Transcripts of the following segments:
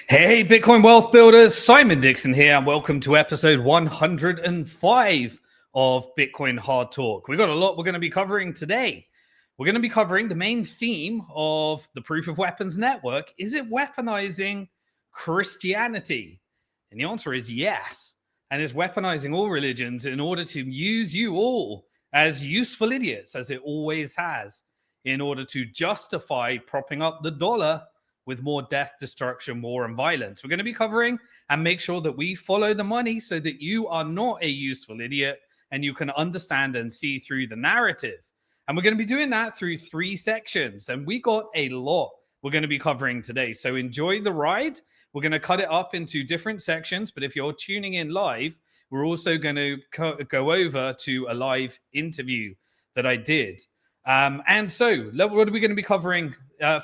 Hey, Bitcoin wealth builders, Simon Dixon here, and welcome to episode 105 of Bitcoin Hard Talk. We've got a lot we're going to be covering today. We're going to be covering the main theme of the proof of weapons network. Is it weaponizing Christianity? And the answer is yes. And is weaponizing all religions in order to use you all as useful idiots, as it always has, in order to justify propping up the dollar with more death, destruction, war, and violence. We're going to be covering and make sure that we follow the money so that you are not a useful idiot and you can understand and see through the narrative. And we're going to be doing that through 3 sections. And we got a lot we're going to be covering today. So enjoy the ride. We're going to cut it up into different sections. But if you're tuning in live, we're also going to go over to a live interview that I did. And so what are we going to be covering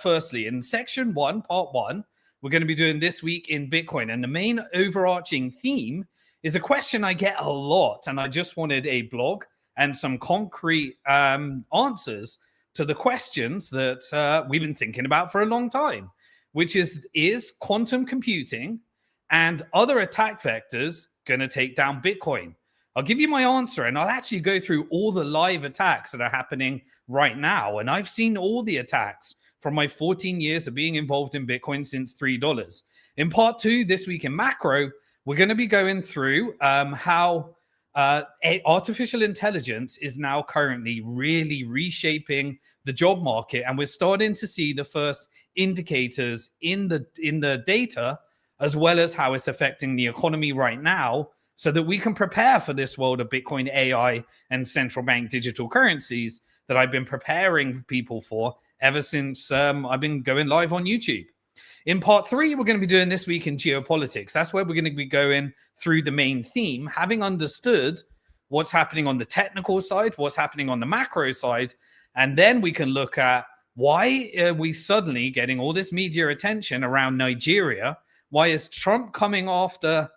firstly? In section 1, part 1, we're going to be doing this week in Bitcoin. And the main overarching theme is a question I get a lot. And I just wanted a blog and some concrete answers to the questions that we've been thinking about for a long time, which is quantum computing and other attack vectors going to take down Bitcoin? I'll give you my answer, and I'll actually go through all the live attacks that are happening right now. And I've seen all the attacks from my 14 years of being involved in Bitcoin since $3. In part 2, this week in macro, we're going to be going through how artificial intelligence is now currently really reshaping the job market. And we're starting to see the first indicators in the data, as well as how it's affecting the economy right now, so that we can prepare for this world of Bitcoin, AI, and central bank digital currencies that I've been preparing people for ever since I've been going live on YouTube. In part 3, we're going to be doing this week in geopolitics. That's where we're going to be going through the main theme, having understood what's happening on the technical side, what's happening on the macro side, and then we can look at why are we suddenly getting all this media attention around Nigeria? Why is Trump coming after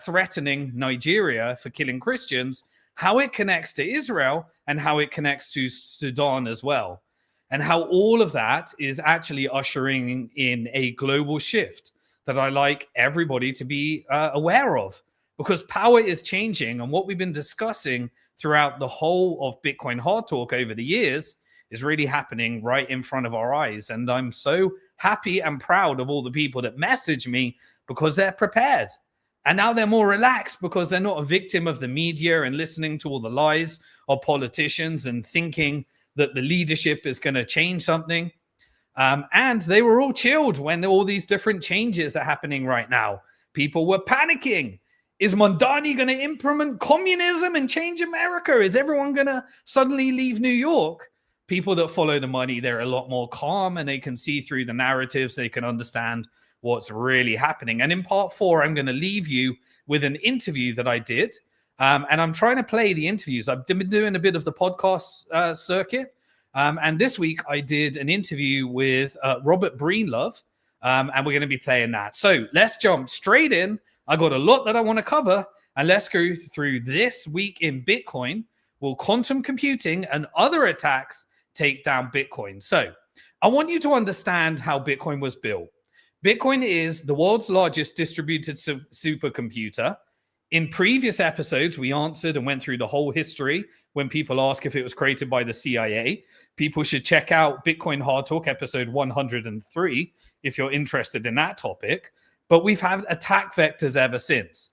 threatening Nigeria for killing Christians, how it connects to Israel and how it connects to Sudan as well, and how all of that is actually ushering in a global shift that I like everybody to be aware of, because power is changing. And what we've been discussing throughout the whole of Bitcoin Hard Talk over the years is really happening right in front of our eyes. And I'm so happy and proud of all the people that message me, because they're prepared. And now they're more relaxed because they're not a victim of the media and listening to all the lies of politicians and thinking that the leadership is going to change something. And they were all chilled when all these different changes are happening right now. People were panicking. Is Mondani going to implement communism and change America? Is everyone going to suddenly leave New York? People that follow the money, they're a lot more calm and they can see through the narratives. They can understand what's really happening. And in part 4, I'm going to leave you with an interview that I did. And I'm trying to play the interviews. I've been doing a bit of the podcast circuit. And this week I did an interview with Robert Breedlove. And we're going to be playing that. So let's jump straight in. I got a lot that I want to cover. And let's go through this week in Bitcoin. Will quantum computing and other attacks take down Bitcoin? So I want you to understand how Bitcoin was built. Bitcoin is the world's largest distributed supercomputer. In previous episodes, we answered and went through the whole history. When people ask if it was created by the CIA, people should check out Bitcoin Hard Talk episode 103 if you're interested in that topic. But we've had attack vectors ever since.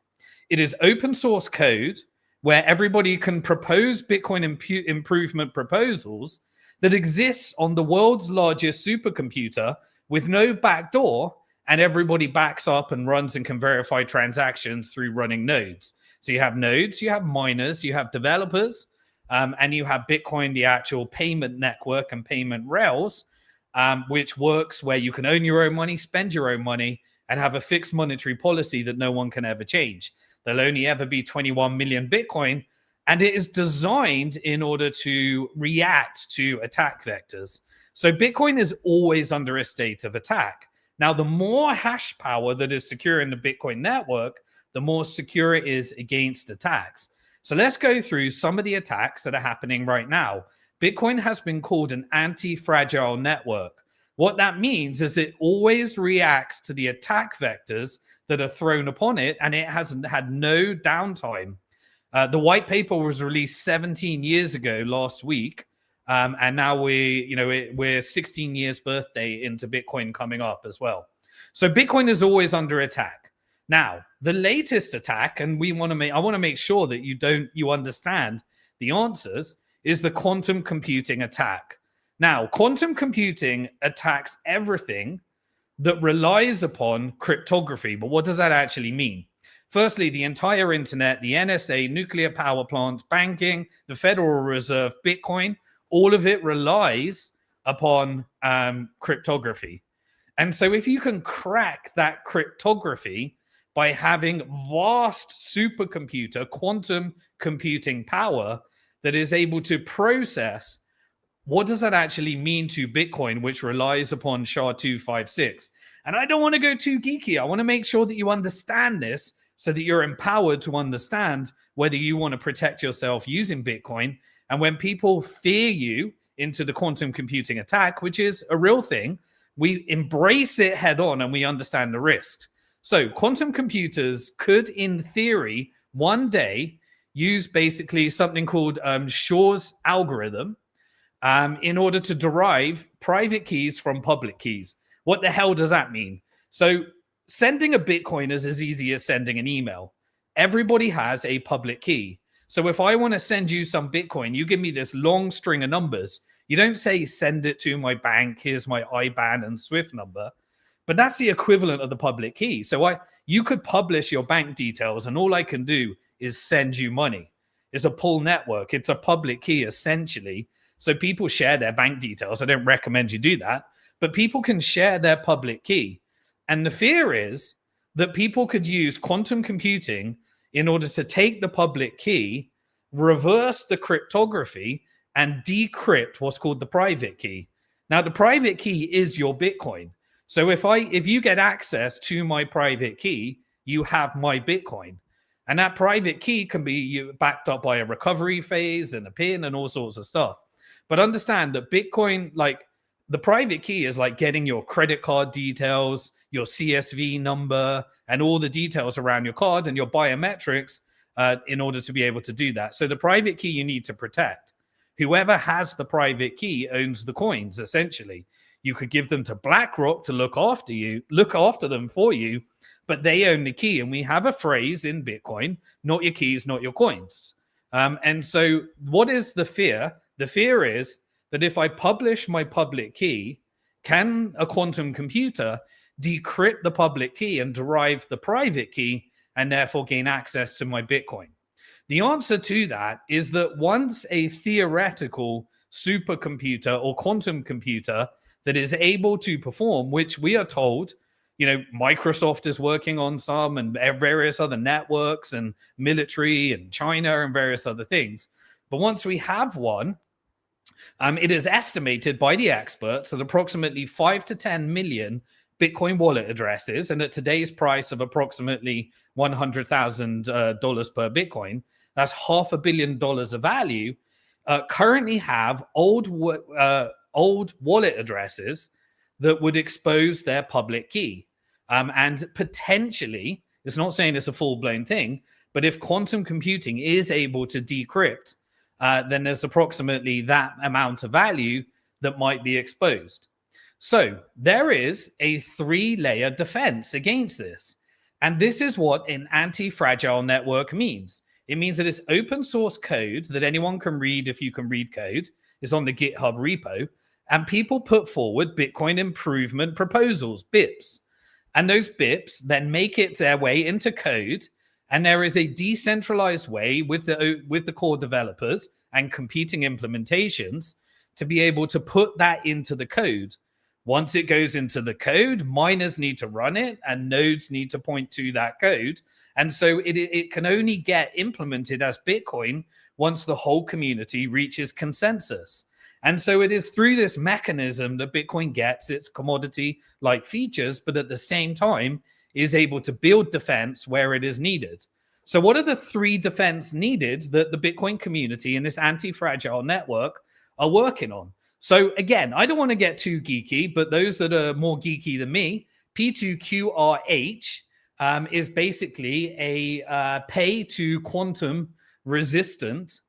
It is open source code where everybody can propose Bitcoin improvement proposals that exists on the world's largest supercomputer with no backdoor, and everybody backs up and runs and can verify transactions through running nodes. So you have nodes, you have miners, you have developers, and you have Bitcoin, the actual payment network and payment rails, which works where you can own your own money, spend your own money, and have a fixed monetary policy that no one can ever change. There'll only ever be 21 million Bitcoin, and it is designed in order to react to attack vectors. So Bitcoin is always under a state of attack. Now, the more hash power that is secure in the Bitcoin network, the more secure it is against attacks. So let's go through some of the attacks that are happening right now. Bitcoin has been called an anti-fragile network. What that means is it always reacts to the attack vectors that are thrown upon it, and it hasn't had no downtime. The white paper was released 17 years ago last week, and now we're 16 years birthday into Bitcoin coming up as well. So Bitcoin is always under attack. Now, the latest attack, and I want to make sure that you understand the answers, is the quantum computing attack. Now, quantum computing attacks everything that relies upon cryptography. But what does that actually mean? Firstly, the entire internet, the NSA, nuclear power plants, banking, the Federal Reserve, Bitcoin, all of it relies upon cryptography. And so if you can crack that cryptography by having vast supercomputer quantum computing power that is able to process, what does that actually mean to Bitcoin, which relies upon SHA-256? And I don't want to go too geeky. I want to make sure that you understand this so that you're empowered to understand whether you want to protect yourself using Bitcoin. And when people fear you into the quantum computing attack, which is a real thing, we embrace it head on and we understand the risks. So quantum computers could, in theory, one day use basically something called Shor's algorithm in order to derive private keys from public keys. What the hell does that mean? So sending a Bitcoin is as easy as sending an email. Everybody has a public key. So if I want to send you some Bitcoin, you give me this long string of numbers. You don't say, send it to my bank, here's my IBAN and SWIFT number. But that's the equivalent of the public key. So you could publish your bank details and all I can do is send you money. It's a pull network. It's a public key, essentially. So people share their bank details. I don't recommend you do that. But people can share their public key. And the fear is that people could use quantum computing in order to take the public key, reverse the cryptography, and decrypt what's called the private key. Now, the private key is your Bitcoin. So if you get access to my private key, you have my Bitcoin. And that private key can be backed up by a recovery phase and a PIN and all sorts of stuff. But understand that Bitcoin, like the private key is like getting your credit card details, your CSV number, and all the details around your card and your biometrics in order to be able to do that. So the private key you need to protect. Whoever has the private key owns the coins, essentially. You could give them to BlackRock to look after them for you, but they own the key. And we have a phrase in Bitcoin, not your keys, not your coins. And so what is the fear? The fear is that if I publish my public key, can a quantum computer decrypt the public key and derive the private key and therefore gain access to my Bitcoin? The answer to that is that once a theoretical supercomputer or quantum computer that is able to perform, which we are told, Microsoft is working on some and various other networks and military and China and various other things. But once we have one, it is estimated by the experts that approximately 5 to 10 million Bitcoin wallet addresses, and at today's price of approximately $100,000 per Bitcoin, that's $500 million of value, currently have old wallet addresses that would expose their public key. And potentially, it's not saying it's a full-blown thing, but if quantum computing is able to decrypt, then there's approximately that amount of value that might be exposed. So there is a 3-layer defense against this. And this is what an anti-fragile network means. It means that it's open source code that anyone can read if you can read code. It's on the GitHub repo. And people put forward Bitcoin improvement proposals, BIPs. And those BIPs then make it their way into code. And there is a decentralized way with the core developers and competing implementations to be able to put that into the code. Once it goes into the code, miners need to run it and nodes need to point to that code. And so it can only get implemented as Bitcoin once the whole community reaches consensus. And so it is through this mechanism that Bitcoin gets its commodity-like features, but at the same time is able to build defense where it is needed. So what are the 3 defense needed that the Bitcoin community and this anti-fragile network are working on? So again, I don't want to get too geeky, but those that are more geeky than me, P2QRH is basically a pay to quantum resistant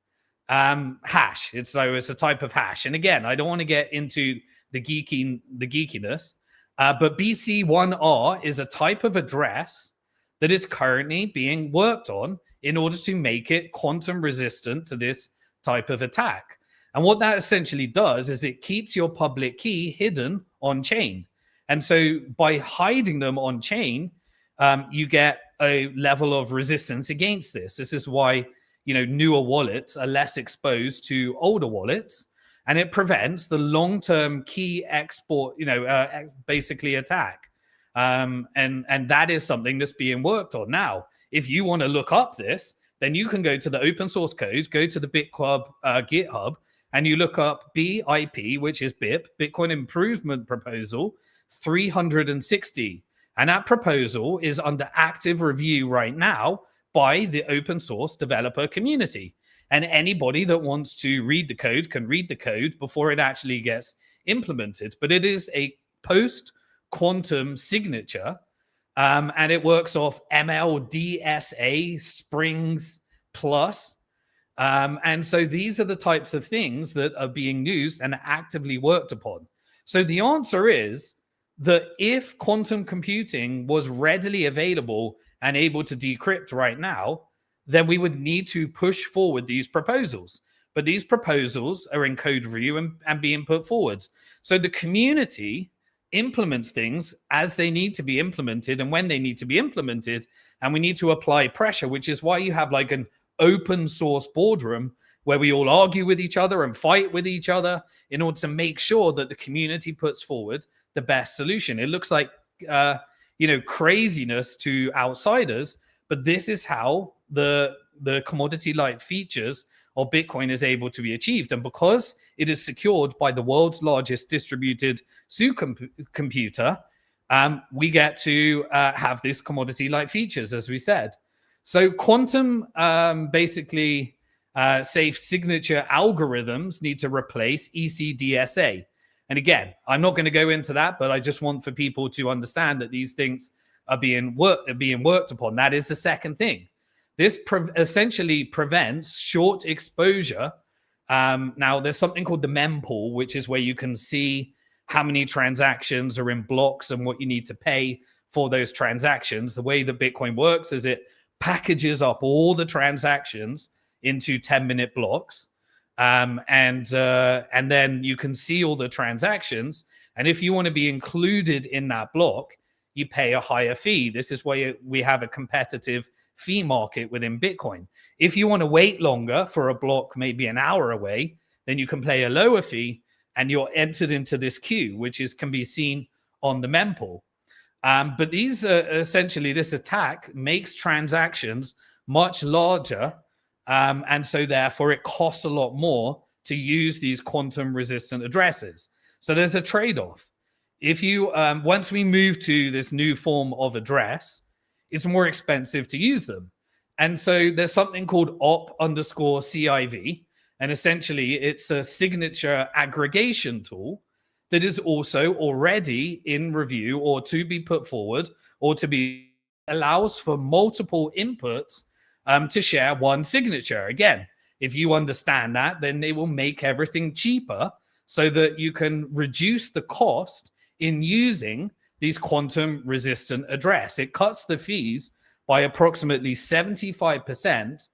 hash. It's a type of hash. And again, I don't want to get into the geekiness, but BC1R is a type of address that is currently being worked on in order to make it quantum resistant to this type of attack. And what that essentially does is it keeps your public key hidden on chain. And so by hiding them on chain, you get a level of resistance against this. This is why, newer wallets are less exposed to older wallets, and it prevents the long-term key export, basically attack. And that is something that's being worked on now. If you want to look up this, then you can go to the open source code, go to the BitClub GitHub, and you look up BIP, which is BIP, Bitcoin Improvement Proposal 360. And that proposal is under active review right now by the open source developer community. And anybody that wants to read the code can read the code before it actually gets implemented. But it is a post-quantum signature, and it works off MLDSA Springs Plus. And so these are the types of things that are being used and actively worked upon. So the answer is that if quantum computing was readily available and able to decrypt right now, then we would need to push forward these proposals. But these proposals are in code review and being put forward. So the community implements things as they need to be implemented and when they need to be implemented. And we need to apply pressure, which is why you have like an open source boardroom where we all argue with each other and fight with each other in order to make sure that the community puts forward the best solution. It looks like, craziness to outsiders, but this is how the commodity-like features of Bitcoin is able to be achieved. And because it is secured by the world's largest distributed supercomputer, we get to have this commodity-like features, as we said. So quantum basically safe signature algorithms need to replace ECDSA. And again, I'm not going to go into that, but I just want for people to understand that these things are being worked upon. That is the second thing. This essentially prevents short exposure. Now, there's something called the mempool, which is where you can see how many transactions are in blocks and what you need to pay for those transactions. The way that Bitcoin works is it packages up all the transactions into 10-minute blocks. And then you can see all the transactions. And if you want to be included in that block, you pay a higher fee. This is why we have a competitive fee market within Bitcoin. If you want to wait longer for a block, maybe an hour away, then you can pay a lower fee and you're entered into this queue, which can be seen on the mempool. But these essentially, this attack makes transactions much larger. And so therefore it costs a lot more to use these quantum resistant addresses. So there's a trade-off. If you, once we move to this new form of address, it's more expensive to use them. And so there's something called op_CIV. And essentially it's a signature aggregation tool that is also already in review or to be put forward or to be allows for multiple inputs to share one signature. Again, if you understand that, then they will make everything cheaper so that you can reduce the cost in using these quantum resistant address. It cuts the fees by approximately 75%,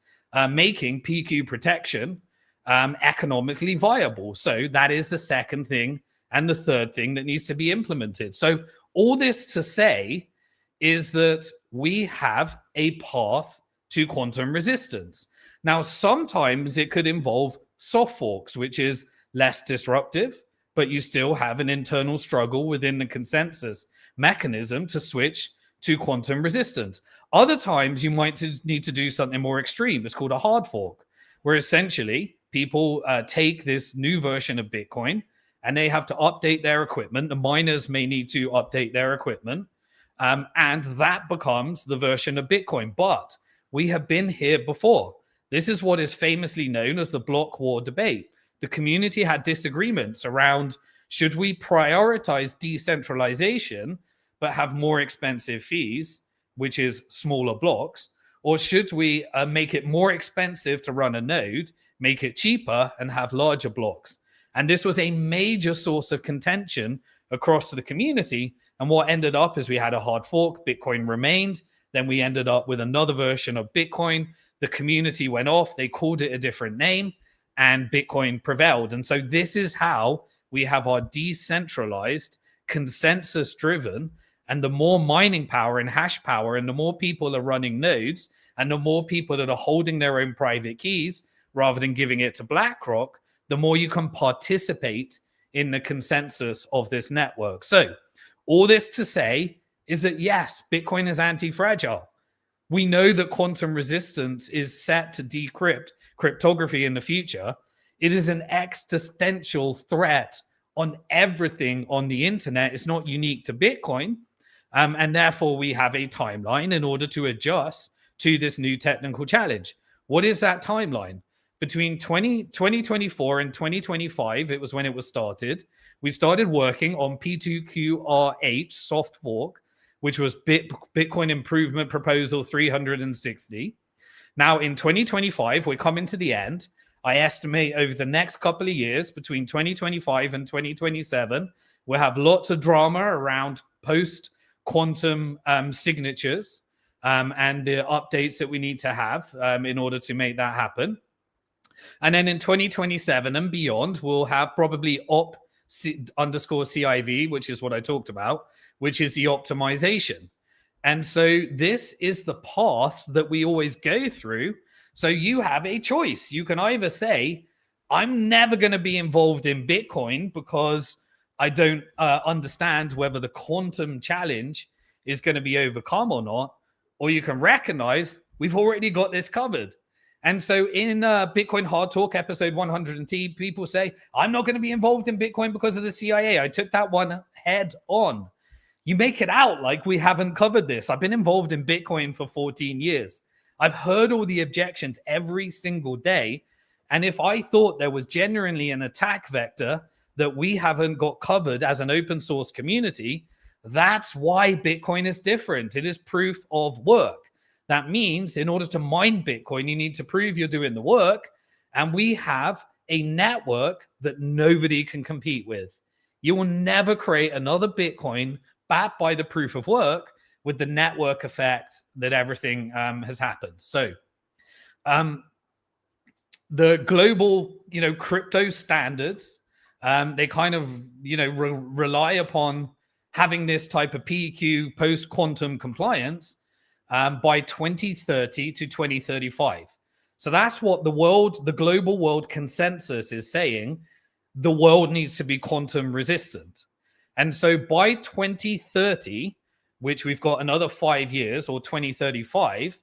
making PQ protection economically viable. So that is the second thing and the third thing that needs to be implemented. So all this to say is that we have a path to quantum resistance. Now, sometimes it could involve soft forks, which is less disruptive, but you still have an internal struggle within the consensus mechanism to switch to quantum resistance. Other times you might need to do something more extreme. It's called a hard fork, where essentially people take this new version of Bitcoin and they have to update their equipment. The miners may need to update their equipment, and that becomes the version of Bitcoin. But we have been here before. This is what is famously known as the block war debate. the community had disagreements around, should we prioritize decentralization but have more expensive fees, which is smaller blocks, or should we make it more expensive to run a node, make it cheaper, and have larger blocks? And this was a major source of contention across the community. And what ended up is we had a hard fork, Bitcoin remained, then we ended up with another version of Bitcoin. The community went off, they called it a different name, and Bitcoin prevailed. And so this is how we have our decentralized, consensus-driven, and the more mining power and hash power, and the more people are running nodes, and the more people that are holding their own private keys rather than giving it to BlackRock, the more you can participate in the consensus of this network. So all this to say is that, yes, Bitcoin is anti-fragile. We know that quantum resistance is set to decrypt cryptography in the future. It is an existential threat on everything on the internet. It's not unique to Bitcoin. And therefore, we have a timeline in order to adjust to this new technical challenge. What is that timeline? Between 2024 and 2025, it was when it was started. We started working on P2QRH soft fork, which was Bitcoin Improvement Proposal 360. Now, in 2025, we're coming to the end. I estimate over the next couple of years, between 2025 and 2027, we'll have lots of drama around post-quantum signatures and the updates that we need to have in order to make that happen. And then in 2027 and beyond, we'll have probably op_CIV, which is what I talked about, which is the optimization. And so this is the path that we always go through. So you have a choice. You can either say, I'm never going to be involved in Bitcoin because I don't understand whether the quantum challenge is going to be overcome or not. Or you can recognize we've already got this covered. And so in Bitcoin Hard Talk, episode 100, people say, I'm not going to be involved in Bitcoin because of the CIA. I took that one head on. You make it out like we haven't covered this. I've been involved in Bitcoin for 14 years. I've heard all the objections every single day. And if I thought there was genuinely an attack vector that we haven't got covered as an open source community, that's why Bitcoin is different. It is proof of work. That means in order to mine Bitcoin, you need to prove you're doing the work. And we have a network that nobody can compete with. You will never create another Bitcoin backed by the proof of work with the network effect that everything has happened. So the global, crypto standards, they kind of, rely upon having this type of PEQ post-quantum compliance by 2030 to 2035. So that's what the global world consensus is saying. The world needs to be quantum resistant. And so by 2030, which we've got another 5 years, or 2035,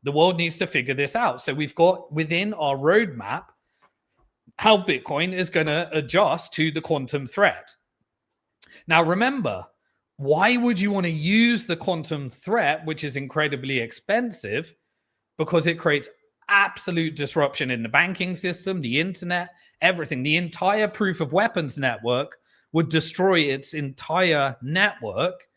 the world needs to figure this out. So we've got within our roadmap how Bitcoin is going to adjust to the quantum threat. Now, remember, why would you want to use the quantum threat, which is incredibly expensive? Because it creates absolute disruption in the banking system, the internet, everything. The entire proof of weapons network would destroy its entire network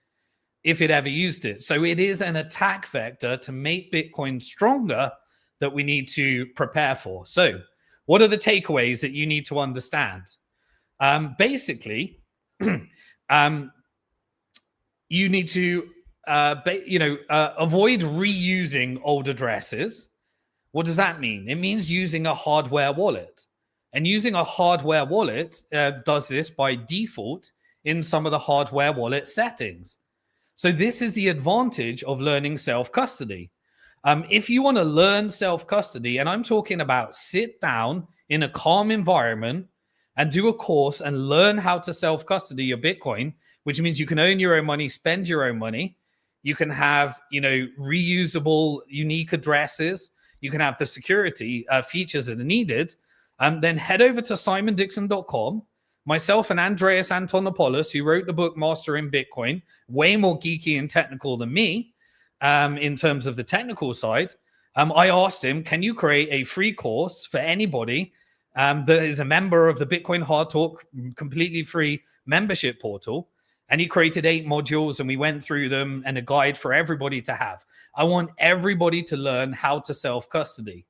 if it ever used it. So it is an attack vector to make Bitcoin stronger that we need to prepare for. So what are the takeaways that you need to understand? Basically, you need to avoid reusing old addresses. What does that mean? It means using a hardware wallet. And using a hardware wallet does this by default in some of the hardware wallet settings. So this is the advantage of learning self-custody. If you want to learn self-custody, and I'm talking about sit down in a calm environment and do a course and learn how to self-custody your Bitcoin, which means you can own your own money, spend your own money. You can have, reusable, unique addresses. You can have the security features that are needed. Then head over to simondixon.com. Myself and Andreas Antonopoulos, who wrote the book Mastering Bitcoin, way more geeky and technical than me in terms of the technical side. I asked him, can you create a free course for anybody that is a member of the Bitcoin Hard Talk completely free membership portal. And he created 8 modules, and we went through them, and a guide for everybody to have. I want everybody to learn how to self-custody.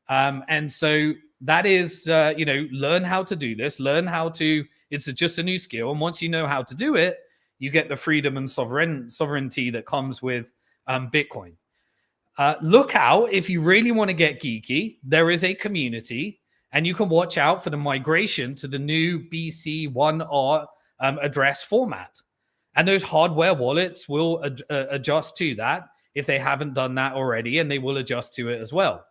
And so that is, learn how to do this, learn how to, it's just a new skill. And once you know how to do it, you get the freedom and sovereignty that comes with Bitcoin. Look out, if you really want to get geeky, there is a community, and you can watch out for the migration to the new BC1R address format. And those hardware wallets will adjust to that if they haven't done that already, and they will adjust to it as well.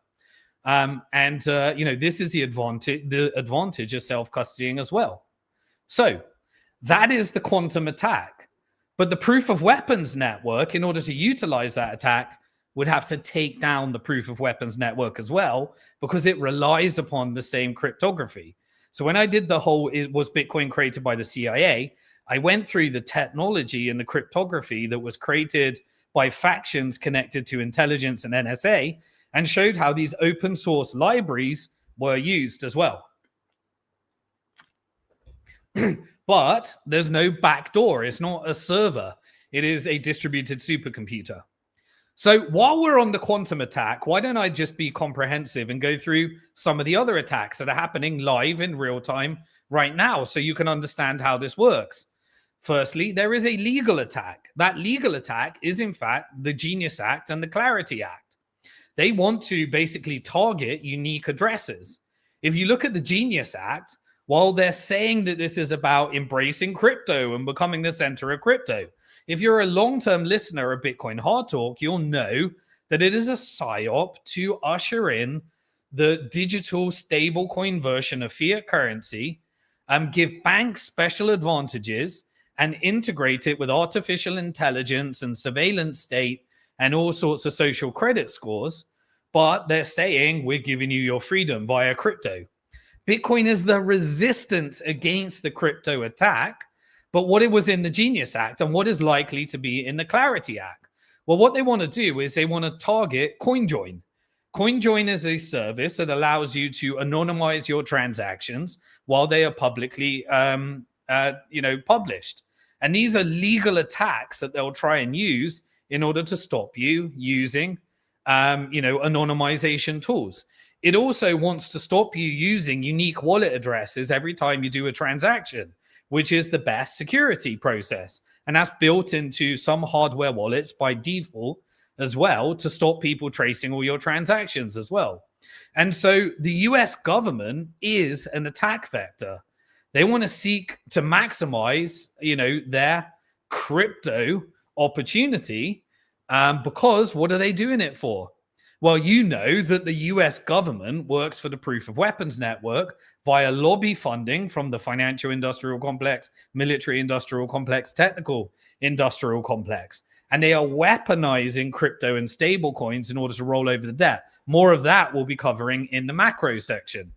This is the advantage of self-custodying as well. So that is the quantum attack. But the proof of weapons network, in order to utilize that attack, would have to take down the proof of weapons network as well, because it relies upon the same cryptography. So when I did was Bitcoin created by the CIA, I went through the technology and the cryptography that was created by factions connected to intelligence and NSA, and showed how these open source libraries were used as well. But there's no backdoor. It's not a server. It is a distributed supercomputer. So while we're on the quantum attack, why don't I just be comprehensive and go through some of the other attacks that are happening live in real time right now, so you can understand how this works. Firstly, there is a legal attack. That legal attack is, in fact, the Genius Act and the Clarity Act. They want to basically target unique addresses. If you look at the Genius Act, while they're saying that this is about embracing crypto and becoming the center of crypto, if you're a long-term listener of Bitcoin Hard Talk, you'll know that it is a psyop to usher in the digital stablecoin version of fiat currency, give banks special advantages, and integrate it with artificial intelligence and surveillance state and all sorts of social credit scores. But they're saying, we're giving you your freedom via crypto. Bitcoin is the resistance against the crypto attack. But what it was in the Genius Act and what is likely to be in the Clarity Act? Well, what they want to do is they want to target CoinJoin. CoinJoin is a service that allows you to anonymize your transactions while they are publicly published. And these are legal attacks that they'll try and use in order to stop you using anonymization tools. It also wants to stop you using unique wallet addresses every time you do a transaction, which is the best security process. And that's built into some hardware wallets by default as well, to stop people tracing all your transactions as well. And so the US government is an attack vector. They want to seek to maximize, their crypto opportunity, because what are they doing it for? Well, you know that the US government works for the Proof of Weapons Network via lobby funding from the financial industrial complex, military industrial complex, technical industrial complex. And they are weaponizing crypto and stable coins in order to roll over the debt. More of that we'll be covering in the macro section.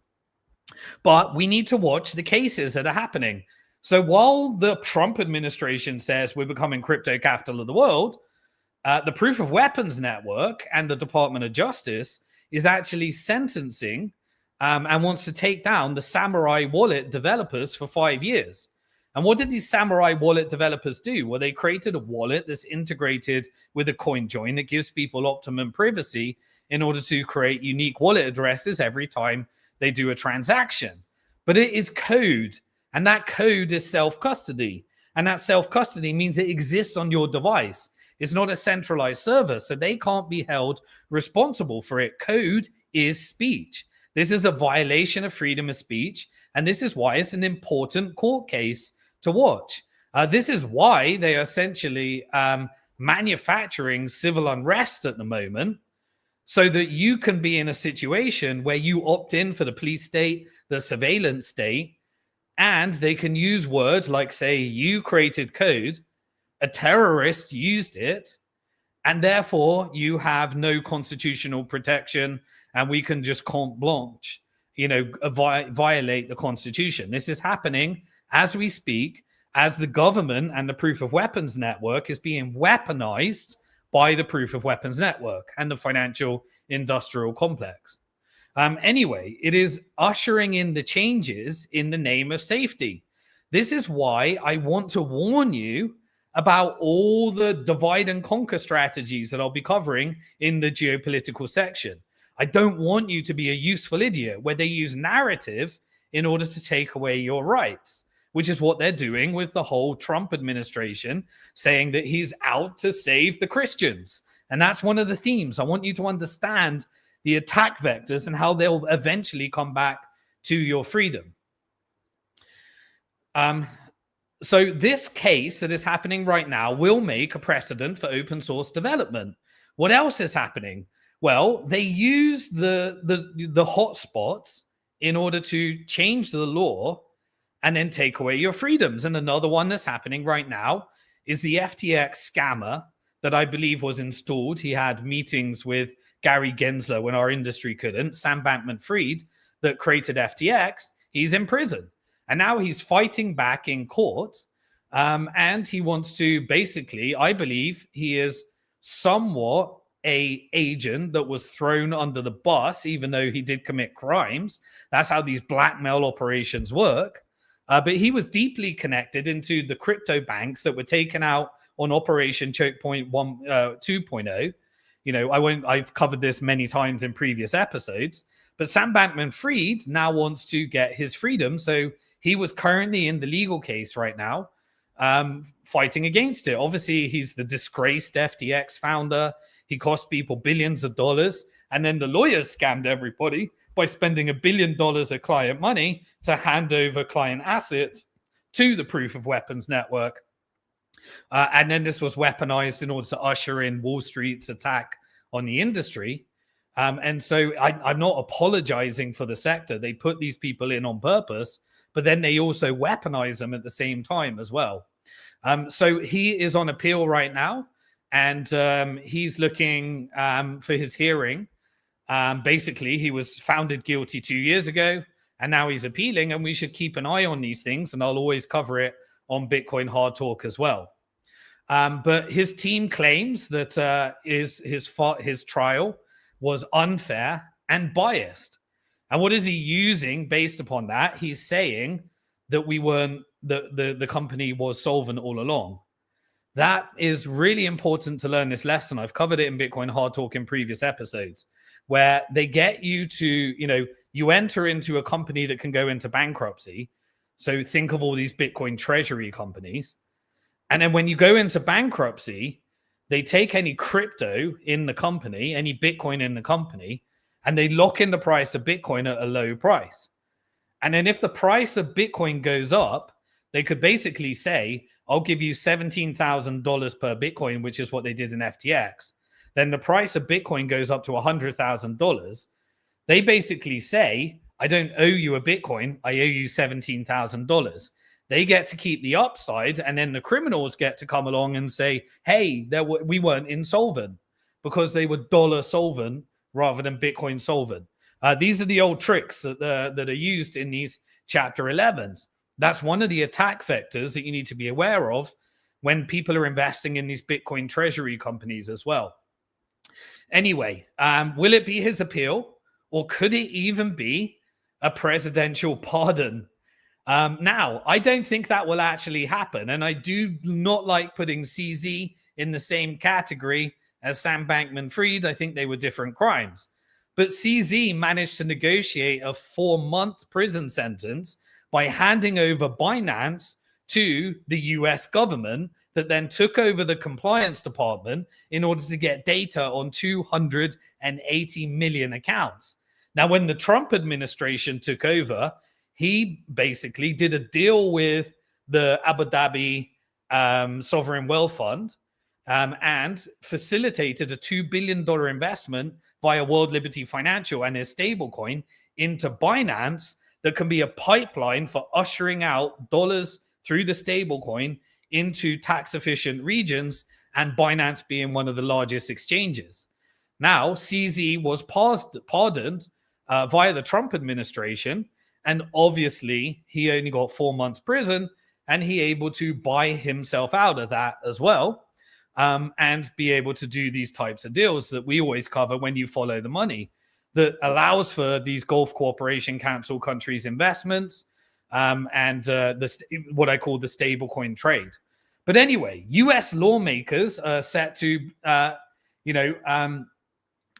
But we need to watch the cases that are happening. So while the Trump administration says we're becoming crypto capital of the world, the Proof of Weapons Network and the Department of Justice is actually sentencing and wants to take down the Samurai wallet developers for 5 years. And what did these Samurai wallet developers do? Well, they created a wallet that's integrated with a CoinJoin that gives people optimum privacy in order to create unique wallet addresses every time they do a transaction. But it is code, and that code is self-custody. And that self-custody means it exists on your device. It's not a centralized server, so they can't be held responsible for it. Code is speech. This is a violation of freedom of speech, and this is why it's an important court case to watch. This is why they are essentially manufacturing civil unrest at the moment, so that you can be in a situation where you opt in for the police state, the surveillance state, and they can use words like, say, you created code, a terrorist used it, and therefore you have no constitutional protection, and we can just carte blanche, violate the Constitution. This is happening as we speak, as the government and the Proof of Weapons Network is being weaponized by the Proof of Weapons Network and the financial industrial complex. Anyway, it is ushering in the changes in the name of safety. This is why I want to warn you about all the divide and conquer strategies that I'll be covering in the geopolitical section. I don't want you to be a useful idiot where they use narrative in order to take away your rights, which is what they're doing with the whole Trump administration, saying that he's out to save the Christians. And that's one of the themes. I want you to understand the attack vectors and how they'll eventually come back to your freedom. So this case that is happening right now will make a precedent for open source development. What else is happening? Well, they use the hotspots in order to change the law and then take away your freedoms. And another one that's happening right now is the FTX scammer that I believe was installed. He had meetings with Gary Gensler when our industry couldn't, Sam Bankman-Fried, that created FTX. He's in prison. And now he's fighting back in court. And he wants to basically, I believe he is somewhat a agent that was thrown under the bus, even though he did commit crimes. That's how these blackmail operations work. But he was deeply connected into the crypto banks that were taken out on Operation Choke Point 2.0. You know, I've covered this many times in previous episodes, but Sam Bankman-Fried now wants to get his freedom. So he was currently in the legal case right now, fighting against it. Obviously, he's the disgraced FTX founder. He cost people billions of dollars. And then the lawyers scammed everybody by spending $1 billion of client money to hand over client assets to the Proof of Weapons network. And then this was weaponized in order to usher in Wall Street's attack on the industry. And so I'm not apologizing for the sector. They put these people in on purpose, but then they also weaponize them at the same time as well. So he is on appeal right now, and he's looking for his hearing. Basically, he was found guilty 2 years ago, and now he's appealing, and we should keep an eye on these things, and I'll always cover it on Bitcoin Hard Talk as well. But his team claims that his trial was unfair and biased. And what is he using based upon that? He's saying that the company was solvent all along. That is really important to learn this lesson. I've covered it in Bitcoin Hard Talk in previous episodes, where they get you to, you enter into a company that can go into bankruptcy. So think of all these Bitcoin treasury companies. And then when you go into bankruptcy, they take any crypto in the company, any Bitcoin in the company, and they lock in the price of Bitcoin at a low price. And then if the price of Bitcoin goes up, they could basically say, I'll give you $17,000 per Bitcoin, which is what they did in FTX. Then the price of Bitcoin goes up to $100,000. They basically say, I don't owe you a Bitcoin, I owe you $17,000. They get to keep the upside, and then the criminals get to come along and say, hey, we weren't insolvent, because they were dollar solvent rather than Bitcoin solvent. These are the old tricks that are used in these chapter 11s. That's one of the attack vectors that you need to be aware of when people are investing in these Bitcoin treasury companies as well. Anyway, will it be his appeal, or could it even be a presidential pardon? Now, I don't think that will actually happen, and I do not like putting CZ in the same category as Sam Bankman-Fried. I think they were different crimes. But CZ managed to negotiate a 4-month prison sentence by handing over Binance to the US government, that then took over the compliance department in order to get data on 280 million accounts. Now, when the Trump administration took over, he basically did a deal with the Abu Dhabi Sovereign Wealth Fund and facilitated a $2 billion investment via World Liberty Financial and his stablecoin into Binance that can be a pipeline for ushering out dollars through the stablecoin into tax-efficient regions, and Binance being one of the largest exchanges. Now, CZ was pardoned via the Trump administration, and obviously he only got 4 months prison, and he able to buy himself out of that as well, and be able to do these types of deals that we always cover when you follow the money. that allows for these Gulf Cooperation Council countries' investments and what I call the stablecoin trade. But anyway, US lawmakers are set to,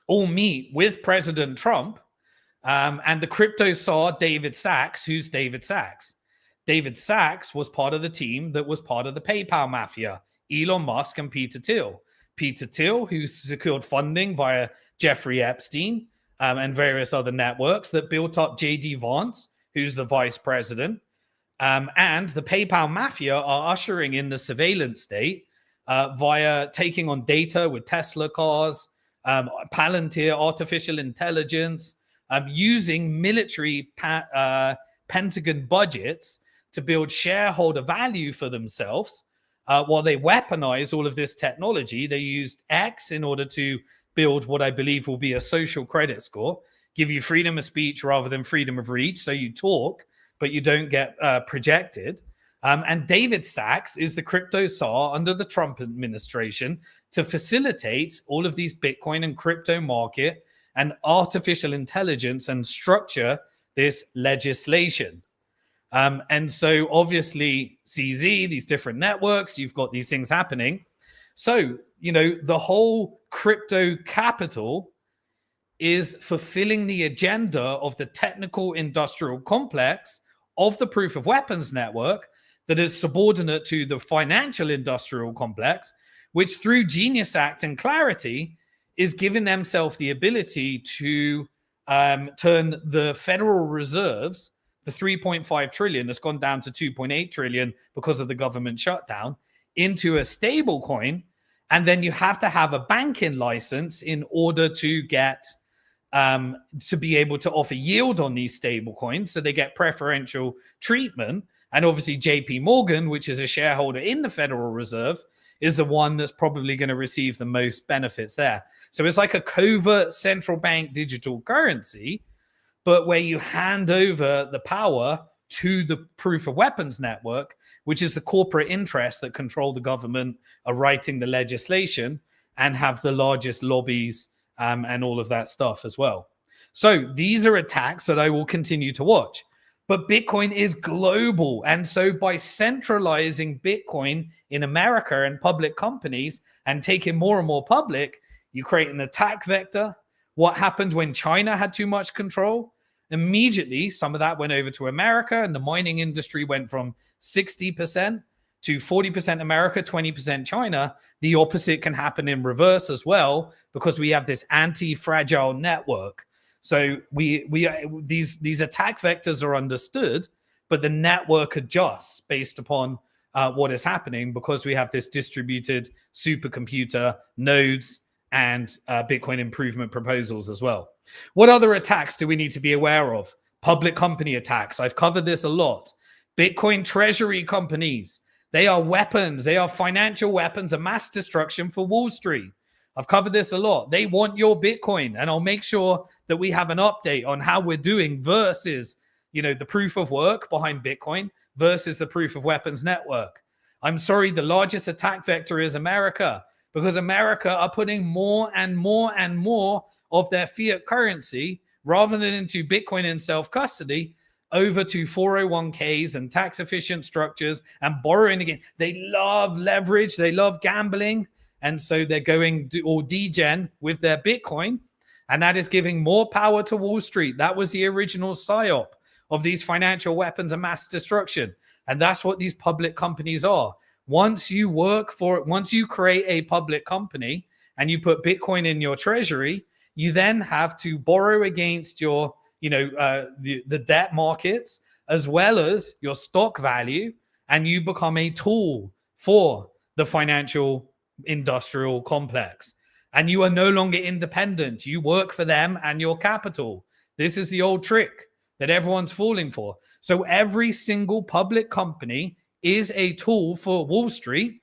all meet with President Trump and the crypto czar David Sachs. Who's David Sachs? David Sachs was part of the team that was part of the PayPal mafia, Elon Musk and Peter Thiel. Peter Thiel, who secured funding via Jeffrey Epstein and various other networks that built up J.D. Vance, who's the vice president. And the PayPal mafia are ushering in the surveillance state via taking on data with Tesla cars, Palantir, artificial intelligence, using military Pentagon budgets to build shareholder value for themselves. While they weaponize all of this technology, they used X in order to build what I believe will be a social credit score, give you freedom of speech rather than freedom of reach. So you talk, but you don't get projected. And David Sachs is the crypto czar under the Trump administration to facilitate all of these Bitcoin and crypto market and artificial intelligence and structure this legislation. And so obviously CZ, these different networks, you've got these things happening. So, the whole crypto capital is fulfilling the agenda of the technical industrial complex of the proof of weapons network that is subordinate to the financial industrial complex, which through Genius Act and Clarity is giving themselves the ability to turn the Federal Reserves, the 3.5 trillion that's gone down to 2.8 trillion because of the government shutdown, into a stable coin. And then you have to have a banking license in order to get to be able to offer yield on these stable coins, so they get preferential treatment. And obviously JP Morgan, which is a shareholder in the Federal Reserve, is the one that's probably going to receive the most benefits there. So it's like a covert central bank digital currency, but where you hand over the power to the proof of weapons network, which is the corporate interests that control the government, are writing the legislation and have the largest lobbies and all of that stuff as well. So these are attacks that I will continue to watch. But Bitcoin is global. And so by centralizing Bitcoin in America and public companies and taking more and more public, you create an attack vector. What happened when China had too much control? Immediately, some of that went over to America, and the mining industry went from 60% to 40% America, 20% China. The opposite can happen in reverse as well, because we have this anti-fragile network. So these attack vectors are understood, but the network adjusts based upon what is happening, because we have this distributed supercomputer nodes and Bitcoin improvement proposals as well. What other attacks do we need to be aware of? Public company attacks. I've covered this a lot. Bitcoin treasury companies. They are weapons. They are financial weapons of mass destruction for Wall Street. I've covered this a lot. They want your Bitcoin, and I'll make sure that we have an update on how we're doing versus, the proof of work behind Bitcoin versus the proof of weapons network. I'm sorry, the largest attack vector is America, because America are putting more and more and more of their fiat currency, rather than into Bitcoin in self-custody, over to 401ks and tax efficient structures and borrowing again. They love leverage. They love gambling. And so they're going all degen with their Bitcoin. And that is giving more power to Wall Street. That was the original psyop of these financial weapons of mass destruction. And that's what these public companies are. Once you create a public company and you put Bitcoin in your treasury, you then have to borrow against your, the debt markets, as well as your stock value, and you become a tool for the financial industrial complex. And you are no longer independent. You work for them and your capital. This is the old trick that everyone's falling for. So every single public company is a tool for Wall Street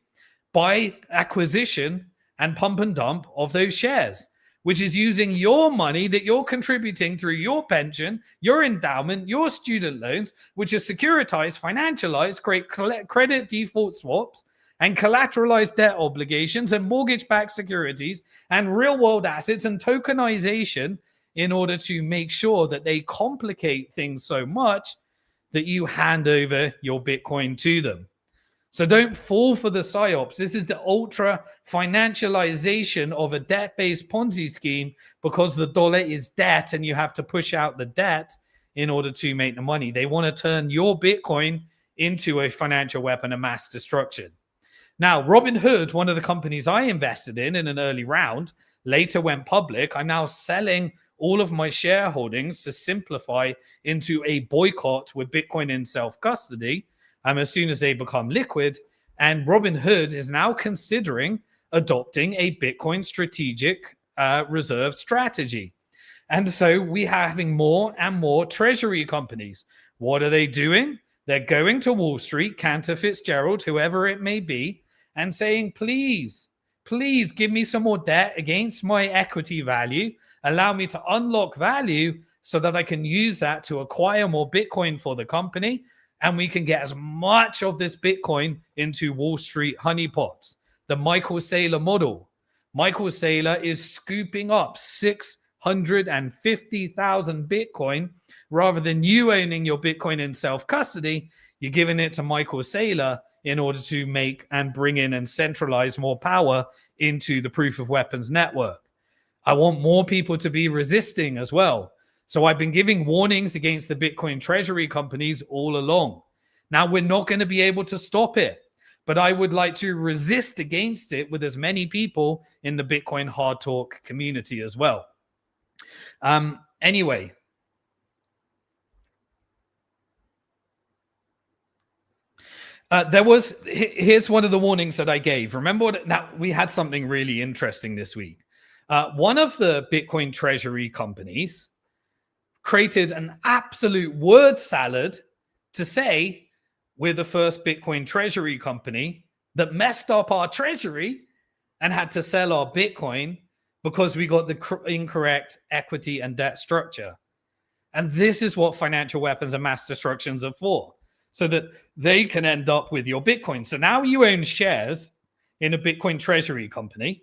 by acquisition and pump and dump of those shares, which is using your money that you're contributing through your pension, your endowment, your student loans, which is securitized, financialized, create credit default swaps and collateralized debt obligations and mortgage-backed securities and real-world assets and tokenization in order to make sure that they complicate things so much that you hand over your Bitcoin to them. So don't fall for the psyops. This is the ultra financialization of a debt-based Ponzi scheme, because the dollar is debt and you have to push out the debt in order to make the money. They want to turn your Bitcoin into a financial weapon of mass destruction. Now, Robinhood, one of the companies I invested in an early round, later went public. I'm now selling all of my shareholdings to simplify into a boycott with Bitcoin in self-custody as soon as they become liquid. And Robinhood is now considering adopting a Bitcoin strategic reserve strategy. And so we are having more and more treasury companies. What are they doing? They're going to Wall Street, Cantor Fitzgerald, whoever it may be, and saying, please give me some more debt against my equity value. Allow me to unlock value so that I can use that to acquire more Bitcoin for the company. And we can get as much of this Bitcoin into Wall Street honeypots. The Michael Saylor model. Michael Saylor is scooping up 650,000 Bitcoin. Rather than you owning your Bitcoin in self-custody, you're giving it to Michael Saylor in order to make and bring in and centralize more power into the proof of weapons network. I want more people to be resisting as well. So I've been giving warnings against the Bitcoin treasury companies all along. Now, we're not going to be able to stop it, but I would like to resist against it with as many people in the Bitcoin Hard Talk community as well. Anyway. Here's one of the warnings that I gave. Remember now we had something really interesting this week. One of the Bitcoin treasury companies created an absolute word salad to say we're the first Bitcoin treasury company that messed up our treasury and had to sell our Bitcoin because we got the incorrect equity and debt structure. And this is what financial weapons and mass destructions are for, so that they can end up with your Bitcoin. So now you own shares in a Bitcoin treasury company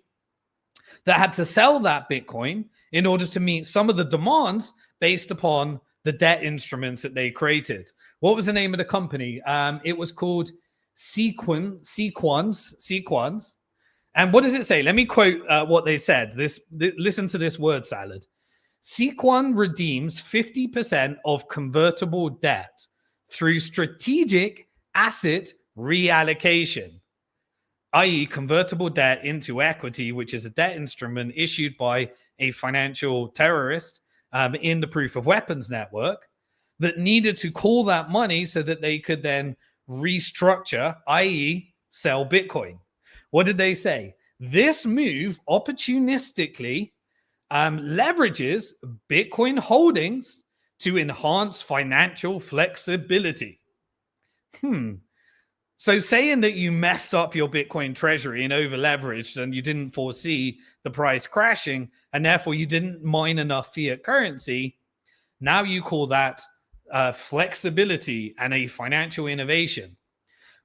that had to sell that Bitcoin in order to meet some of the demands based upon the debt instruments that they created. What was the name of the company? It was called Sequans. And what does it say? Let me quote what they said. Listen to this word salad. Sequan redeems 50% of convertible debt through strategic asset reallocation, i.e. convertible debt into equity, which is a debt instrument issued by a financial terrorist in the proof of weapons network that needed to call that money so that they could then restructure, i.e. sell Bitcoin. What did they say? This move opportunistically leverages Bitcoin holdings to enhance financial flexibility. So saying that you messed up your Bitcoin treasury and over leveraged and you didn't foresee the price crashing and therefore you didn't mine enough fiat currency, now you call that flexibility and a financial innovation.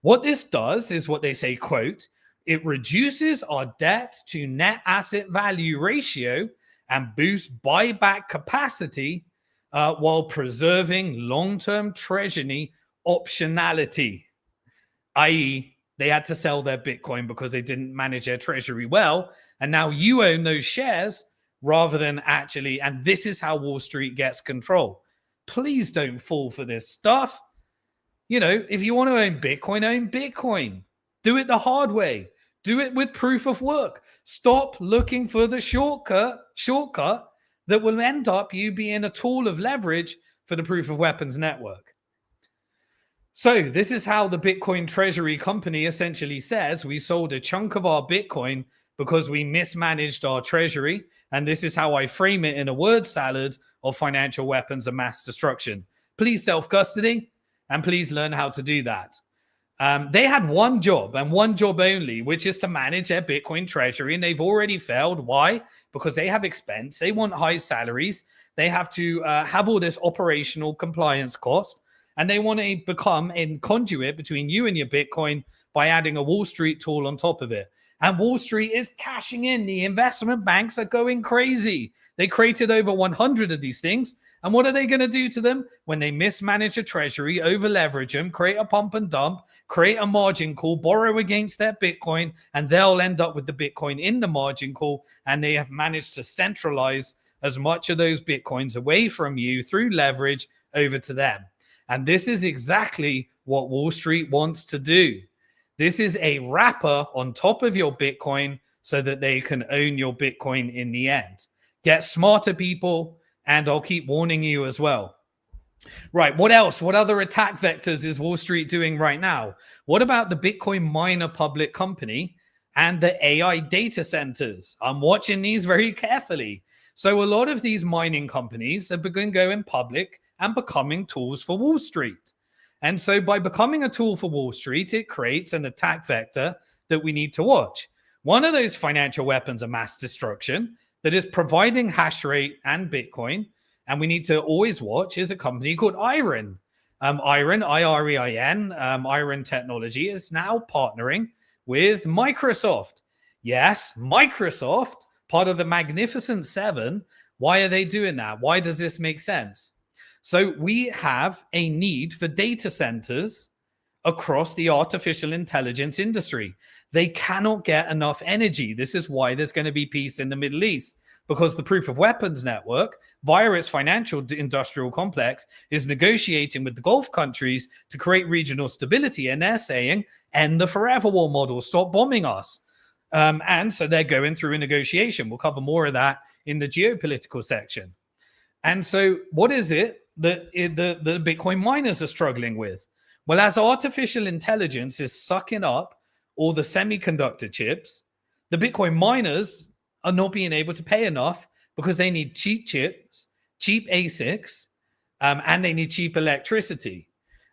What this does is what they say, quote, it reduces our debt to net asset value ratio and boosts buyback capacity while preserving long-term treasury optionality, i.e. they had to sell their Bitcoin because they didn't manage their treasury well, and now you own those shares rather than actually, and this is how Wall Street gets control. Please don't fall for this stuff. You know, if you want to own Bitcoin. Do it the hard way. Do it with proof of work. Stop looking for the shortcut that will end up you being a tool of leverage for the proof of weapons network. So this is how the Bitcoin treasury company essentially says we sold a chunk of our Bitcoin because we mismanaged our treasury. And this is how I frame it in a word salad of financial weapons of mass destruction. Please self-custody and please learn how to do that. They had one job and one job only, which is to manage their Bitcoin treasury. And they've already failed. Why? Because they have expense. They want high salaries. They have to have all this operational compliance cost. And they want to become a conduit between you and your Bitcoin by adding a Wall Street tool on top of it. And Wall Street is cashing in. The investment banks are going crazy. They created over 100 of these things. And what are they going to do to them? When they mismanage a treasury, over leverage them, create a pump and dump, create a margin call, borrow against their Bitcoin, and they'll end up with the Bitcoin in the margin call. And they have managed to centralize as much of those Bitcoins away from you through leverage over to them. And this is exactly what Wall Street wants to do. This is a wrapper on top of your Bitcoin so that they can own your Bitcoin in the end. Get smarter, people, and I'll keep warning you as well. Right, what else? What other attack vectors is Wall Street doing right now? What about the Bitcoin miner public company and the AI data centers? I'm watching these very carefully. So a lot of these mining companies have begun going public and becoming tools for Wall Street. And so by becoming a tool for Wall Street, it creates an attack vector that we need to watch. One of those financial weapons of mass destruction that is providing hash rate and Bitcoin, and we need to always watch, is a company called Iron. Iron, I-R-E-I-N, Iron Technology is now partnering with Microsoft. Yes, Microsoft, part of the Magnificent Seven. Why are they doing that? Why does this make sense? So we have a need for data centers across the artificial intelligence industry. They cannot get enough energy. This is why there's going to be peace in the Middle East, because the Proof of Weapons Network, via its financial industrial complex, is negotiating with the Gulf countries to create regional stability. And they're saying, end the forever war model, stop bombing us. And so they're going through a negotiation. We'll cover more of that in the geopolitical section. And so what is it that the Bitcoin miners are struggling with? Well, as artificial intelligence is sucking up all the semiconductor chips, the Bitcoin miners are not being able to pay enough because they need cheap chips, cheap ASICs, and they need cheap electricity.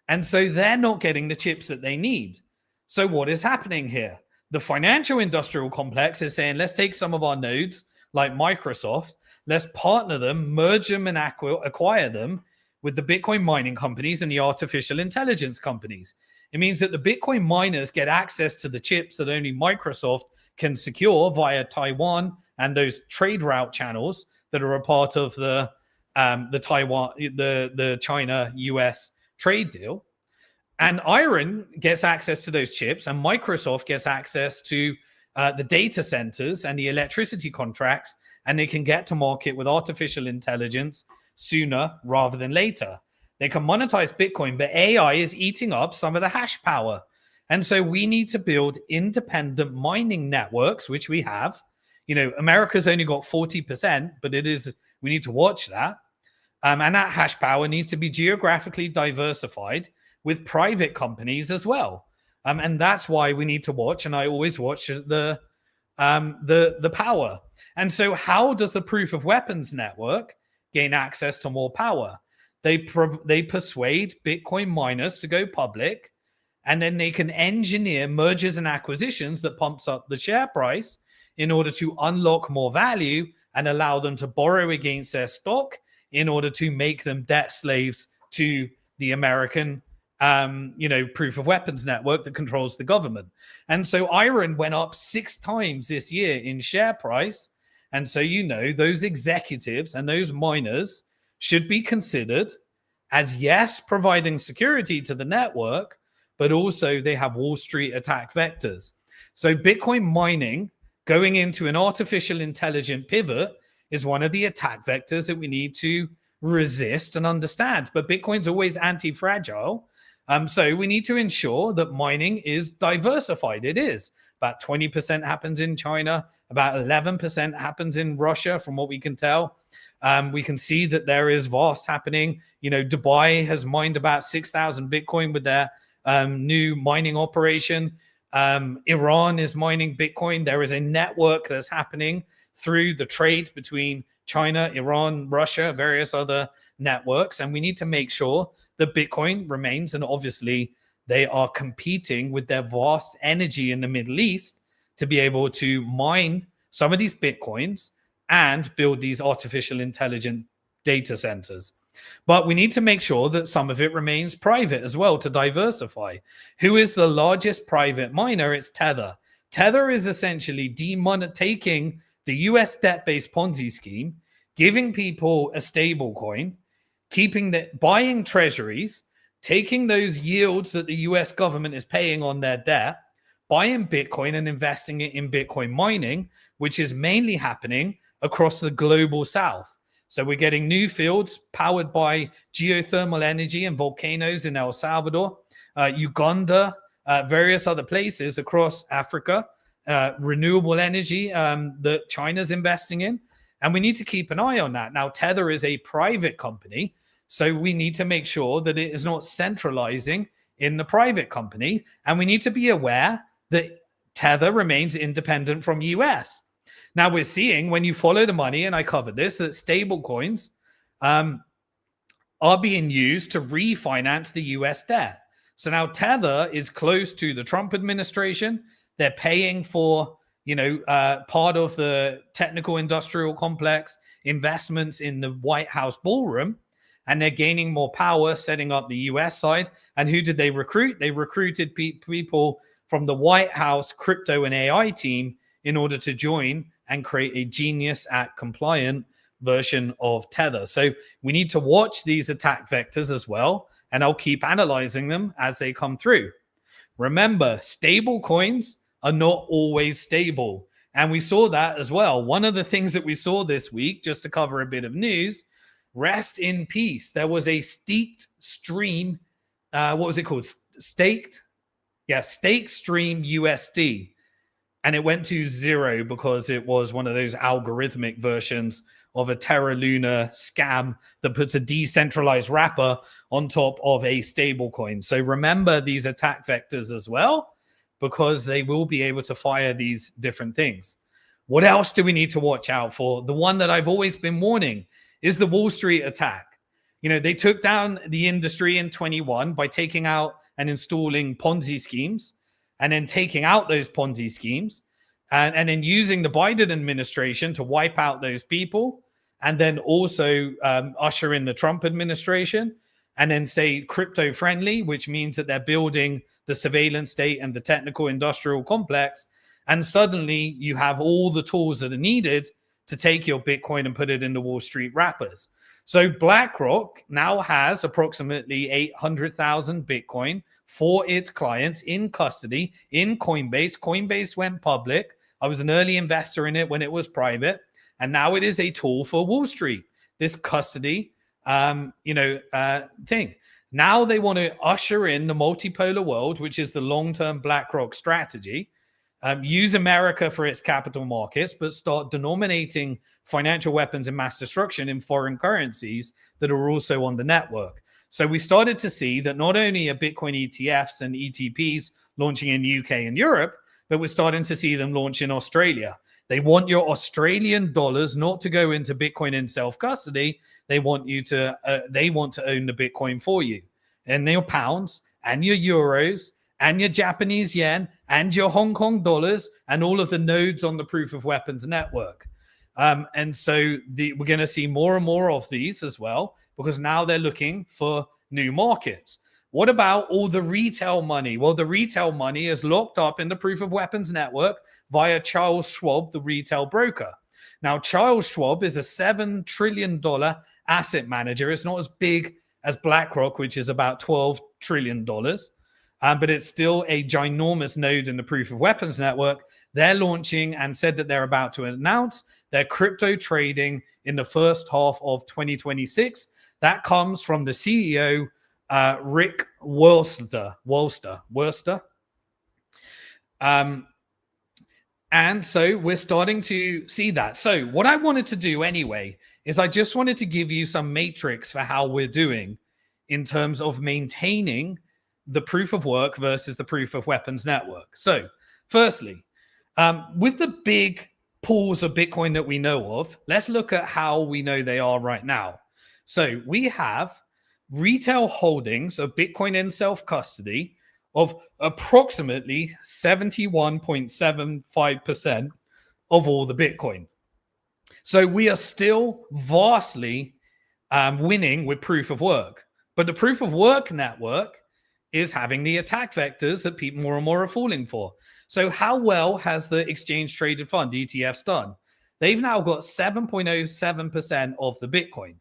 And so they're not getting the chips that they need. So what is happening here? The financial industrial complex is saying, let's take some of our nodes like Microsoft, let's partner them, merge them and acquire them with the Bitcoin mining companies and the artificial intelligence companies. It means that the Bitcoin miners get access to the chips that only Microsoft can secure via Taiwan and those trade route channels that are a part of the China-US trade deal. And Iron gets access to those chips, and Microsoft gets access to the data centers and the electricity contracts, and they can get to market with artificial intelligence sooner rather than later. They can monetize Bitcoin, but AI is eating up some of the hash power. And so we need to build independent mining networks, which we have. You know, America's only got 40%, but we need to watch that. And that hash power needs to be geographically diversified with private companies as well. And that's why we need to watch, and I always watch the power. And so how does the Proof of Weapons Network gain access to more power? They persuade Bitcoin miners to go public, and then they can engineer mergers and acquisitions that pumps up the share price in order to unlock more value and allow them to borrow against their stock in order to make them debt slaves to the American Proof of Weapons Network that controls the government. And so Iron went up 6 times this year in share price. And so, those executives and those miners should be considered as, yes, providing security to the network, but also they have Wall Street attack vectors. So Bitcoin mining going into an artificial intelligent pivot is one of the attack vectors that we need to resist and understand. But Bitcoin's always anti-fragile. So we need to ensure that mining is diversified. It is. About 20% happens in China. About 11% happens in Russia, from what we can tell. We can see that there is vast happening. Dubai has mined about 6,000 Bitcoin with their new mining operation. Iran is mining Bitcoin. There is a network that's happening through the trade between China, Iran, Russia, various other networks. And we need to make sure that Bitcoin remains, and obviously they are competing with their vast energy in the Middle East to be able to mine some of these Bitcoins and build these artificial intelligent data centers. But we need to make sure that some of it remains private as well to diversify. Who is the largest private miner? It's Tether. Tether is essentially taking the US debt-based Ponzi scheme, giving people a stable coin, buying treasuries, taking those yields that the US government is paying on their debt, buying Bitcoin and investing it in Bitcoin mining, which is mainly happening across the global south. So we're getting new fields powered by geothermal energy and volcanoes in El Salvador, Uganda, various other places across Africa, renewable energy that China's investing in. And we need to keep an eye on that. Now, Tether is a private company, so we need to make sure that it is not centralizing in the private company. And we need to be aware that Tether remains independent from US. Now, we're seeing, when you follow the money, and I covered this, that stable coins are being used to refinance the US debt. So now Tether is close to the Trump administration. They're paying for, part of the technical industrial complex, investments in the White House ballroom, and they're gaining more power, setting up the US side. And who did they recruit? They recruited people from the White House crypto and AI team in order to join and create a genius at compliant version of Tether. So we need to watch these attack vectors as well, and I'll keep analyzing them as they come through. Remember, stable coins are not always stable. And we saw that as well. One of the things that we saw this week, just to cover a bit of news, rest in peace. There was a staked stream. What was it called? Staked stream USD. And it went to zero because it was one of those algorithmic versions of a Terra Luna scam that puts a decentralized wrapper on top of a stable coin. So remember these attack vectors as well, because they will be able to fire these different things. What else do we need to watch out for? The one that I've always been warning is the Wall Street attack. They took down the industry in 21 by taking out and installing Ponzi schemes, and then taking out those Ponzi schemes, and then using the Biden administration to wipe out those people, and then also usher in the Trump administration, and then say crypto friendly, which means that they're building the surveillance state and the technical industrial complex. And suddenly you have all the tools that are needed to take your Bitcoin and put it in the Wall Street wrappers. So BlackRock now has approximately 800,000 Bitcoin for its clients in custody in Coinbase. Coinbase went public. I was an early investor in it when it was private, and now it is a tool for Wall Street. This custody, thing. Now they want to usher in the multipolar world, which is the long-term BlackRock strategy. Use America for its capital markets, but start denominating financial weapons and mass destruction in foreign currencies that are also on the network. So we started to see that not only are Bitcoin ETFs and ETPs launching in UK and Europe, but we're starting to see them launch in Australia. They want your Australian dollars not to go into Bitcoin in self-custody. They want to own the Bitcoin for you, and your pounds and your euros and your Japanese yen and your Hong Kong dollars and all of the nodes on the proof of weapons network. And so we're going to see more and more of these as well, because now they're looking for new markets. What about all the retail money? Well, the retail money is locked up in the proof of weapons network via Charles Schwab, the retail broker. Now, Charles Schwab is a $7 trillion asset manager. It's not as big as BlackRock, which is about $12 trillion. But it's still a ginormous node in the proof of weapons network. They're launching and said that they're about to announce their crypto trading in the first half of 2026. That comes from the CEO, Rick Wurster. And so we're starting to see that. So what I wanted to do anyway is I just wanted to give you some matrix for how we're doing in terms of maintaining the proof of work versus the proof of weapons network. So firstly, with the big pools of Bitcoin that we know of, let's look at how we know they are right now. So we have retail holdings of Bitcoin in self-custody of approximately 71.75% of all the Bitcoin. So we are still vastly winning with proof of work. But the proof of work network is having the attack vectors that people more and more are falling for. So how well has the exchange traded fund ETFs done? They've now got 7.07% of the Bitcoin.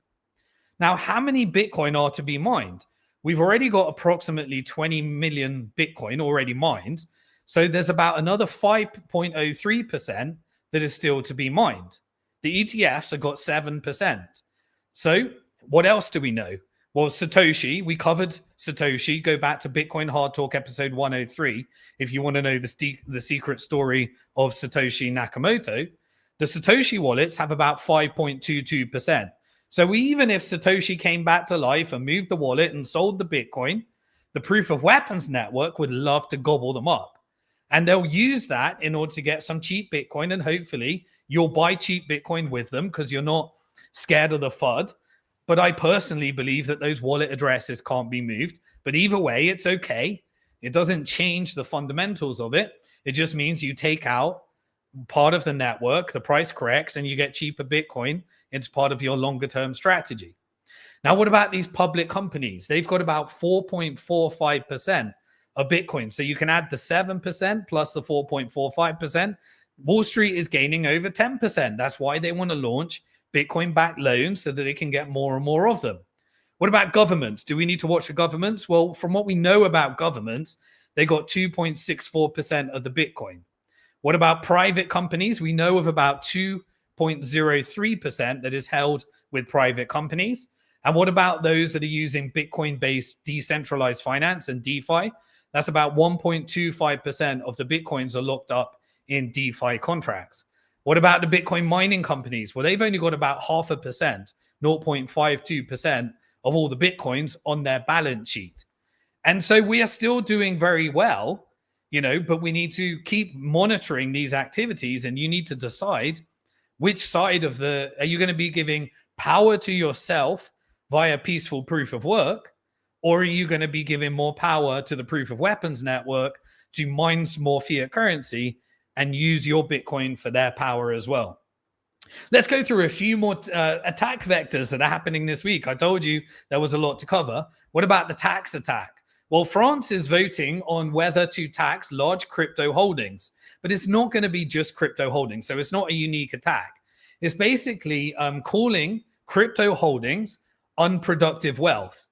Now, how many Bitcoin are to be mined? We've already got approximately 20 million Bitcoin already mined. So there's about another 5.03% that is still to be mined. The ETFs have got 7%. So what else do we know? Well, Satoshi, we covered Satoshi. Go back to Bitcoin Hard Talk episode 103 if you want to know the secret story of Satoshi Nakamoto. The Satoshi wallets have about 5.22%. So even if Satoshi came back to life and moved the wallet and sold the Bitcoin, the proof of weapons network would love to gobble them up. And they'll use that in order to get some cheap Bitcoin. And hopefully you'll buy cheap Bitcoin with them because you're not scared of the FUD. But I personally believe that those wallet addresses can't be moved. But either way, it's okay. It doesn't change the fundamentals of it. It just means you take out part of the network, the price corrects, and you get cheaper Bitcoin. It's part of your longer term strategy. Now, what about these public companies? They've got about 4.45% of Bitcoin. So you can add the 7% plus the 4.45%. Wall Street is gaining over 10%. That's why they want to launch Bitcoin-backed loans so that they can get more and more of them. What about governments? Do we need to watch the governments? Well, from what we know about governments, they got 2.64% of the Bitcoin. What about private companies? We know of about 2.03% that is held with private companies. And what about those that are using Bitcoin-based decentralized finance and DeFi? That's about 1.25% of the Bitcoins are locked up in DeFi contracts. What about the Bitcoin mining companies? Well, they've only got about 0.5%, 0.52% of all the Bitcoins on their balance sheet. And so we are still doing very well, but we need to keep monitoring these activities, and you need to decide which side of are you going to be giving power to yourself via peaceful proof of work, or are you going to be giving more power to the proof of weapons network to mine some more fiat currency and use your Bitcoin for their power as well? Let's go through a few more attack vectors that are happening this week. I told you there was a lot to cover. What about the tax attack? Well, France is voting on whether to tax large crypto holdings, but it's not going to be just crypto holdings. So it's not a unique attack. It's basically calling crypto holdings unproductive wealth,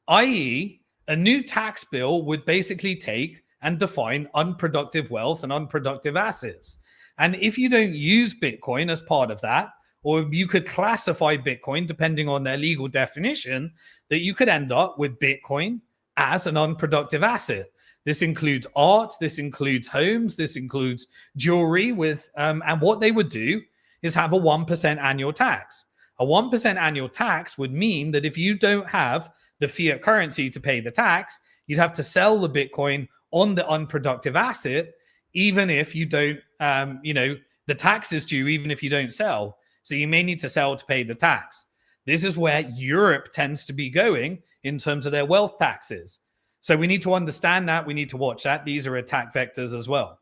i.e., a new tax bill would basically take and define unproductive wealth and unproductive assets. And if you don't use Bitcoin as part of that, or you could classify Bitcoin depending on their legal definition, that you could end up with Bitcoin as an unproductive asset. This includes art, this includes homes, this includes jewelry and what they would do is have a 1% annual tax. A 1% annual tax would mean that if you don't have the fiat currency to pay the tax, you'd have to sell the Bitcoin on the unproductive asset, even if you don't, the tax is due even if you don't sell. So you may need to sell to pay the tax. This is where Europe tends to be going in terms of their wealth taxes. So we need to understand that. We need to watch that. These are attack vectors as well.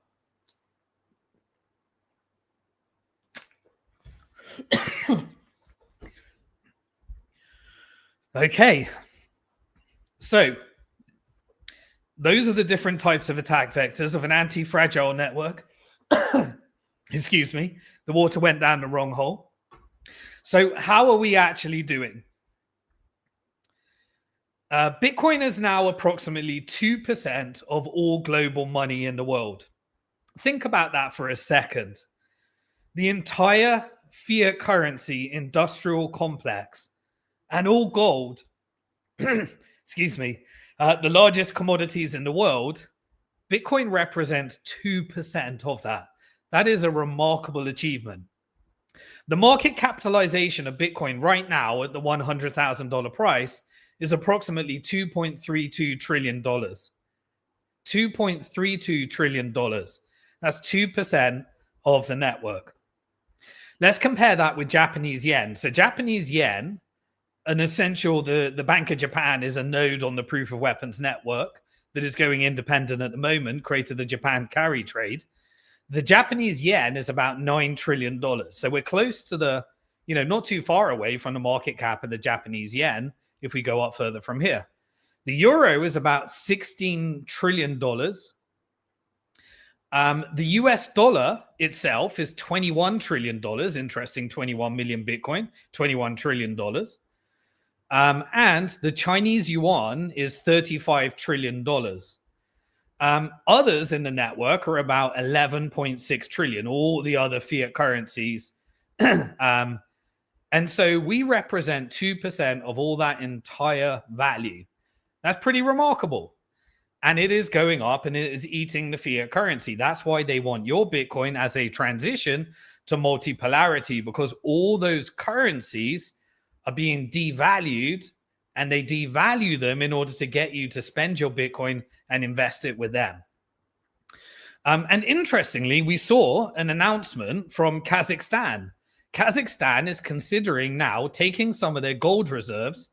Okay. So those are the different types of attack vectors of an anti-fragile network. Excuse me. The water went down the wrong hole. So how are we actually doing? Bitcoin is now approximately 2% of all global money in the world. Think about that for a second. The entire fiat currency industrial complex and all gold, excuse me, the largest commodities in the world, Bitcoin represents 2% of that. That is a remarkable achievement. The market capitalization of Bitcoin right now at the $100,000 price is approximately $2.32 trillion. $2.32 trillion. That's 2% of the network. Let's compare that with Japanese yen. So Japanese yen, an essential, the Bank of Japan is a node on the proof of weapons network that is going independent at the moment, created the Japan carry trade. The Japanese yen is about $9 trillion. So we're close to the, not too far away from the market cap of the Japanese yen if we go up further from here. The euro is about $16 trillion. The US dollar itself is $21 trillion. Interesting, 21 million Bitcoin, $21 trillion. And the Chinese yuan is $35 trillion. Others in the network are about 11.6 trillion, all the other fiat currencies. And so we represent 2% of all that entire value. That's pretty remarkable. And it is going up and it is eating the fiat currency. That's why they want your Bitcoin as a transition to multipolarity, because all those currencies are being devalued, and they devalue them in order to get you to spend your Bitcoin and invest it with them. And interestingly, we saw an announcement from Kazakhstan. Kazakhstan is considering now taking some of their gold reserves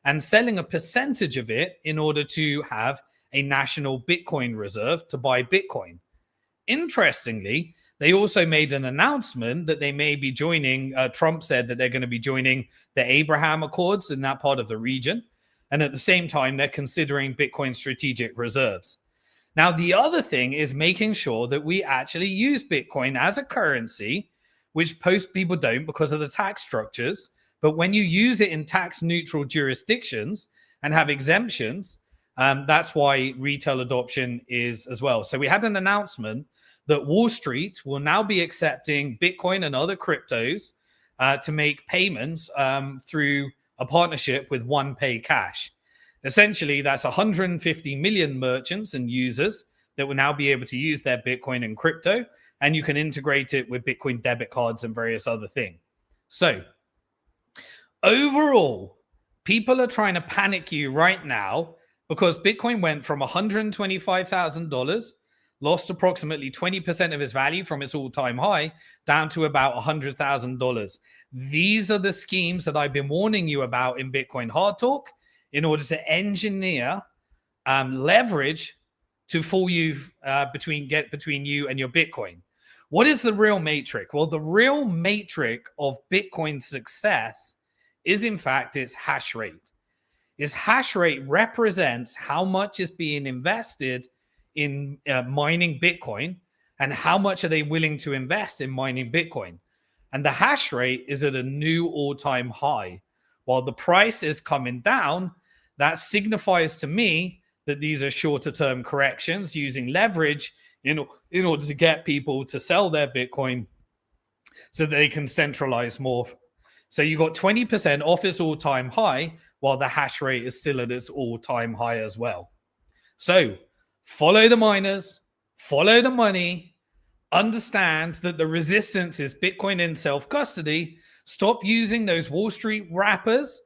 and selling a percentage of it in order to have a national Bitcoin reserve to buy Bitcoin. Interestingly, they also made an announcement that they may be joining, Trump said that they're going to be joining the Abraham Accords in that part of the region. And at the same time, they're considering Bitcoin strategic reserves. Now, the other thing is making sure that we actually use Bitcoin as a currency, which most people don't because of the tax structures. But when you use it in tax neutral jurisdictions and have exemptions, that's why retail adoption is as well. So we had an announcement that Wall Street will now be accepting Bitcoin and other cryptos to make payments through a partnership with OnePay Cash. Essentially, that's 150 million merchants and users that will now be able to use their Bitcoin and crypto, and you can integrate it with Bitcoin debit cards and various other things. So overall, people are trying to panic you right now because Bitcoin went from $125,000, lost approximately 20% of its value from its all-time high, down to about $100,000. These are the schemes that I've been warning you about in Bitcoin Hard Talk in order to engineer leverage to fool you between you and your Bitcoin. What is the real matrix? Well, the real matrix of Bitcoin success is, in fact, its hash rate. Its hash rate represents how much is being invested in mining Bitcoin and how much are they willing to invest in mining Bitcoin. And the hash rate is at a new all-time high. While the price is coming down, that signifies to me that these are shorter-term corrections using leverage in order to get people to sell their Bitcoin so that they can centralize more. So you got 20% off its all-time high, while the hash rate is still at its all-time high as well. So follow the miners, follow the money, understand that the resistance is Bitcoin in self-custody. Stop using those Wall Street wrappers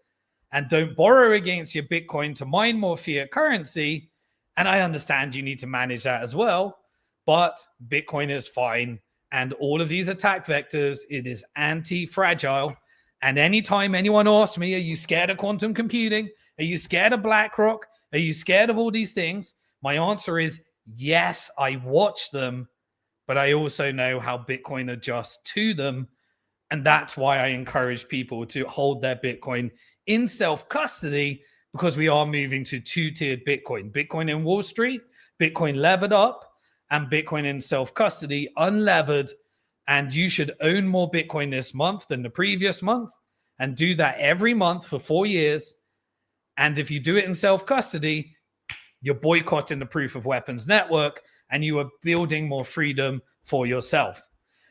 and don't borrow against your Bitcoin to mine more fiat currency. And I understand you need to manage that as well, but Bitcoin is fine. And all of these attack vectors, it is anti-fragile. And anytime anyone asks me, are you scared of quantum computing? Are you scared of BlackRock? Are you scared of all these things? My answer is yes, I watch them, but I also know how Bitcoin adjusts to them. And that's why I encourage people to hold their Bitcoin in self-custody, because we are moving to two-tiered Bitcoin. Bitcoin in Wall Street, Bitcoin levered up, and Bitcoin in self-custody, unlevered. And you should own more Bitcoin this month than the previous month, and do that every month for 4 years. And if you do it in self-custody, you're boycotting the Proof of Weapons network, and you are building more freedom for yourself.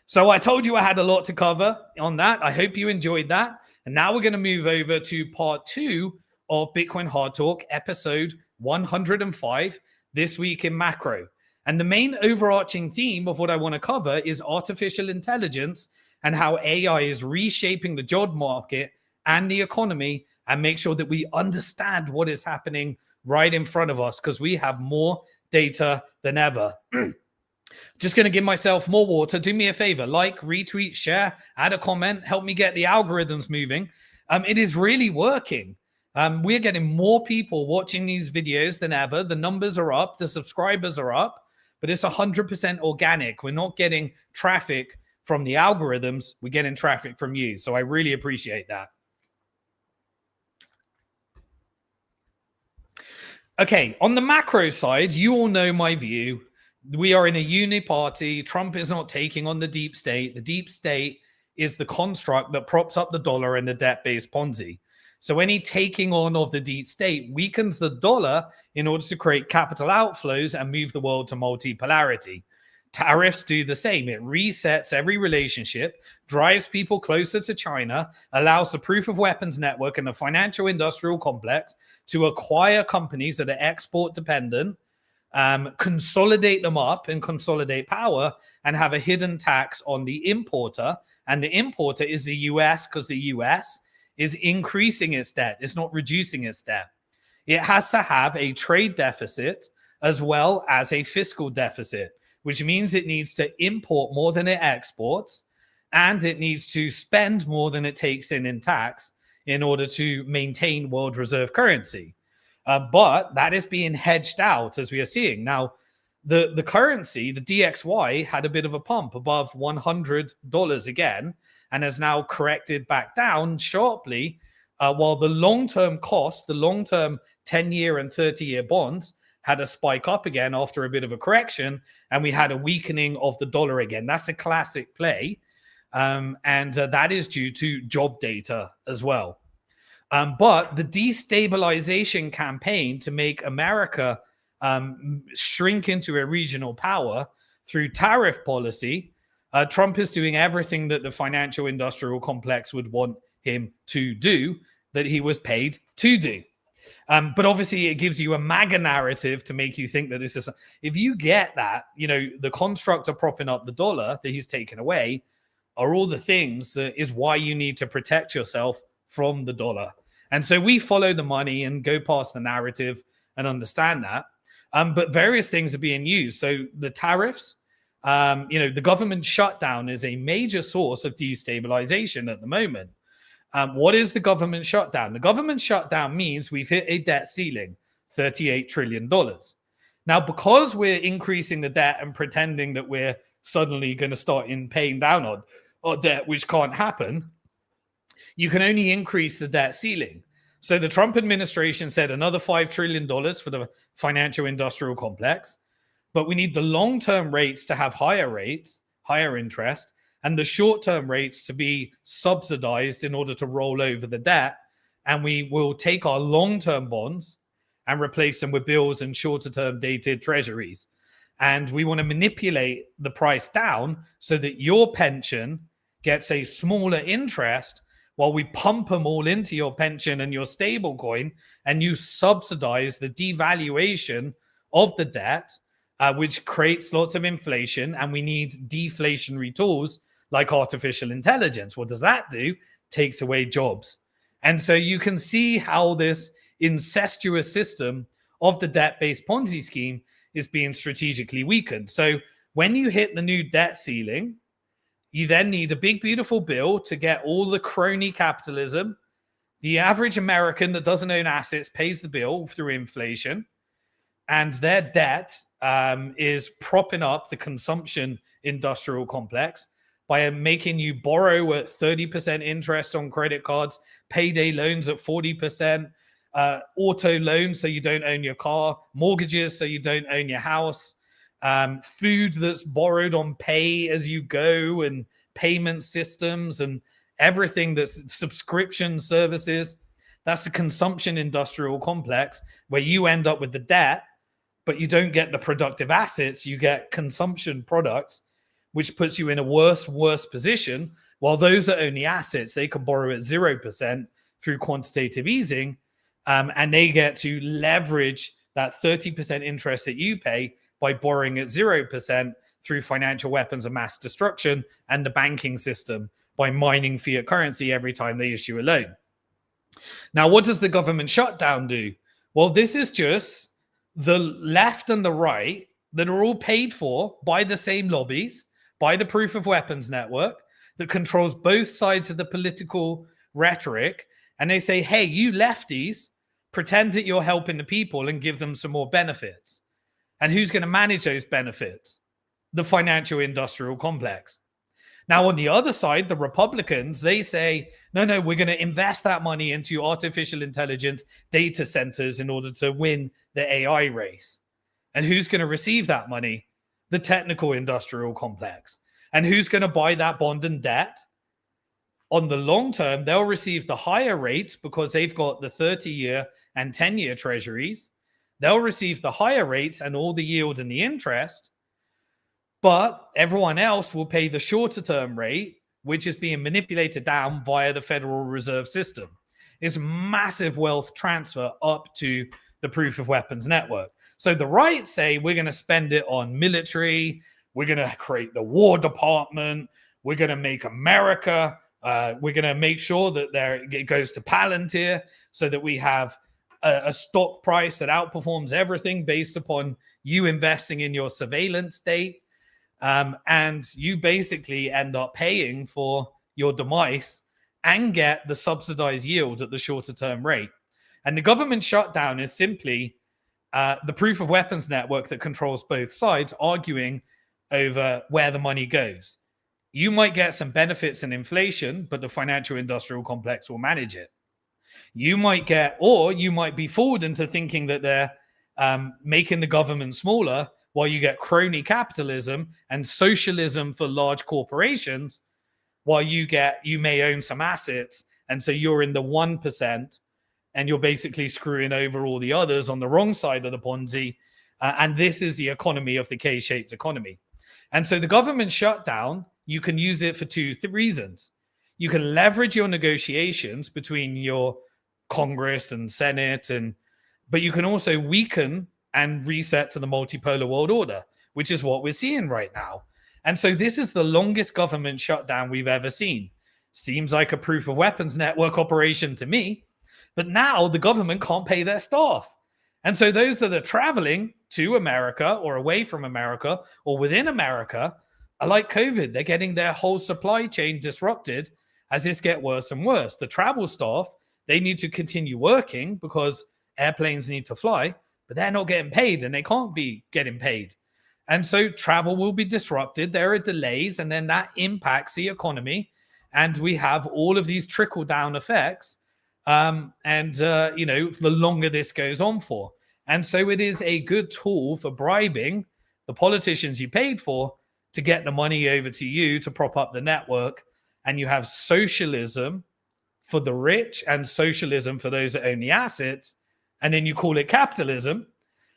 So I told you I had a lot to cover on that. I hope you enjoyed that. And now we're going to move over to part 2 of Bitcoin Hard Talk, episode 105, This Week in Macro. And the main overarching theme of what I want to cover is artificial intelligence and how AI is reshaping the job market and the economy, and make sure that we understand what is happening right in front of us, because we have more data than ever. Just going to give myself more water. Do me a favor, like, retweet, share, add a comment, help me get the algorithms moving. It is really working. We're getting more people watching these videos than ever. The numbers are up, the subscribers are up, but it's 100% organic. We're not getting traffic from the algorithms. We're getting traffic from you. So I really appreciate that. Okay, on the macro side, you all know my view We are in a uniparty. Trump is not taking on the deep state. The deep state is the construct that props up the dollar and the debt-based Ponzi. So any taking on of the deep state weakens the dollar in order to create capital outflows and move the world to multipolarity. Tariffs do the same. It resets every relationship, drives people closer to China, allows the proof of weapons network and the financial industrial complex to acquire companies that are export dependent, consolidate them up and consolidate power, and have a hidden tax on the importer. And the importer is the US, because the US is increasing its debt. It's not reducing its debt. It has to have a trade deficit as well as a fiscal deficit, which means it needs to import more than it exports, and it needs to spend more than it takes in tax in order to maintain world reserve currency. But that is being hedged out, as we are seeing. Now, the currency, the DXY, had a bit of a pump above $100 again, and has now corrected back down sharply, while the long-term cost, the long-term 10-year and 30-year bonds, had a spike up again after a bit of a correction, and we had a weakening of the dollar again. That's a classic play, and that is due to job data as well. But the destabilization campaign to make America shrink into a regional power through tariff policy, Trump is doing everything that the financial industrial complex would want him to do, that he was paid to do. But obviously it gives you a MAGA narrative to make you think that this is, if you get that, you know, the construct of propping up the dollar that he's taken away are all the things that is why you need to protect yourself from the dollar. And so we follow the money and go past the narrative and understand that. But various things are being used. So the tariffs, the government shutdown is a major source of destabilization at the moment. What is the government shutdown? The government shutdown means we've hit a debt ceiling, $38 trillion. Now, because we're increasing the debt and pretending that we're suddenly going to start paying down on debt, which can't happen, you can only increase the debt ceiling. So the Trump administration said another $5 trillion for the financial industrial complex, but we need the long-term rates to have higher rates, higher interest, and the short-term rates to be subsidized in order to roll over the debt. And we will take our long-term bonds and replace them with bills and shorter-term dated treasuries. And we want to manipulate the price down so that your pension gets a smaller interest while we pump them all into your pension and your stable coin, and you subsidize the devaluation of the debt, which creates lots of inflation. And we need deflationary tools like artificial intelligence. What does that do? Takes away jobs. And so you can see how this incestuous system of the debt-based Ponzi scheme is being strategically weakened. So when you hit the new debt ceiling, you then need a big, beautiful bill to get all the crony capitalism. The average American that doesn't own assets pays the bill through inflation, and their debt is propping up the consumption industrial complex by making you borrow at 30% interest on credit cards, payday loans at 40%, auto loans so you don't own your car, mortgages so you don't own your house, food that's borrowed on pay as you go, and payment systems and everything that's subscription services. That's the consumption industrial complex, where you end up with the debt, but you don't get the productive assets. You get consumption products, which puts you in a worse position. While those that own the assets, they can borrow at 0% through quantitative easing, and they get to leverage that 30% interest that you pay by borrowing at 0% through financial weapons of mass destruction and the banking system by mining fiat currency every time they issue a loan. Now, what does the government shutdown do? Well, this is just the left and the right that are all paid for by the same lobbies, by the proof of weapons network that controls both sides of the political rhetoric. And they say, hey, you lefties, pretend that you're helping the people and give them some more benefits. And who's going to manage those benefits? The financial industrial complex. Now, on the other side, the Republicans, they say, no, we're going to invest that money into artificial intelligence data centers in order to win the AI race. And who's going to receive that money? the technical industrial complex. And who's going to buy that bond and debt? On the long term, they'll receive the higher rates because they've got the 30-year and 10-year treasuries. They'll receive the higher rates and all the yield and the interest. But everyone else will pay the shorter term rate, which is being manipulated down via the Federal Reserve System. It's massive wealth transfer up to the proof of weapons network. So the right say we're going to spend it on military, we're going to create the War Department, we're going to make America, we're going to make sure that it goes to Palantir so that we have a stock price that outperforms everything based upon you investing in your surveillance state. And you basically end up paying for your demise and get the subsidized yield at the shorter term rate. And the government shutdown is simply the proof of weapons network that controls both sides arguing over where the money goes. You might get some benefits in inflation, but the financial industrial complex will manage it. You might be fooled into thinking that they're making the government smaller, while you get crony capitalism and socialism for large corporations, while you may own some assets, and so you're in the 1%, and you're basically screwing over all the others on the wrong side of the Ponzi. And this is the economy of the K-shaped economy. And so the government shutdown, you can use it for two reasons. You can leverage your negotiations between your Congress and Senate, but you can also weaken and reset to the multipolar world order, which is what we're seeing right now. And so this is the longest government shutdown we've ever seen. Seems like a proof of weapons network operation to me, but now the government can't pay their staff. And so those that are traveling to America or away from America or within America are like COVID. They're getting their whole supply chain disrupted as this gets worse and worse. The travel staff, they need to continue working because airplanes need to fly, but they're not getting paid and they can't be getting paid. And so travel will be disrupted. There are delays, and then that impacts the economy. And we have all of these trickle down effects. The longer this goes on for. And so it is a good tool for bribing the politicians you paid for to get the money over to you to prop up the network. And you have socialism for the rich and socialism for those that own the assets. And then you call it capitalism.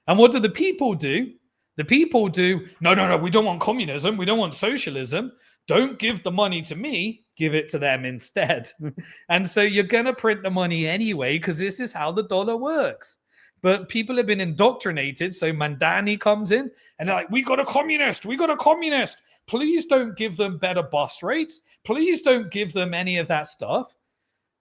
And what do the people do? The people do, no, we don't want communism. We don't want socialism. Don't give the money to me. Give it to them instead. And so you're going to print the money anyway, because this is how the dollar works. But people have been indoctrinated. So Mandani comes in and they're like, we got a communist. Please don't give them better bus rates. Please don't give them any of that stuff,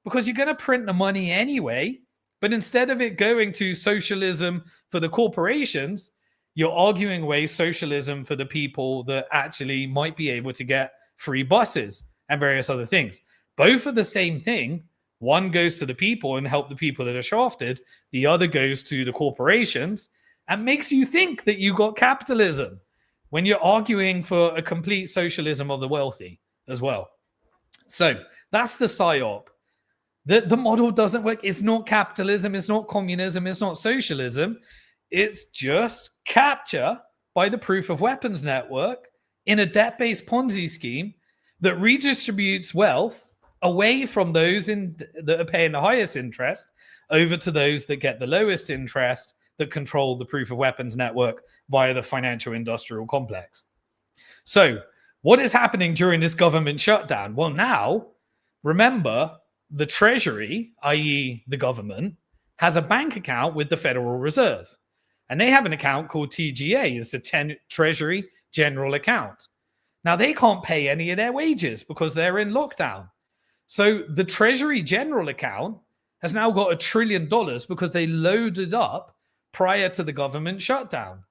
because you're going to print the money anyway. But instead of it going to socialism for the corporations, you're arguing away socialism for the people that actually might be able to get free buses and various other things. Both are the same thing. One goes to the people and help the people that are shafted. The other goes to the corporations and makes you think that you got capitalism when you're arguing for a complete socialism of the wealthy as well. So that's the psyop. The model doesn't work. It's not capitalism. It's not communism. It's not socialism. It's just capture by the proof of weapons network in a debt-based Ponzi scheme that redistributes wealth away from those that are paying the highest interest over to those that get the lowest interest, that control the proof of weapons network via the financial industrial complex. So what is happening during this government shutdown? Well, now, remember, the Treasury, i.e. the government, has a bank account with the Federal Reserve. And they have an account called TGA. It's a Treasury General Account. Now, they can't pay any of their wages because they're in lockdown. So the Treasury General Account has now got $1 trillion because they loaded up prior to the government shutdown.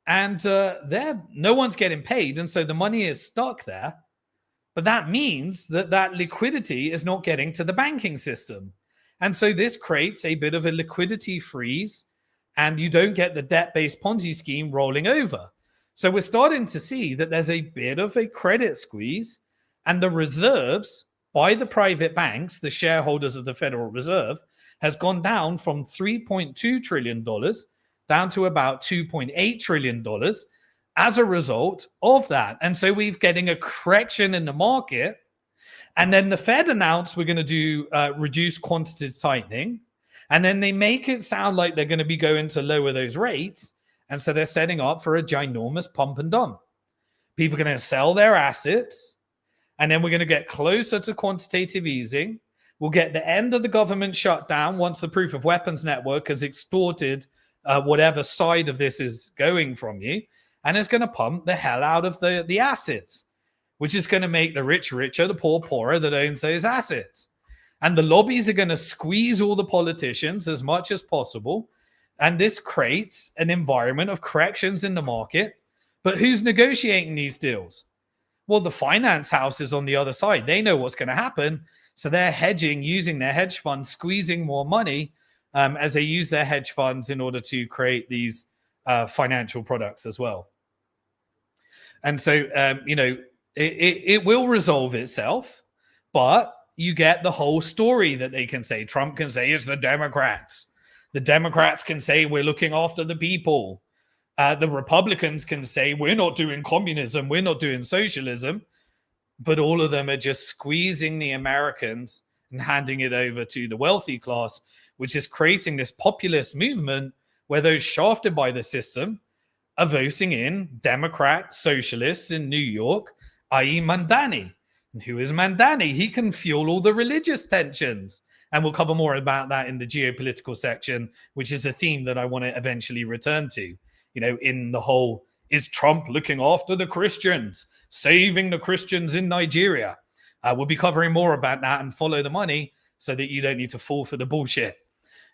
And no one's getting paid. And so the money is stuck there. But that means that liquidity is not getting to the banking system. And so this creates a bit of a liquidity freeze, and you don't get the debt-based Ponzi scheme rolling over. So we're starting to see that there's a bit of a credit squeeze, and the reserves by the private banks, the shareholders of the Federal Reserve, has gone down from $3.2 trillion down to about $2.8 trillion. as a result of that. And so we're getting a correction in the market. And then the Fed announced we're going to do reduce quantitative tightening. And then they make it sound like they're going to be going to lower those rates. And so they're setting up for a ginormous pump and dump. People are going to sell their assets. And then we're going to get closer to quantitative easing. We'll get the end of the government shutdown once the proof of weapons network has extorted whatever side of this is going from you. And it's going to pump the hell out of the assets, which is going to make the rich richer, the poor poorer that owns those assets. And the lobbies are going to squeeze all the politicians as much as possible. And this creates an environment of corrections in the market. But who's negotiating these deals? Well, the finance houses on the other side, they know what's going to happen. So they're hedging, using their hedge funds, squeezing more money as they use their hedge funds in order to create these financial products as well. And so, it will resolve itself, but you get the whole story that they can say. Trump can say it's the Democrats. The Democrats can say we're looking after the people. The Republicans can say we're not doing communism, we're not doing socialism. But all of them are just squeezing the Americans and handing it over to the wealthy class, which is creating this populist movement where those shafted by the system are voting in Democrat socialists in New York, i.e. Mandani. And who is Mandani? He can fuel all the religious tensions. And we'll cover more about that in the geopolitical section, which is a theme that I want to eventually return to. In the whole, is Trump looking after the Christians, saving the Christians in Nigeria? We'll be covering more about that and follow the money so that you don't need to fall for the bullshit.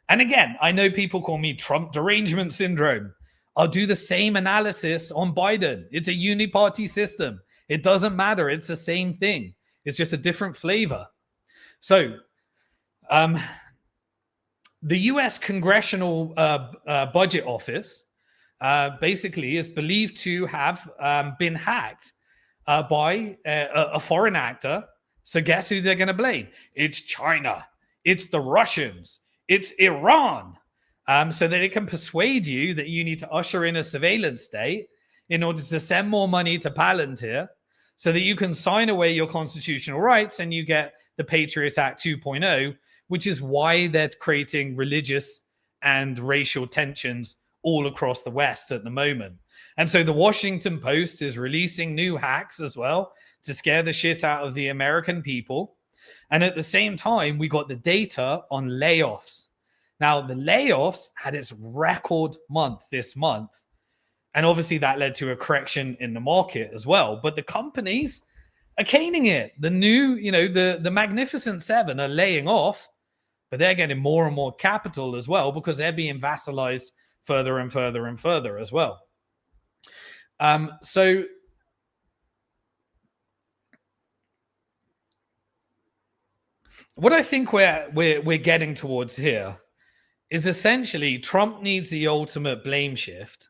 And again, I know people call me Trump derangement syndrome. I'll do the same analysis on Biden. It's a uniparty system. It doesn't matter. It's the same thing. It's just a different flavor. So the U.S. Congressional Budget Office basically is believed to have been hacked by a foreign actor. So guess who they're going to blame? It's China. It's the Russians. It's Iran. So that it can persuade you that you need to usher in a surveillance state in order to send more money to Palantir so that you can sign away your constitutional rights and you get the Patriot Act 2.0, which is why they're creating religious and racial tensions all across the West at the moment. And so the Washington Post is releasing new hacks as well to scare the shit out of the American people. And at the same time, we got the data on layoffs. Now, the layoffs had its record month this month. And obviously that led to a correction in the market as well. But the companies are caning it. The new, the Magnificent Seven are laying off, but they're getting more and more capital as well because they're being vassalized further and further and further as well. So what I think we're getting towards here is essentially Trump needs the ultimate blame shift.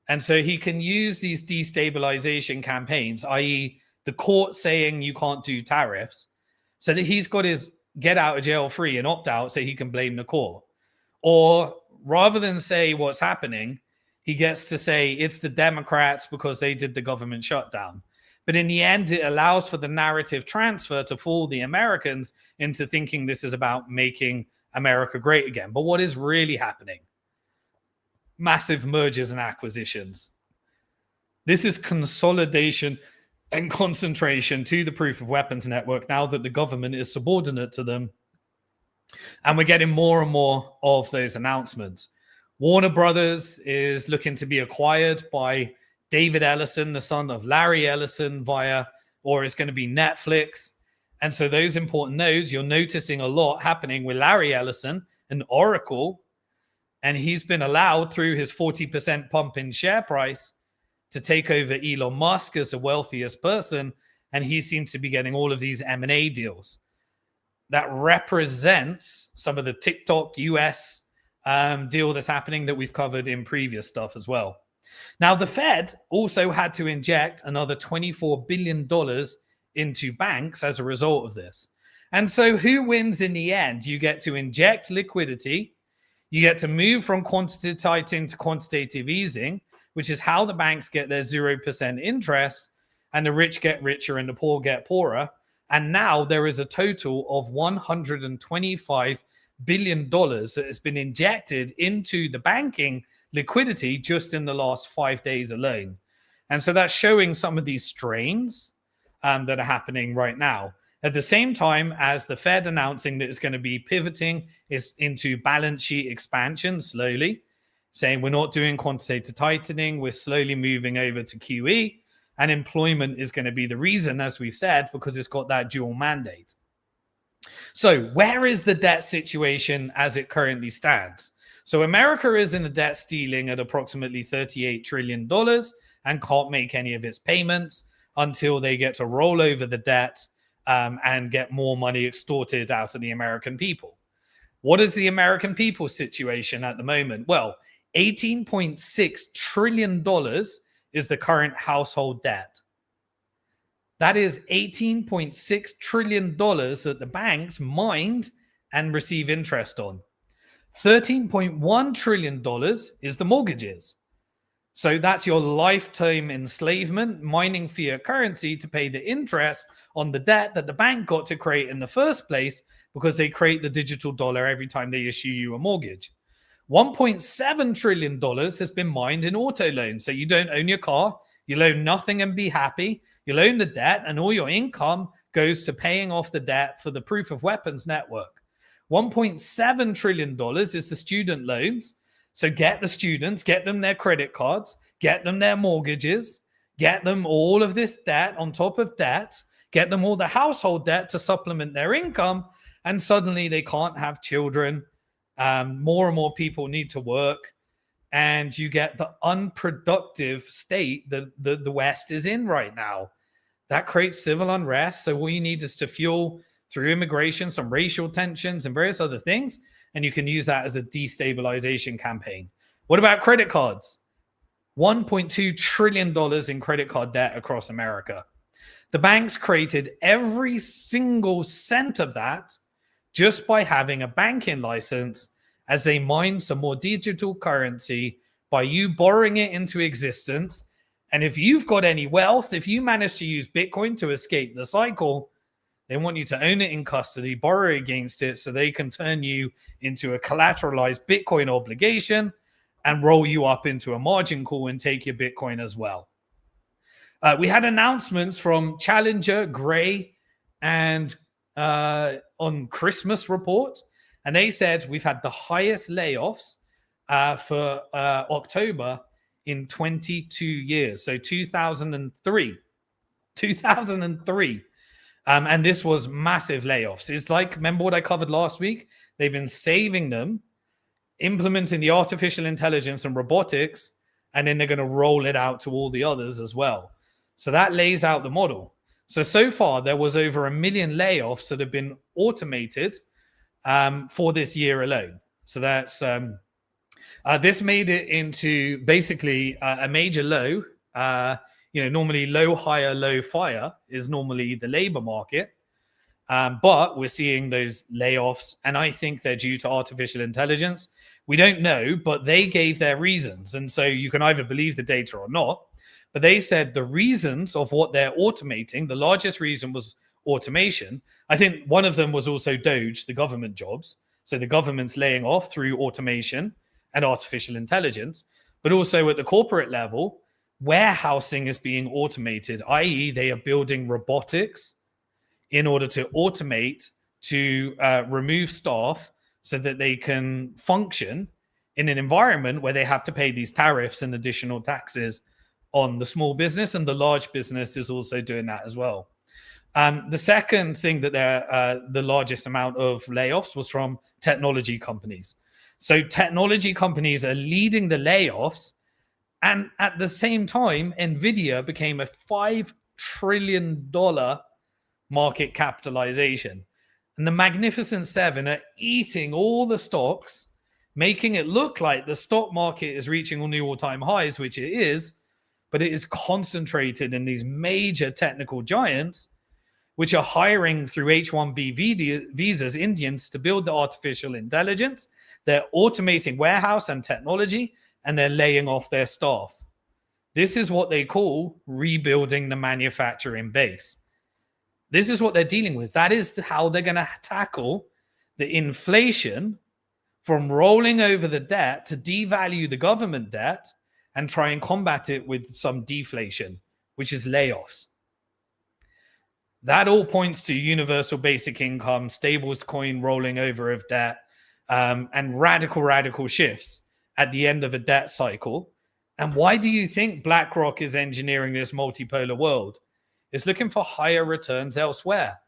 And so he can use these destabilization campaigns, i.e. the court saying you can't do tariffs, so that he's got his get out of jail free and opt out so he can blame the court. Or rather than say what's happening, he gets to say it's the Democrats because they did the government shutdown. But in the end, it allows for the narrative transfer to fool the Americans into thinking this is about making America great again. But what is really happening? Massive mergers and acquisitions. This is consolidation and concentration to the proof of weapons network now that the government is subordinate to them. And we're getting more and more of those announcements. Warner Brothers is looking to be acquired by David Ellison, the son of Larry Ellison, or it's going to be Netflix. And so those important nodes, you're noticing a lot happening with Larry Ellison and Oracle. And he's been allowed through his 40% pump in share price to take over Elon Musk as the wealthiest person. And he seems to be getting all of these M&A deals. That represents some of the TikTok US deal that's happening that we've covered in previous stuff as well. Now, the Fed also had to inject another $24 billion into banks as a result of this. And so who wins in the end? You get to inject liquidity. You get to move from quantitative tightening to quantitative easing, which is how the banks get their 0% interest, and the rich get richer and the poor get poorer. And now there is a total of $125 billion that has been injected into the banking liquidity just in the last 5 days alone. And so that's showing some of these strains that are happening right now. At the same time as the Fed announcing that it's going to be pivoting into balance sheet expansion slowly, saying we're not doing quantitative tightening, we're slowly moving over to QE, and employment is going to be the reason, as we've said, because it's got that dual mandate. So where is the debt situation as it currently stands? So America is in a debt ceiling at approximately $38 trillion and can't make any of its payments until they get to roll over the debt and get more money extorted out of the American people. What is the American people situation at the moment? Well, $18.6 trillion is the current household debt. That is $18.6 trillion that the banks mined and receive interest on. $13.1 trillion is the mortgages. So that's your lifetime enslavement, mining fiat currency to pay the interest on the debt that the bank got to create in the first place because they create the digital dollar every time they issue you a mortgage. $1.7 trillion has been mined in auto loans. So you don't own your car, you loan nothing and be happy. You loan the debt and all your income goes to paying off the debt for the proof of weapons network. $1.7 trillion is the student loans. So get the students, get them their credit cards, get them their mortgages, get them all of this debt on top of debt, get them all the household debt to supplement their income, and suddenly they can't have children. More and more people need to work, and you get the unproductive state that the West is in right now. That creates civil unrest. So all you need is to fuel through immigration, some racial tensions and various other things. And you can use that as a destabilization campaign. What about credit cards? $1.2 trillion in credit card debt across America. The banks created every single cent of that just by having a banking license as they mine some more digital currency by you borrowing it into existence. And if you've got any wealth, if you manage to use Bitcoin to escape the cycle, they want you to own it in custody, borrow against it so they can turn you into a collateralized Bitcoin obligation and roll you up into a margin call and take your Bitcoin as well. We had announcements from Challenger, Gray, and on Christmas report, and they said we've had the highest layoffs for October in 22 years. So 2003. And this was massive layoffs. It's like, remember what I covered last week? They've been saving them, implementing the artificial intelligence and robotics, and then they're going to roll it out to all the others as well. So that lays out the model. So far, there was over 1 million layoffs that have been automated for this year alone. So that's this made it into basically a major low. Normally low, higher, low, fire is normally the labor market. But we're seeing those layoffs, and I think they're due to artificial intelligence. We don't know, but they gave their reasons. And so you can either believe the data or not. But they said the reasons of what they're automating, the largest reason was automation. I think one of them was also Doge, the government jobs. So the government's laying off through automation and artificial intelligence. But also at the corporate level, warehousing is being automated, i.e. they are building robotics in order to automate, to remove staff so that they can function in an environment where they have to pay these tariffs and additional taxes on the small business, and the large business is also doing that as well. The second thing that the largest amount of layoffs was from technology companies. So technology companies are leading the layoffs. And at the same time, NVIDIA became a $5 trillion market capitalization. And the Magnificent Seven are eating all the stocks, making it look like the stock market is reaching all new all-time highs, which it is, but it is concentrated in these major technical giants, which are hiring through H-1B visas Indians to build the artificial intelligence. They're automating warehouse and technology, and they're laying off their staff. This is what they call rebuilding the manufacturing base. This is what they're dealing with. That is how they're going to tackle the inflation from rolling over the debt to devalue the government debt and try and combat it with some deflation, which is layoffs. That all points to universal basic income, stablecoin rolling over of debt, and radical shifts at the end of a debt cycle. And why do you think BlackRock is engineering this multipolar world? It's looking for higher returns elsewhere.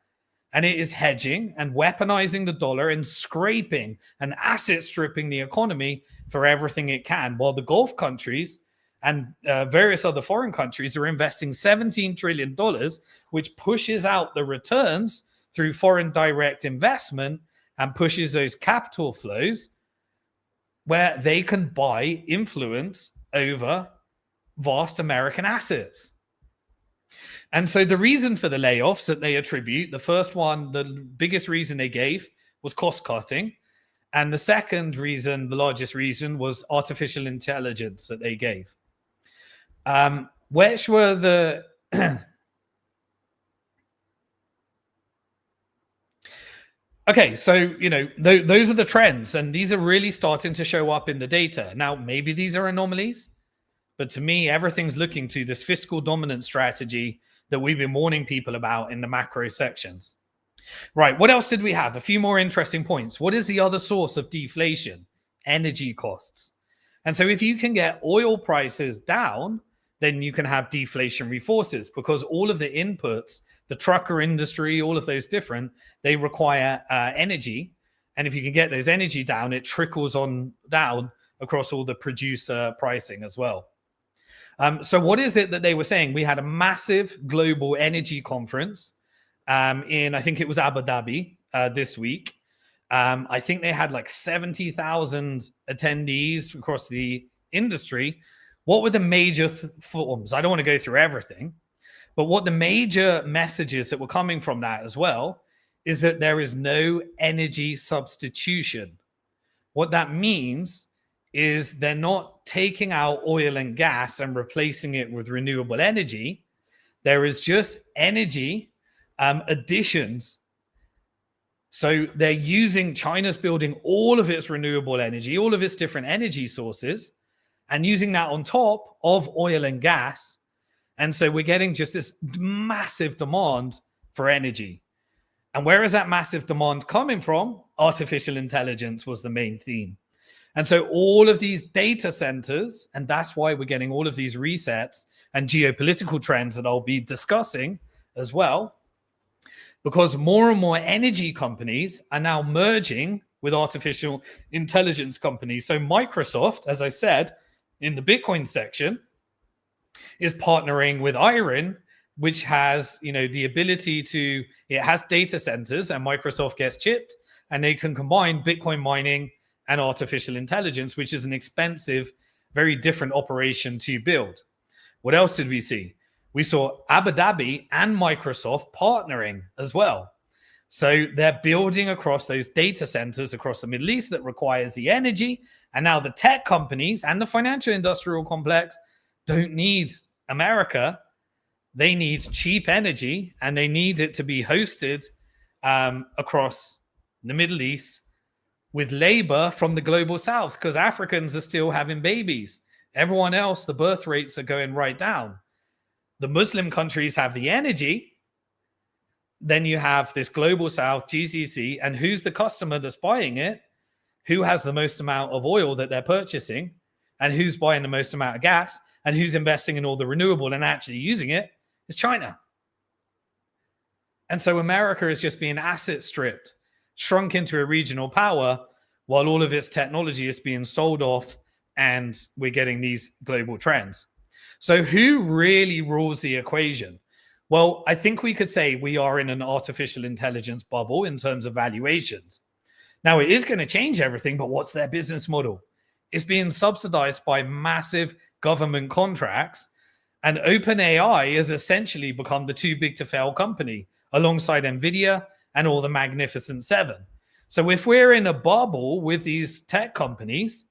And it is hedging and weaponizing the dollar and scraping and asset stripping the economy for everything it can, while the Gulf countries and various other foreign countries are investing $17 trillion, which pushes out the returns through foreign direct investment and pushes those capital flows where they can buy influence over vast American assets. And so the reason for the layoffs that they attribute, the first one, the biggest reason they gave was cost cutting. And the second reason, the largest reason, was artificial intelligence that they gave. Which were the okay, so those are the trends, and these are really starting to show up in the data. Now, maybe these are anomalies, but to me, everything's looking to this fiscal dominance strategy that we've been warning people about in the macro sections. Right, what else did we have? A few more interesting points. What is the other source of deflation? Energy costs. And so if you can get oil prices down, then you can have deflationary forces, because all of the inputs, the trucker industry, all of those different, they require energy. And if you can get those energy down, it trickles on down across all the producer pricing as well. So what is it that they were saying? We had a massive global energy conference in, I think it was Abu Dhabi this week. I think they had like 70,000 attendees across the industry. What were the major forms? I don't want to go through everything, but what the major messages that were coming from that as well is that there is no energy substitution. What that means is they're not taking out oil and gas and replacing it with renewable energy. There is just energy additions. So they're using, China's building all of its renewable energy, all of its different energy sources, and using that on top of oil and gas. And so we're getting just this massive demand for energy. And where is that massive demand coming from? Artificial intelligence was the main theme. And so all of these data centers, and that's why we're getting all of these resets and geopolitical trends that I'll be discussing as well, because more and more energy companies are now merging with artificial intelligence companies. So Microsoft, as I said, in the Bitcoin section, is partnering with Iron, which has, the ability to, it has data centers, and Microsoft gets chipped, and they can combine Bitcoin mining and artificial intelligence, which is an expensive, very different operation to build. What else did we see? We saw Abu Dhabi and Microsoft partnering as well. So they're building across those data centers across the Middle East that requires the energy. And now the tech companies and the financial industrial complex don't need America. They need cheap energy, and they need it to be hosted across the Middle East with labor from the global south, because Africans are still having babies. Everyone else, the birth rates are going right down. The Muslim countries have the energy. Then you have this global south, GCC, and who's the customer that's buying it? Who has the most amount of oil that they're purchasing? And who's buying the most amount of gas? And who's investing in all the renewable and actually using it? Is China. And so America is just being asset stripped, shrunk into a regional power, while all of its technology is being sold off, and we're getting these global trends. So who really rules the equation? Well, I think we could say we are in an artificial intelligence bubble in terms of valuations. Now, it is going to change everything, but what's their business model? It's being subsidized by massive government contracts, and OpenAI has essentially become the too big to fail company alongside NVIDIA and all the Magnificent Seven. So if we're in a bubble with these tech companies,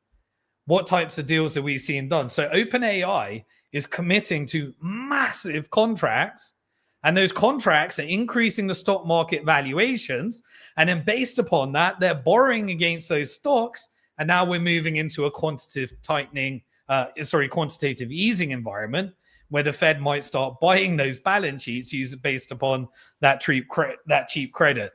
what types of deals are we seeing done? So OpenAI is committing to massive contracts, and those contracts are increasing the stock market valuations. And then based upon that, they're borrowing against those stocks. And now we're moving into a quantitative easing environment where the Fed might start buying those balance sheets based upon that cheap credit.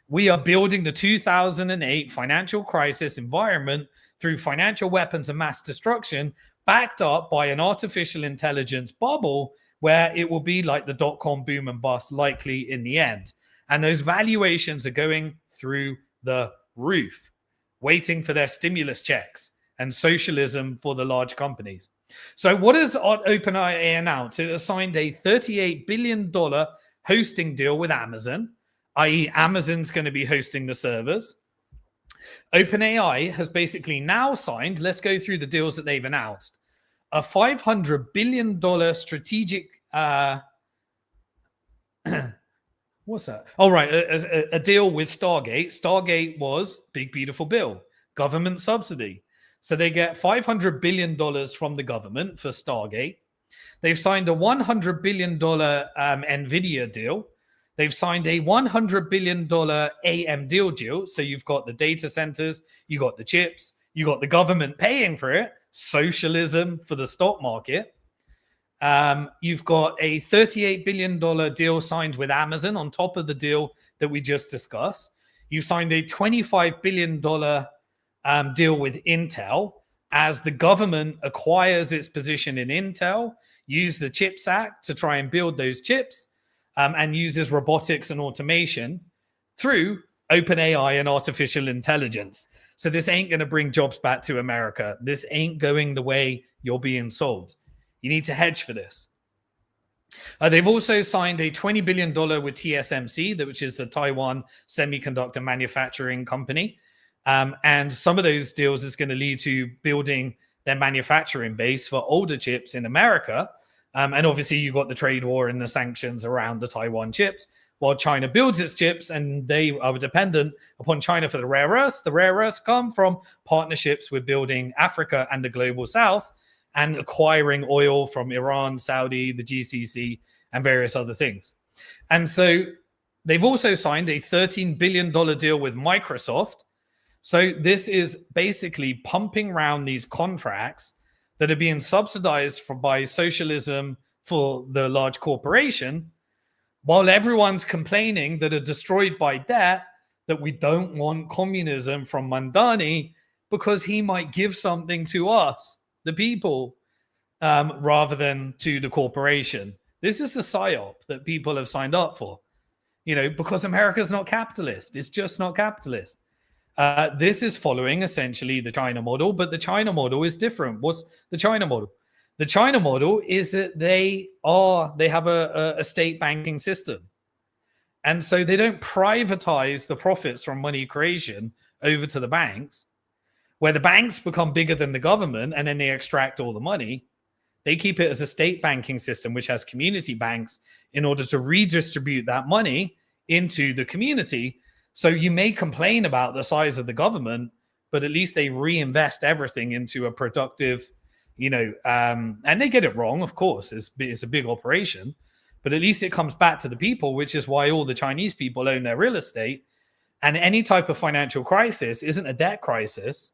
We are building the 2008 financial crisis environment through financial weapons of mass destruction, backed up by an artificial intelligence bubble where it will be like the dot-com boom and bust likely in the end. And those valuations are going through the roof, waiting for their stimulus checks and socialism for the large companies. So what does OpenAI announce? It has signed a $38 billion hosting deal with Amazon, i.e. Amazon's going to be hosting the servers. OpenAI has basically now signed, let's go through the deals that they've announced, a $500 billion strategic, what's that? Oh, right, a deal with Stargate. Stargate was Big Beautiful Bill, government subsidy. So they get $500 billion from the government for Stargate. They've signed a $100 billion NVIDIA deal. They've signed a $100 billion AMD deal. So you've got the data centers, you got the chips, you got the government paying for it, socialism for the stock market. You've got a $38 billion deal signed with Amazon on top of the deal that we just discussed. You've signed a $25 billion deal with Intel as the government acquires its position in Intel, use the CHIPS Act to try and build those chips, and uses robotics and automation through OpenAI and artificial intelligence. So this ain't going to bring jobs back to America. This ain't going the way you're being sold. You need to hedge for this. They've also signed a $20 billion with TSMC, which is the Taiwan semiconductor manufacturing company. And some of those deals is going to lead to building their manufacturing base for older chips in America. And obviously, you've got the trade war and the sanctions around the Taiwan chips, while China builds its chips, and they are dependent upon China for the rare earths. The rare earths come from partnerships with building Africa and the global south and acquiring oil from Iran, Saudi, the GCC, and various other things. And so they've also signed a $13 billion deal with Microsoft. So this is basically pumping around these contracts that are being subsidized by socialism for the large corporation, while everyone's complaining that are destroyed by debt, that we don't want communism from Mandani because he might give something to us, the people, rather than to the corporation. This is the psyop that people have signed up for, because America's not capitalist. It's just not capitalist. This is following essentially the China model, but the China model is different. What's the China model? The China model is that they have a state banking system. And so they don't privatize the profits from money creation over to the banks, where the banks become bigger than the government and then they extract all the money. They keep it as a state banking system, which has community banks in order to redistribute that money into the community. So you may complain about the size of the government, but at least they reinvest everything into a productive, and they get it wrong, of course. It's a big operation, but at least it comes back to the people, which is why all the Chinese people own their real estate. And any type of financial crisis isn't a debt crisis.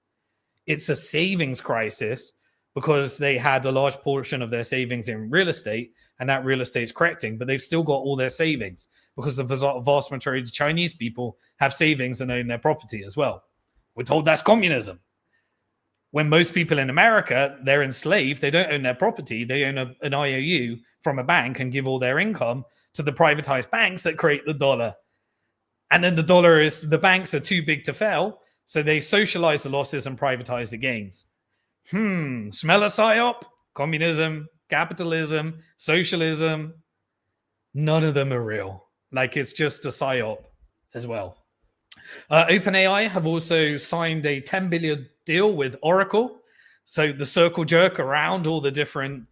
It's a savings crisis because they had a large portion of their savings in real estate, and that real estate is correcting, but they've still got all their savings because the vast majority of Chinese people have savings and own their property as well. We're told that's communism. When most people in America, they're enslaved, they don't own their property, they own an IOU from a bank and give all their income to the privatized banks that create the dollar. And then the banks are too big to fail, so they socialize the losses and privatize the gains. Smell a psyop? Communism, capitalism, socialism, none of them are real. It's just a psyop as well. OpenAI have also signed a $10 billion deal with Oracle. So the circle jerk around all the different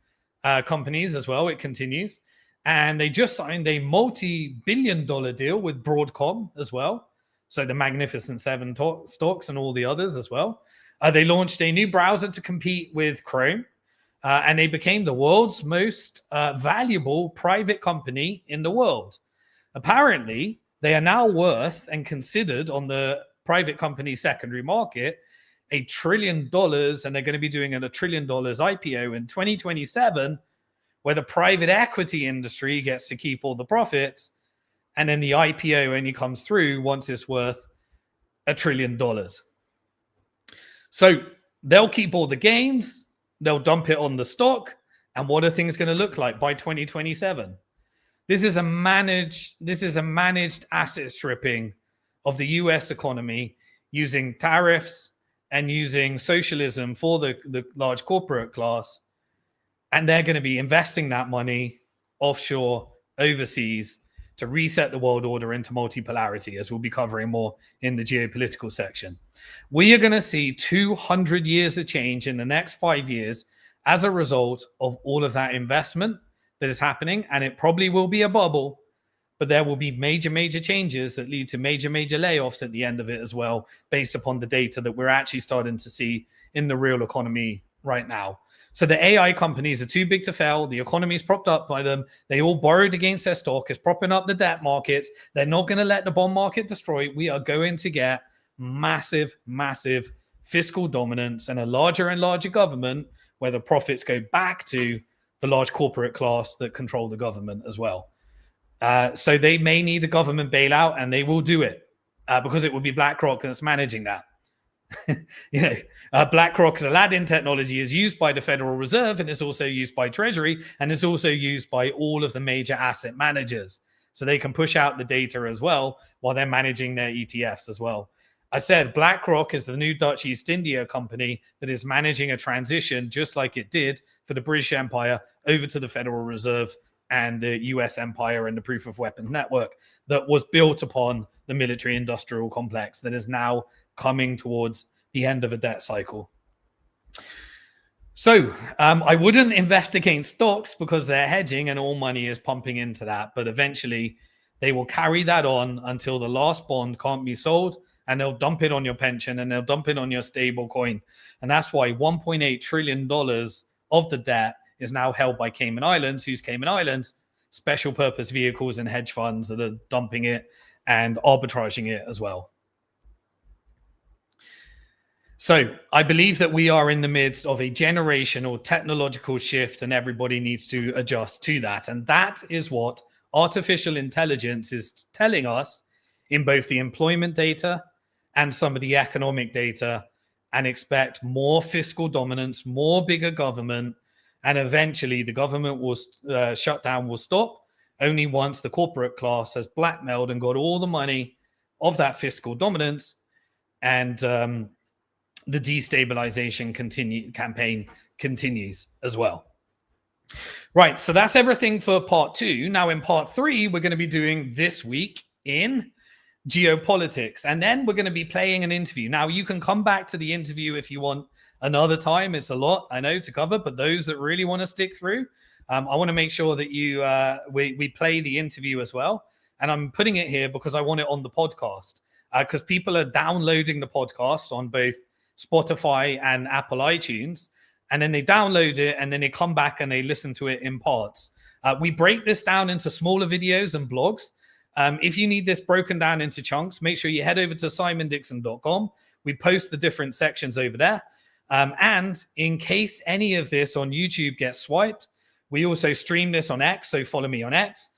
companies as well, it continues. And they just signed a multi-billion-dollar deal with Broadcom as well. So the Magnificent Seven stocks and all the others as well. They launched a new browser to compete with Chrome. and they became the world's most valuable private company in the world. Apparently, they are now worth and considered on the private company secondary market $1 trillion, and they're going to be doing a $1 trillion IPO in 2027, where the private equity industry gets to keep all the profits, and then the IPO only comes through once it's worth $1 trillion. So they'll keep all the gains, they'll dump it on the stock, and what are things going to look like by 2027? This is a managed asset stripping of the US economy using tariffs and using socialism for the large corporate class. And they're going to be investing that money offshore, overseas, to reset the world order into multipolarity, as we'll be covering more in the geopolitical section. We are going to see 200 years of change in the next 5 years as a result of all of that investment that is happening. And it probably will be a bubble, but there will be major changes that lead to major layoffs at the end of it as well, based upon the data that we're actually starting to see in the real economy right now. So the AI companies are too big to fail. The economy is propped up by them. They all borrowed against their stock. It's propping up the debt markets. They're not going to let the bond market destroy. We are going to get massive fiscal dominance and a larger and larger government, where the profits go back to the large corporate class that control the government as well. So they may need a government bailout, and they will do it because it will be BlackRock that's managing that. BlackRock's Aladdin technology is used by the Federal Reserve, and it's also used by Treasury, and it's also used by all of the major asset managers. So they can push out the data as well while they're managing their ETFs as well. I said BlackRock is the new Dutch East India company that is managing a transition, just like it did for the British Empire, over to the Federal Reserve and the US Empire and the proof of weapons network that was built upon the military industrial complex that is now coming towards the end of a debt cycle. So I wouldn't invest against stocks because they're hedging and all money is pumping into that. But eventually they will carry that on until the last bond can't be sold, and they'll dump it on your pension and they'll dump it on your stable coin. And that's why $1.8 trillion of the debt is now held by Cayman Islands, whose Cayman Islands, special purpose vehicles and hedge funds that are dumping it and arbitraging it as well. So I believe that we are in the midst of a generational technological shift, and everybody needs to adjust to that. And that is what artificial intelligence is telling us in both the employment data and some of the economic data, and expect more fiscal dominance, more bigger government, and eventually the government will shutdown will stop only once the corporate class has blackmailed and got all the money of that fiscal dominance, and the destabilization campaign continues as well. Right, so that's everything for part 2. Now in part 3, we're going to be doing this week in geopolitics, and then we're going to be playing an interview. Now you can come back to the interview if you want another time. It's a lot, I know, to cover, but those that really want to stick through, I want to make sure that we play the interview as well. And I'm putting it here because I want it on the podcast, because people are downloading the podcast on both Spotify and Apple iTunes, and then they download it and then they come back and they listen to it in parts. We break this down into smaller videos and blogs. If you need this broken down into chunks, make sure you head over to simondixon.com. We post the different sections over there. And in case any of this on YouTube gets swiped, we also stream this on X, so follow me on X.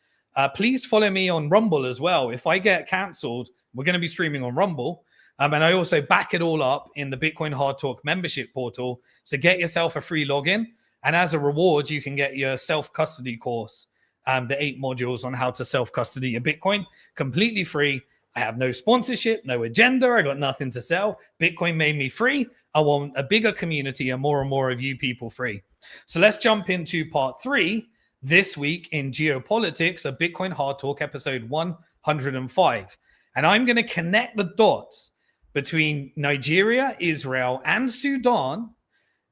Please follow me on Rumble as well. If I get cancelled, we're going to be streaming on Rumble. And I also back it all up in the Bitcoin Hard Talk membership portal. So get yourself a free login. And as a reward, you can get your self-custody course, the 8 modules on how to self-custody your Bitcoin, completely free. I have no sponsorship, no agenda. I got nothing to sell. Bitcoin made me free. I want a bigger community and more of you people free. So let's jump into part 3 this week in geopolitics of Bitcoin Hard Talk episode 105. And I'm going to connect the dots between Nigeria, Israel, and Sudan.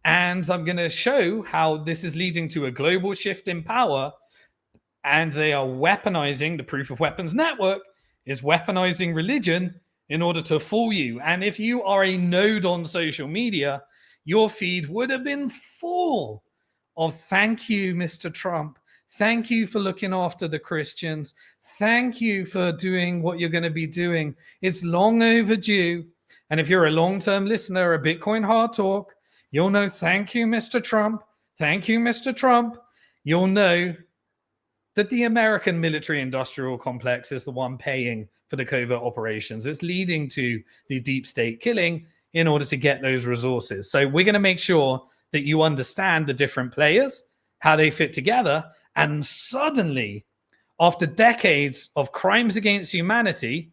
And I'm going to show how this is leading to a global shift in power. And they are weaponizing, the proof of weapons network is weaponizing religion in order to fool you. And if you are a node on social media, your feed would have been full of thank you, Mr. Trump. Thank you for looking after the Christians. Thank you for doing what you're going to be doing. It's long overdue. And if you're a long-term listener of Bitcoin Hard Talk, you'll know thank you, Mr. Trump. Thank you, Mr. Trump. You'll know that the American military-industrial complex is the one paying for the covert operations. It's leading to the deep state killing in order to get those resources. So we're going to make sure that you understand the different players, how they fit together, and suddenly, after decades of crimes against humanity,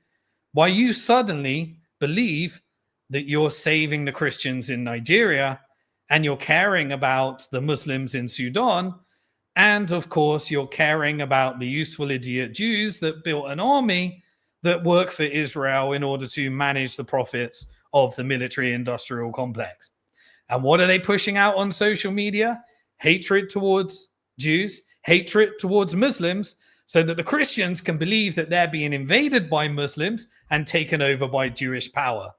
why you suddenly believe that you're saving the Christians in Nigeria and you're caring about the Muslims in Sudan. And of course, you're caring about the useful idiot Jews that built an army that work for Israel in order to manage the profits of the military industrial complex. And what are they pushing out on social media? Hatred towards Jews, hatred towards Muslims, so that the Christians can believe that they're being invaded by Muslims and taken over by Jewish power.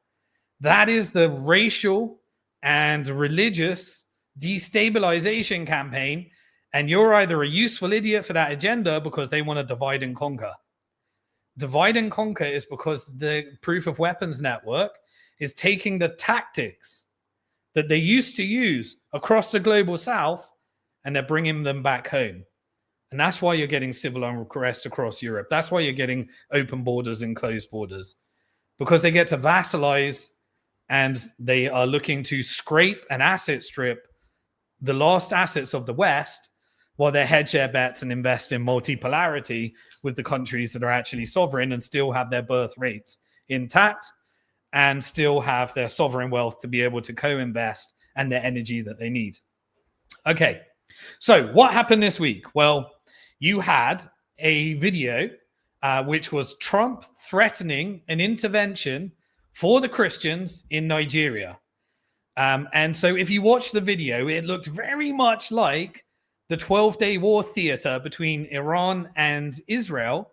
That is the racial and religious destabilization campaign. And you're either a useful idiot for that agenda because they want to divide and conquer. Divide and conquer is because the Proof of Weapons Network is taking the tactics that they used to use across the global south and they're bringing them back home. And that's why you're getting civil unrest across Europe. That's why you're getting open borders and closed borders, because they get to vassalize and they are looking to scrape and asset strip the last assets of the West while they hedge their bets and invest in multipolarity with the countries that are actually sovereign and still have their birth rates intact and still have their sovereign wealth to be able to co-invest and their energy that they need. Okay, so what happened this week? Well, you had a video which was Trump threatening an intervention for the Christians in Nigeria. And so if you watch the video, it looked very much like the 12-day war theater between Iran and Israel,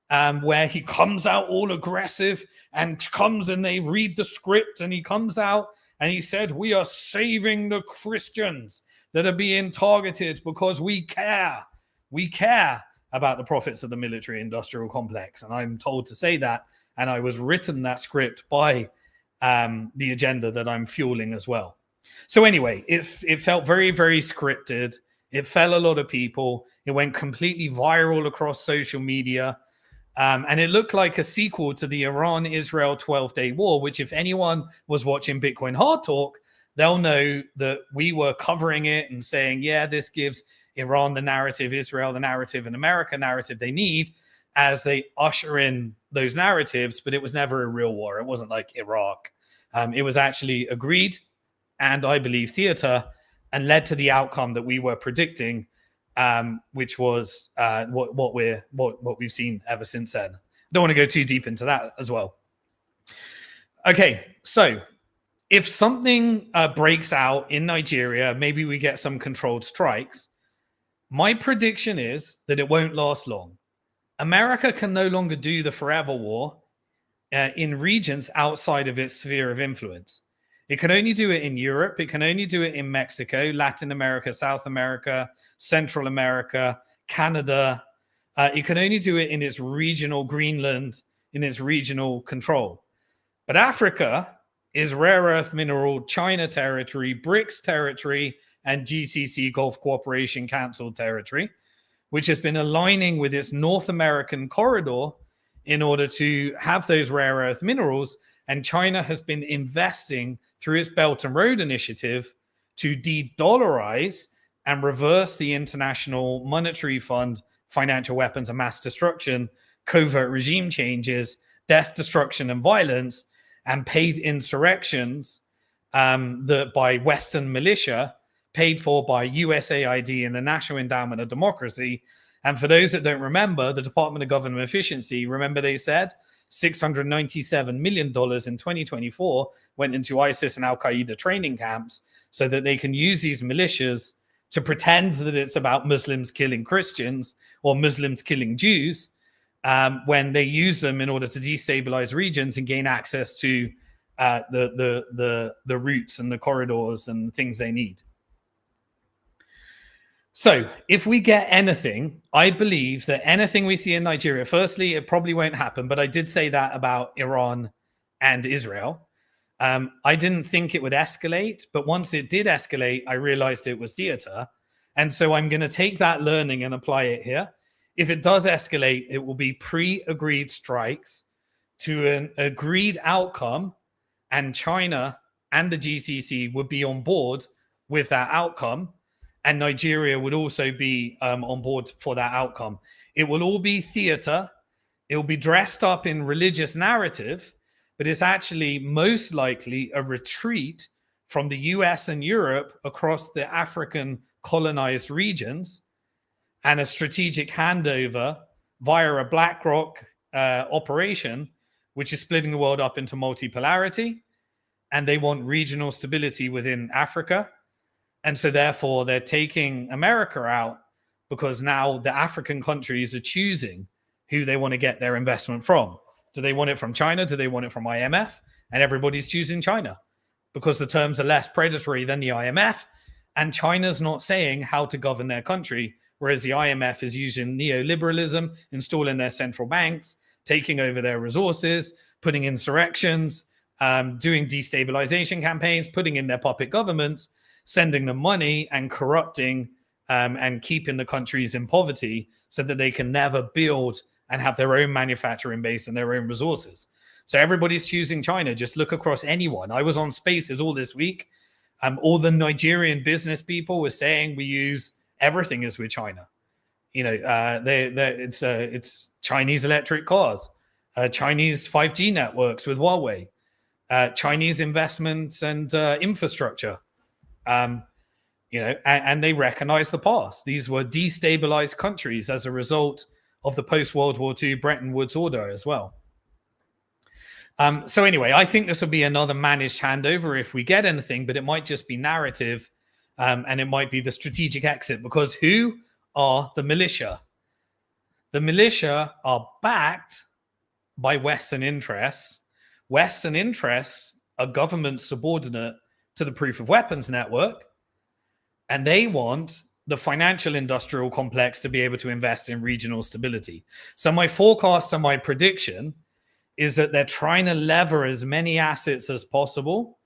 where he comes out all aggressive and comes and they read the script and he comes out and he said, we are saving the Christians that are being targeted because we care. We care about the profits of the military industrial complex. And I'm told to say that. And I was written that script by the agenda that I'm fueling as well. So anyway, it felt very, very scripted. It fell a lot of people. It went completely viral across social media. And it looked like a sequel to the Iran-Israel 12-day war, which if anyone was watching Bitcoin Hard Talk, they'll know that we were covering it and saying, yeah, this gives Iran the narrative, Israel the narrative, and America narrative they need as they usher in those narratives. But it was never a real war. It wasn't like Iraq. It was actually agreed and I believe theater and led to the outcome that we were predicting, which was what we've seen ever since then. Don't want to go too deep into that as well. Okay, so if something breaks out in Nigeria, maybe we get some controlled strikes. My prediction is that it won't last long. America can no longer do the forever war in regions outside of its sphere of influence. It can only do it in Europe. It can only do it in Mexico, Latin America, South America, Central America, Canada. It can only do it in its regional Greenland, in its regional control. But Africa is rare earth mineral China territory, BRICS territory, and GCC Gulf Cooperation Council territory, which has been aligning with its North American corridor in order to have those rare earth minerals. And China has been investing through its Belt and Road Initiative to de-dollarize and reverse the International Monetary Fund, financial weapons of mass destruction, covert regime changes, death, destruction, and violence, and paid insurrections that by Western militia, paid for by USAID and the National Endowment of Democracy. And for those that don't remember, the Department of Government Efficiency, remember they said $697 million in 2024 went into ISIS and Al-Qaeda training camps so that they can use these militias to pretend that it's about Muslims killing Christians or Muslims killing Jews when they use them in order to destabilize regions and gain access to the routes and the corridors and the things they need. So if we get anything, I believe that anything we see in Nigeria, firstly, it probably won't happen, but I did say that about Iran and Israel. I didn't think it would escalate, but once it did escalate, I realized it was theater. And so I'm going to take that learning and apply it here. If it does escalate, it will be pre-agreed strikes to an agreed outcome, and China and the GCC would be on board with that outcome. And Nigeria would also be on board for that outcome. It will all be theater. It will be dressed up in religious narrative, but it's actually most likely a retreat from the US and Europe across the African colonized regions and a strategic handover via a BlackRock operation, which is splitting the world up into multipolarity. And they want regional stability within Africa. And so therefore they're taking America out because now the African countries are choosing who they want to get their investment from. Do they want it from China? Do they want it from IMF? And everybody's choosing China because the terms are less predatory than the IMF. And China's not saying how to govern their country, whereas the IMF is using neoliberalism, installing their central banks, taking over their resources, putting insurrections, doing destabilization campaigns, putting in their puppet governments, sending them money and corrupting and keeping the countries in poverty so that they can never build and have their own manufacturing base and their own resources. So everybody's choosing China. Just look across anyone. I was on Spaces all this week. All the Nigerian business people were saying we use everything as with China. You know, it's Chinese electric cars, Chinese 5G networks with Huawei, Chinese investments and infrastructure. You know, and they recognize the past. These were destabilized countries as a result of the post-World War II Bretton Woods order as well. So anyway, I think this will be another managed handover if we get anything, but it might just be narrative and it might be the strategic exit, because who are the militia? The militia are backed by Western interests. Western interests are government subordinate to the proof of weapons network, and they want the financial industrial complex to be able to invest in regional stability. So my forecast and my prediction is that they're trying to lever as many assets as possible.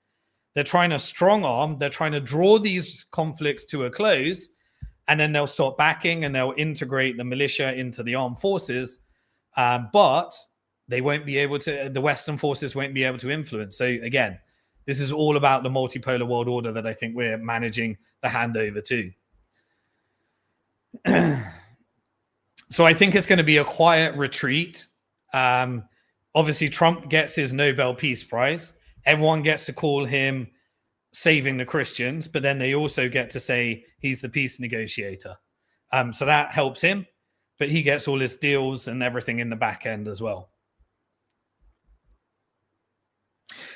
They're trying to strong arm. They're trying to draw these conflicts to a close, and then they'll start backing and they'll integrate the militia into the armed forces. But they won't be able to, the Western forces won't be able to influence. So again, this is all about the multipolar world order that I think we're managing the handover to. So I think it's going to be a quiet retreat. Obviously, Trump gets his Nobel Peace Prize. Everyone gets to call him saving the Christians, but then they also get to say he's the peace negotiator. So that helps him, but he gets all his deals and everything in the back end as well.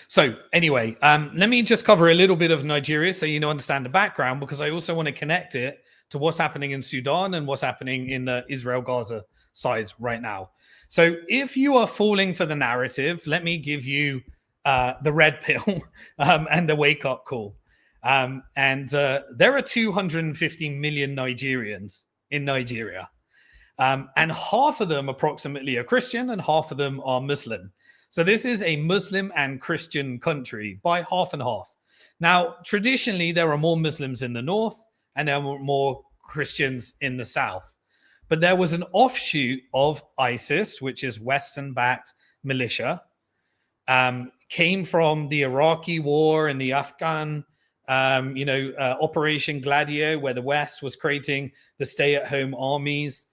So anyway, let me just cover a little bit of Nigeria so you understand the background, because I also want to connect it to what's happening in Sudan and what's happening in the Israel-Gaza side right now. So if you are falling for the narrative, let me give you the red pill and the wake-up call. There are 250 million Nigerians in Nigeria. And half of them approximately are Christian and half of them are Muslim. So this is a Muslim and Christian country by half and half. Now, traditionally, there are more Muslims in the north and there are more Christians in the south. But there was an offshoot of ISIS, which is Western-backed militia, came from the Iraqi war and the Afghan, Operation Gladio, where the West was creating the stay-at-home armies.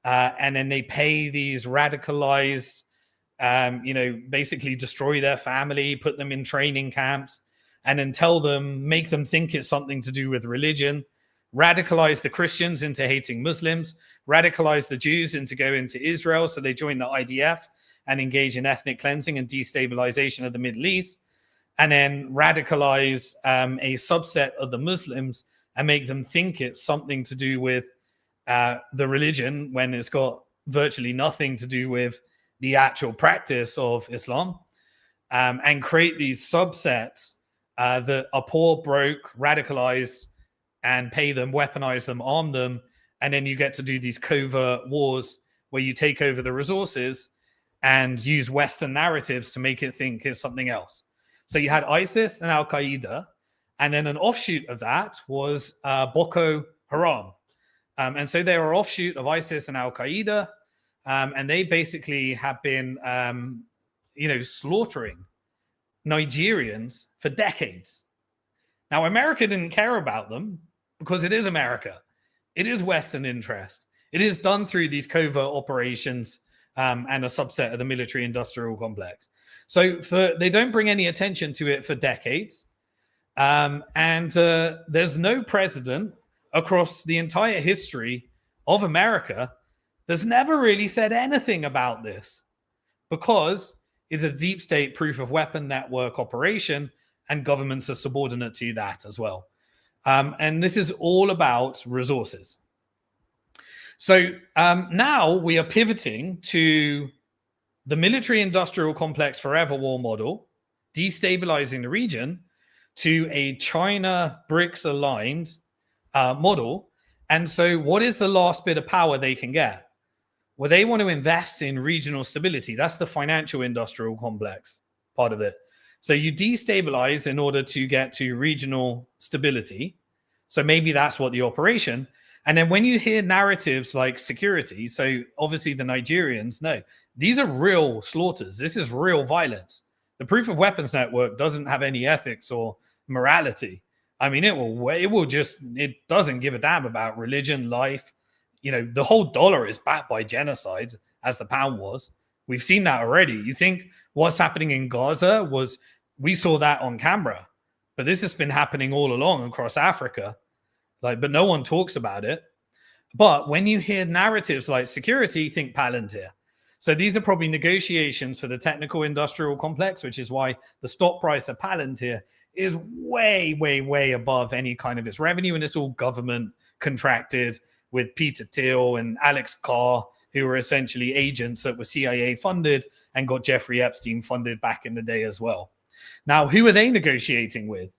And then they pay these radicalized, basically destroy their family, put them in training camps, and then make them think it's something to do with religion, radicalize the Christians into hating Muslims, radicalize the Jews into going to Israel, so they join the IDF and engage in ethnic cleansing and destabilization of the Middle East, and then radicalize a subset of the Muslims and make them think it's something to do with the religion when it's got virtually nothing to do with the actual practice of Islam, and create these subsets that are poor, broke, radicalized, and pay them, weaponize them, arm them, and then you get to do these covert wars where you take over the resources and use Western narratives to make it think it's something else. So you had ISIS and Al-Qaeda, and then an offshoot of that was Boko Haram. And so they were offshoot of ISIS and Al-Qaeda, and they basically have been, slaughtering Nigerians for decades. Now, America didn't care about them because it is America. It is Western interest. It is done through these covert operations and a subset of the military-industrial complex. So they don't bring any attention to it for decades. There's no president across the entire history of America that's never really said anything about this, because it's a deep state proof of weapon network operation, and governments are subordinate to that as well. And this is all about resources. So now we are pivoting to the military-industrial complex forever war model, destabilizing the region, to a China-BRICS-aligned model. And so what is the last bit of power they can get? Well, they want to invest in regional stability. That's the financial industrial complex part of it. So you destabilize in order to get to regional stability. So maybe that's what the operation. And then when you hear narratives like security, so obviously the Nigerians know these are real slaughters. This is real violence. The proof of weapons network doesn't have any ethics or morality. I mean, it doesn't give a damn about religion, life. The whole dollar is backed by genocide, as the pound was. We've seen that already. You think what's happening in Gaza we saw that on camera, but this has been happening all along across Africa. But no one talks about it. But when you hear narratives like security, think Palantir. So these are probably negotiations for the technical industrial complex, which is why the stock price of Palantir is way, way, way above any kind of its revenue. And it's all government contracted with Peter Thiel and Alex Carr, who were essentially agents that were CIA funded and got Jeffrey Epstein funded back in the day as well. Now, who are they negotiating with?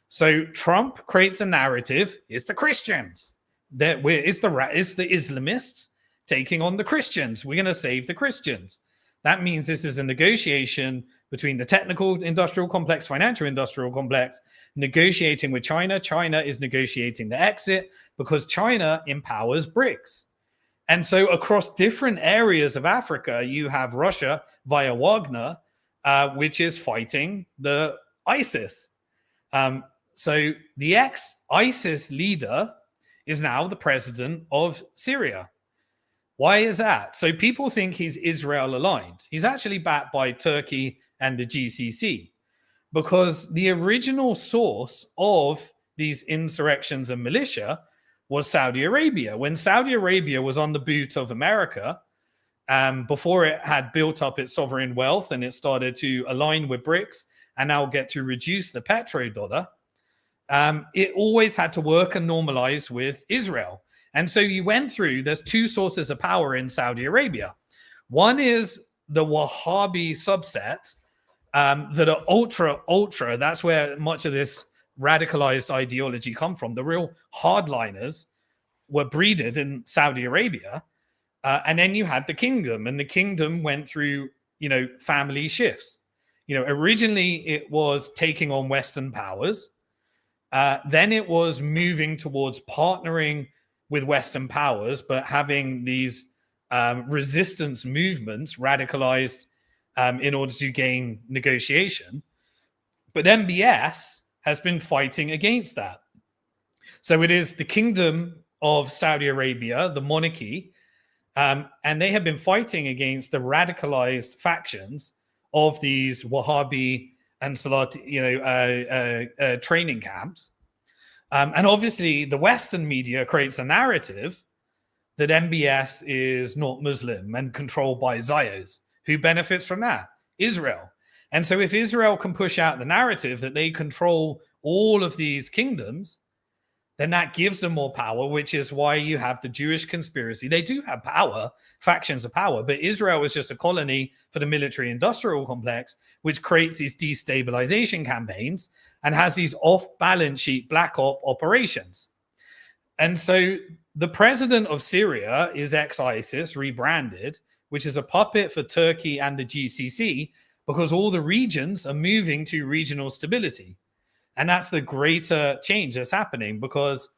So Trump creates a narrative. It's the Christians. It's the Islamists taking on the Christians. We're going to save the Christians. That means this is a negotiation between the technical industrial complex, financial industrial complex, negotiating with China. China is negotiating the exit because China empowers BRICS. And so across different areas of Africa, you have Russia via Wagner, which is fighting the ISIS. So the ex-ISIS leader is now the president of Syria. Why is that? So people think he's Israel aligned. He's actually backed by Turkey and the GCC, because the original source of these insurrections and militia was Saudi Arabia. When Saudi Arabia was on the boot of America, before it had built up its sovereign wealth and it started to align with BRICS and now get to reduce the petrodollar, it always had to work and normalize with Israel. And so you went through, there's two sources of power in Saudi Arabia. One is the Wahhabi subset that are ultra. That's where much of this radicalized ideology come from. The real hardliners were breeded in Saudi Arabia. And then you had the kingdom, and the kingdom went through, family shifts. Originally it was taking on Western powers. Then it was moving towards partnering with Western powers, but having these resistance movements radicalized in order to gain negotiation. But MBS has been fighting against that. So it is the kingdom of Saudi Arabia, the monarchy, and they have been fighting against the radicalized factions of these Wahhabi and Salati, training camps. And obviously the Western media creates a narrative that MBS is not Muslim and controlled by Zios. Who benefits from that? Israel. And so if Israel can push out the narrative that they control all of these kingdoms, then that gives them more power, which is why you have the Jewish conspiracy. They do have power, factions of power, but Israel is just a colony for the military-industrial complex, which creates these destabilization campaigns and has these off-balance sheet black op operations. And so the president of Syria is ex-ISIS, rebranded, which is a puppet for Turkey and the GCC, because all the regions are moving to regional stability. And that's the greater change that's happening, because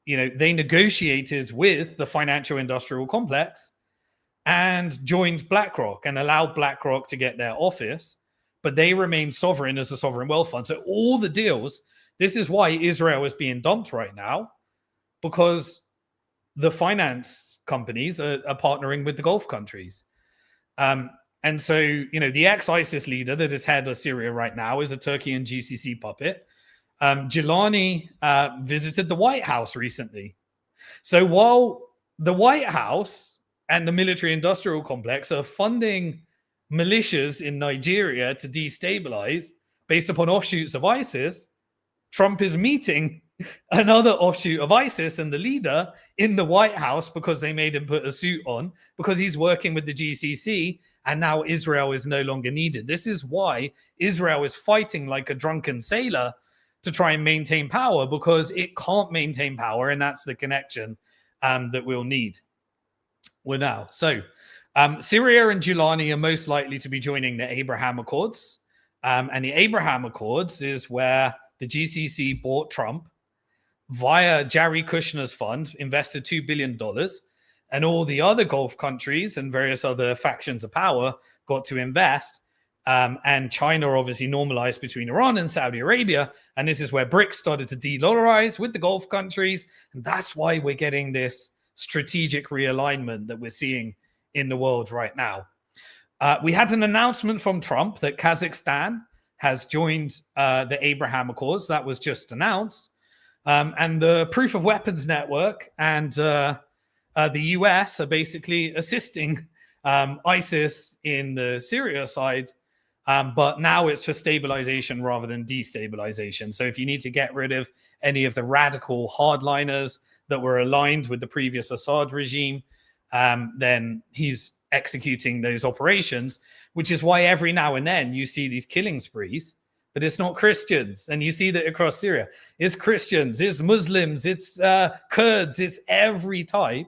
they negotiated with the financial industrial complex and joined BlackRock and allowed BlackRock to get their office, but they remain sovereign as a sovereign wealth fund. So all the deals, this is why Israel is being dumped right now, because the finance companies are partnering with the Gulf countries. And so, the ex-ISIS leader that is head of Syria right now is a Turkey and GCC puppet. Gilani visited the White House recently. So while the White House and the military-industrial complex are funding militias in Nigeria to destabilize based upon offshoots of ISIS, Trump is meeting another offshoot of ISIS and the leader in the White House because they made him put a suit on, because he's working with the GCC, and now Israel is no longer needed. This is why Israel is fighting like a drunken sailor to try and maintain power, because it can't maintain power, and that's the connection that we'll need. So Syria and Gilani are most likely to be joining the Abraham Accords, and the Abraham Accords is where the GCC bought Trump via Jared Kushner's fund, invested $2 billion, and all the other Gulf countries and various other factions of power got to invest. And China obviously normalized between Iran and Saudi Arabia. And this is where BRICS started to de-dollarize with the Gulf countries. And that's why we're getting this strategic realignment that we're seeing in the world right now. We had an announcement from Trump that Kazakhstan has joined the Abraham Accords. That was just announced. And the Proof of Weapons Network and the US are basically assisting ISIS in the Syria side, but now it's for stabilization rather than destabilization. So if you need to get rid of any of the radical hardliners that were aligned with the previous Assad regime, then he's executing those operations, which is why every now and then you see these killing sprees. But it's not Christians. And you see that across Syria. It's Christians, it's Muslims, it's Kurds, it's every type.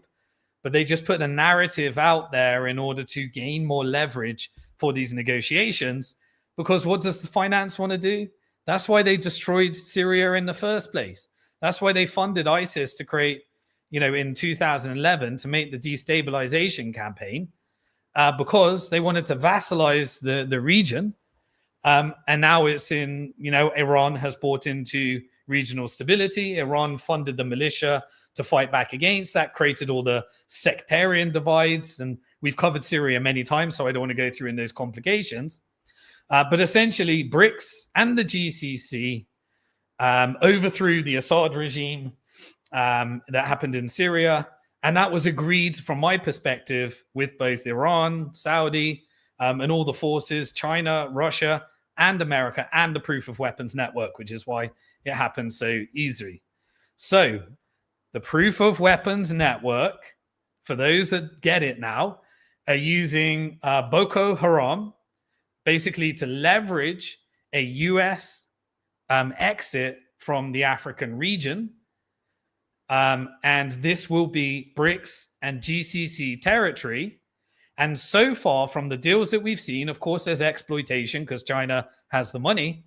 But they just put a narrative out there in order to gain more leverage for these negotiations. Because what does the finance want to do? That's why they destroyed Syria in the first place. That's why they funded ISIS to create, in 2011, to make the destabilization campaign, because they wanted to vassalize the region. And now it's in, Iran has bought into regional stability. Iran funded the militia to fight back against. That created all the sectarian divides. And we've covered Syria many times, so I don't want to go through in those complications. But essentially, BRICS and the GCC overthrew the Assad regime that happened in Syria. And that was agreed, from my perspective, with both Iran, Saudi, and all the forces, China, Russia, and America, and the Proof of Weapons Network, which is why it happened so easily. So the Proof of Weapons Network, for those that get it now, are using Boko Haram basically to leverage a US exit from the African region. And this will be BRICS and GCC territory. And so far, from the deals that we've seen, of course, there's exploitation because China has the money.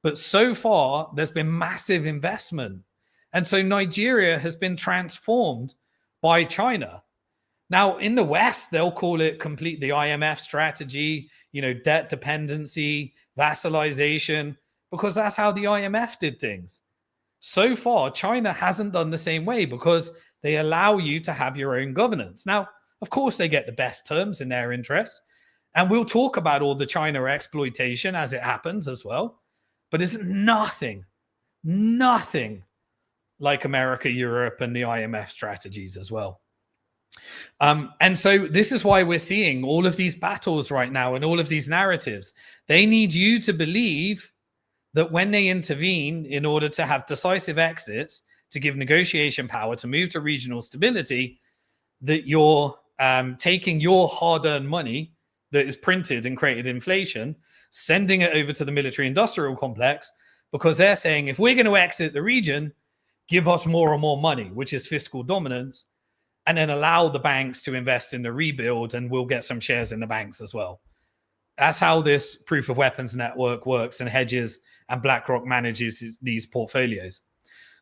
But so far, there's been massive investment. And so Nigeria has been transformed by China. Now, in the West, they'll call it complete the IMF strategy, debt dependency, vassalization, because that's how the IMF did things. So far, China hasn't done the same way because they allow you to have your own governance. Now, of course, they get the best terms in their interest. And we'll talk about all the China exploitation as it happens as well. But it's nothing like America, Europe, and the IMF strategies as well. And so this is why we're seeing all of these battles right now and all of these narratives. They need you to believe that when they intervene in order to have decisive exits, to give negotiation power, to move to regional stability, that you're taking your hard-earned money that is printed and created inflation, sending it over to the military-industrial complex, because they're saying, if we're going to exit the region, give us more and more money, which is fiscal dominance, and then allow the banks to invest in the rebuild, and we'll get some shares in the banks as well. That's how this proof of weapons network works and hedges, and BlackRock manages these portfolios.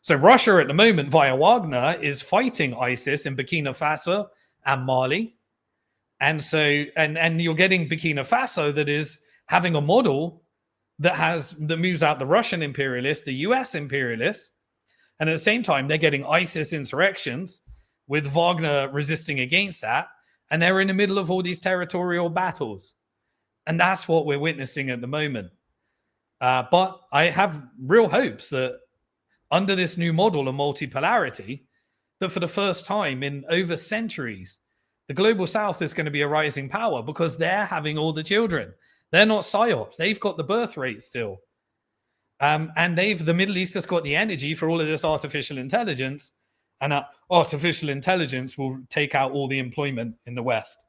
So Russia at the moment via Wagner is fighting ISIS in Burkina Faso and Mali. And so, and you're getting Burkina Faso that is having a model that moves out the Russian imperialists, the US imperialists, and at the same time, they're getting ISIS insurrections with Wagner resisting against that. And they're in the middle of all these territorial battles. And that's what we're witnessing at the moment. But I have real hopes that under this new model of multipolarity, that for the first time in over centuries, the global south is going to be a rising power because they're having all the children. They're not psyops. They've got the birth rate still. And the Middle East has got the energy for all of this artificial intelligence. And artificial intelligence will take out all the employment in the West.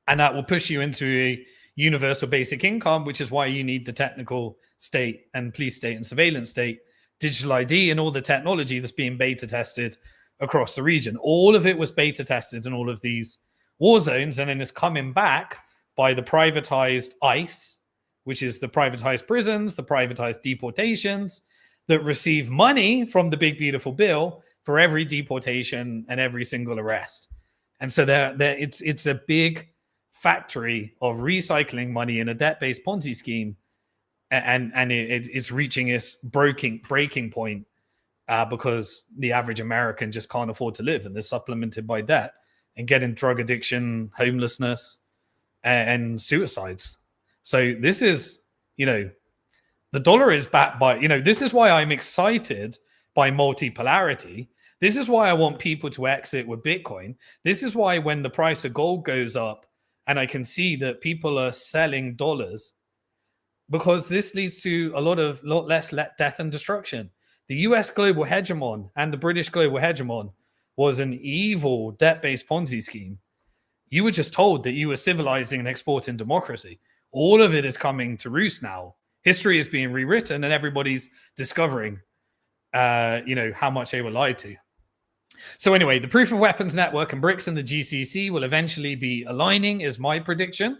And that will push you into a universal basic income, which is why you need the technical state and police state and surveillance state, digital ID, and all the technology that's being beta tested across the region. All of it was beta tested in all of these war zones, and then it's coming back by the privatized ICE, which is the privatized prisons, the privatized deportations that receive money from the big beautiful bill for every deportation and every single arrest. And so it's a big factory of recycling money in a debt-based Ponzi scheme, and it's reaching its breaking point because the average American just can't afford to live, and they're supplemented by debt and getting drug addiction, homelessness, and suicides. So this is, the dollar is backed by, this is why I'm excited by multipolarity. This is why I want people to exit with Bitcoin. This is why when the price of gold goes up and I can see that people are selling dollars, because this leads to a lot less death and destruction. The US global hegemon and the British global hegemon was an evil debt-based Ponzi scheme. You were just told that you were civilizing and exporting democracy. All of it is coming to roost now. History is being rewritten, and everybody's discovering, how much they were lied to. So anyway, the proof of weapons network and BRICS and the GCC will eventually be aligning, is my prediction.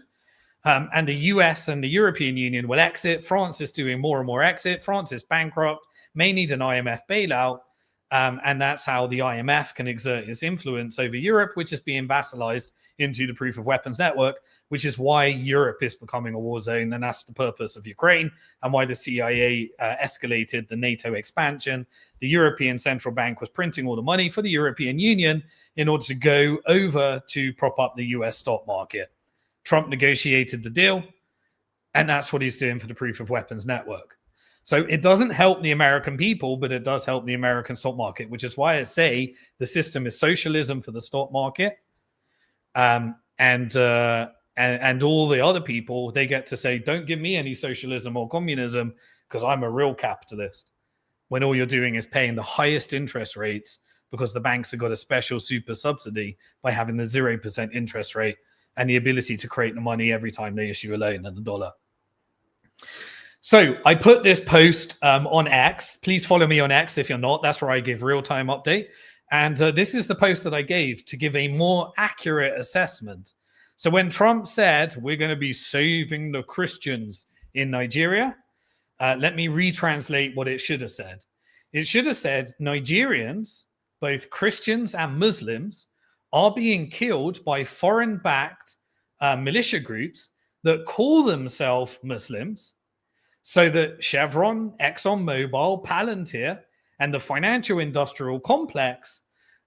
And the US and the European Union will exit. France is doing more and more exit. France is bankrupt, may need an IMF bailout. And that's how the IMF can exert its influence over Europe, which is being vassalized into the proof of weapons network, which is why Europe is becoming a war zone. And that's the purpose of Ukraine and why the CIA escalated the NATO expansion. The European Central Bank was printing all the money for the European Union in order to go over to prop up the US stock market. Trump negotiated the deal, and that's what he's doing for the proof of weapons network. So it doesn't help the American people, but it does help the American stock market, which is why I say the system is socialism for the stock market. And all the other people, they get to say, don't give me any socialism or communism because I'm a real capitalist. When all you're doing is paying the highest interest rates because the banks have got a special super subsidy by having the 0% interest rate and the ability to create the money every time they issue a loan and the dollar. So I put this post on X. Please follow me on X if you're not. That's where I give real-time update. And this is the post that I gave to give a more accurate assessment. So when Trump said, we're going to be saving the Christians in Nigeria, let me retranslate what it should have said. It should have said Nigerians, both Christians and Muslims, are being killed by foreign-backed militia groups that call themselves Muslims, so that Chevron, ExxonMobil, Palantir, and the financial industrial complex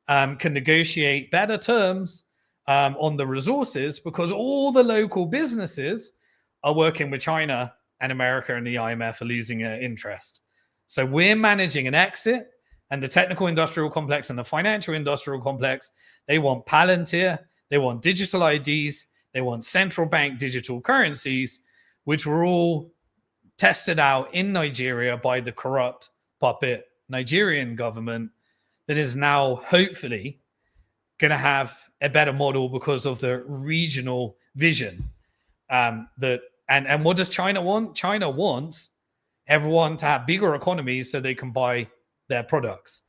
can negotiate better terms on the resources because all the local businesses are working with China, and America and the IMF are losing interest. So we're managing an exit, and the technical industrial complex and the financial industrial complex, they want Palantir, they want digital IDs, they want central bank digital currencies, which were all tested out in Nigeria by the corrupt puppet Nigerian government that is now hopefully going to have a better model because of the regional vision. And what does China want? China wants everyone to have bigger economies so they can buy their products.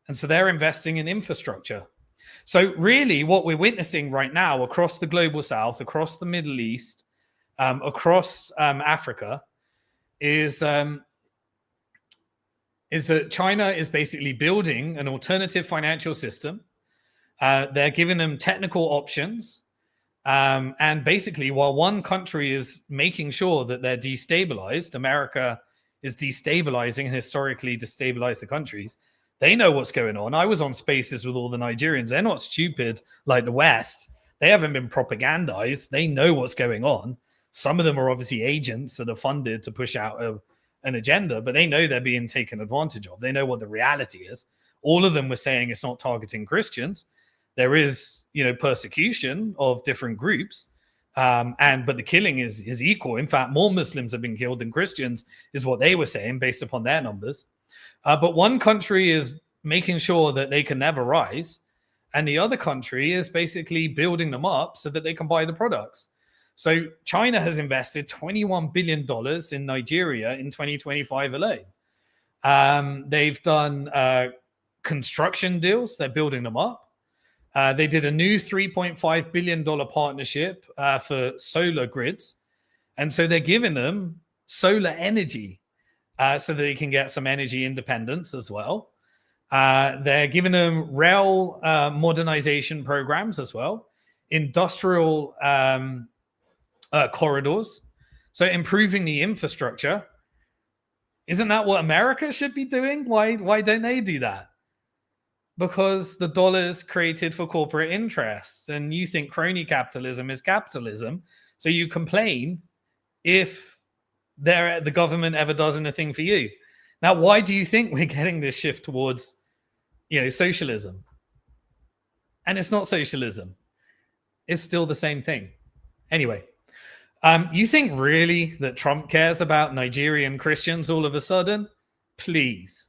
And so they're investing in infrastructure. So really what we're witnessing right now across the global south, across the Middle East, across Africa, is that China is basically building an alternative financial system. They're giving them technical options. And basically, while one country is making sure that they're destabilized, America is destabilizing and historically destabilized the countries. They know what's going on. I was on Spaces with all the Nigerians. They're not stupid like the West. They haven't been propagandized. They know what's going on. Some of them are obviously agents that are funded to push out an agenda, but they know they're being taken advantage of. They know what the reality is. All of them were saying it's not targeting Christians. There is, persecution of different groups, but the killing is equal. In fact, more Muslims have been killed than Christians, is what they were saying based upon their numbers. But one country is making sure that they can never rise, and the other country is basically building them up so that they can buy the products. So China has invested $21 billion in Nigeria in 2025 alone. They've done construction deals. They're building them up. They did a new $3.5 billion partnership for solar grids. And so they're giving them solar energy so that they can get some energy independence as well. They're giving them rail modernization programs as well, industrial corridors, so improving the infrastructure. Isn't that what America should be doing? Why don't they do that? Because the dollar's created for corporate interests, and you think crony capitalism is capitalism, so you complain if the government ever does anything for you. Now, why do you think we're getting this shift towards, socialism? And it's not socialism. It's still the same thing. Anyway, you think really that Trump cares about Nigerian Christians all of a sudden? Please.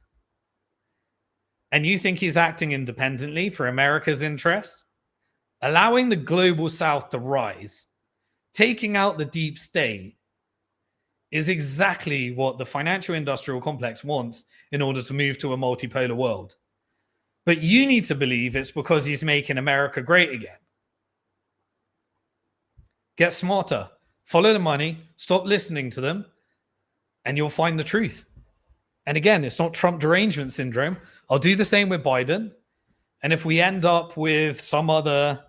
And you think he's acting independently for America's interest? Allowing the global south to rise, taking out the deep state, is exactly what the financial industrial complex wants in order to move to a multipolar world. But you need to believe it's because he's making America great again. Get smarter, follow the money, stop listening to them, and you'll find the truth. And again, it's not Trump derangement syndrome. I'll do the same with Biden. And if we end up with some other,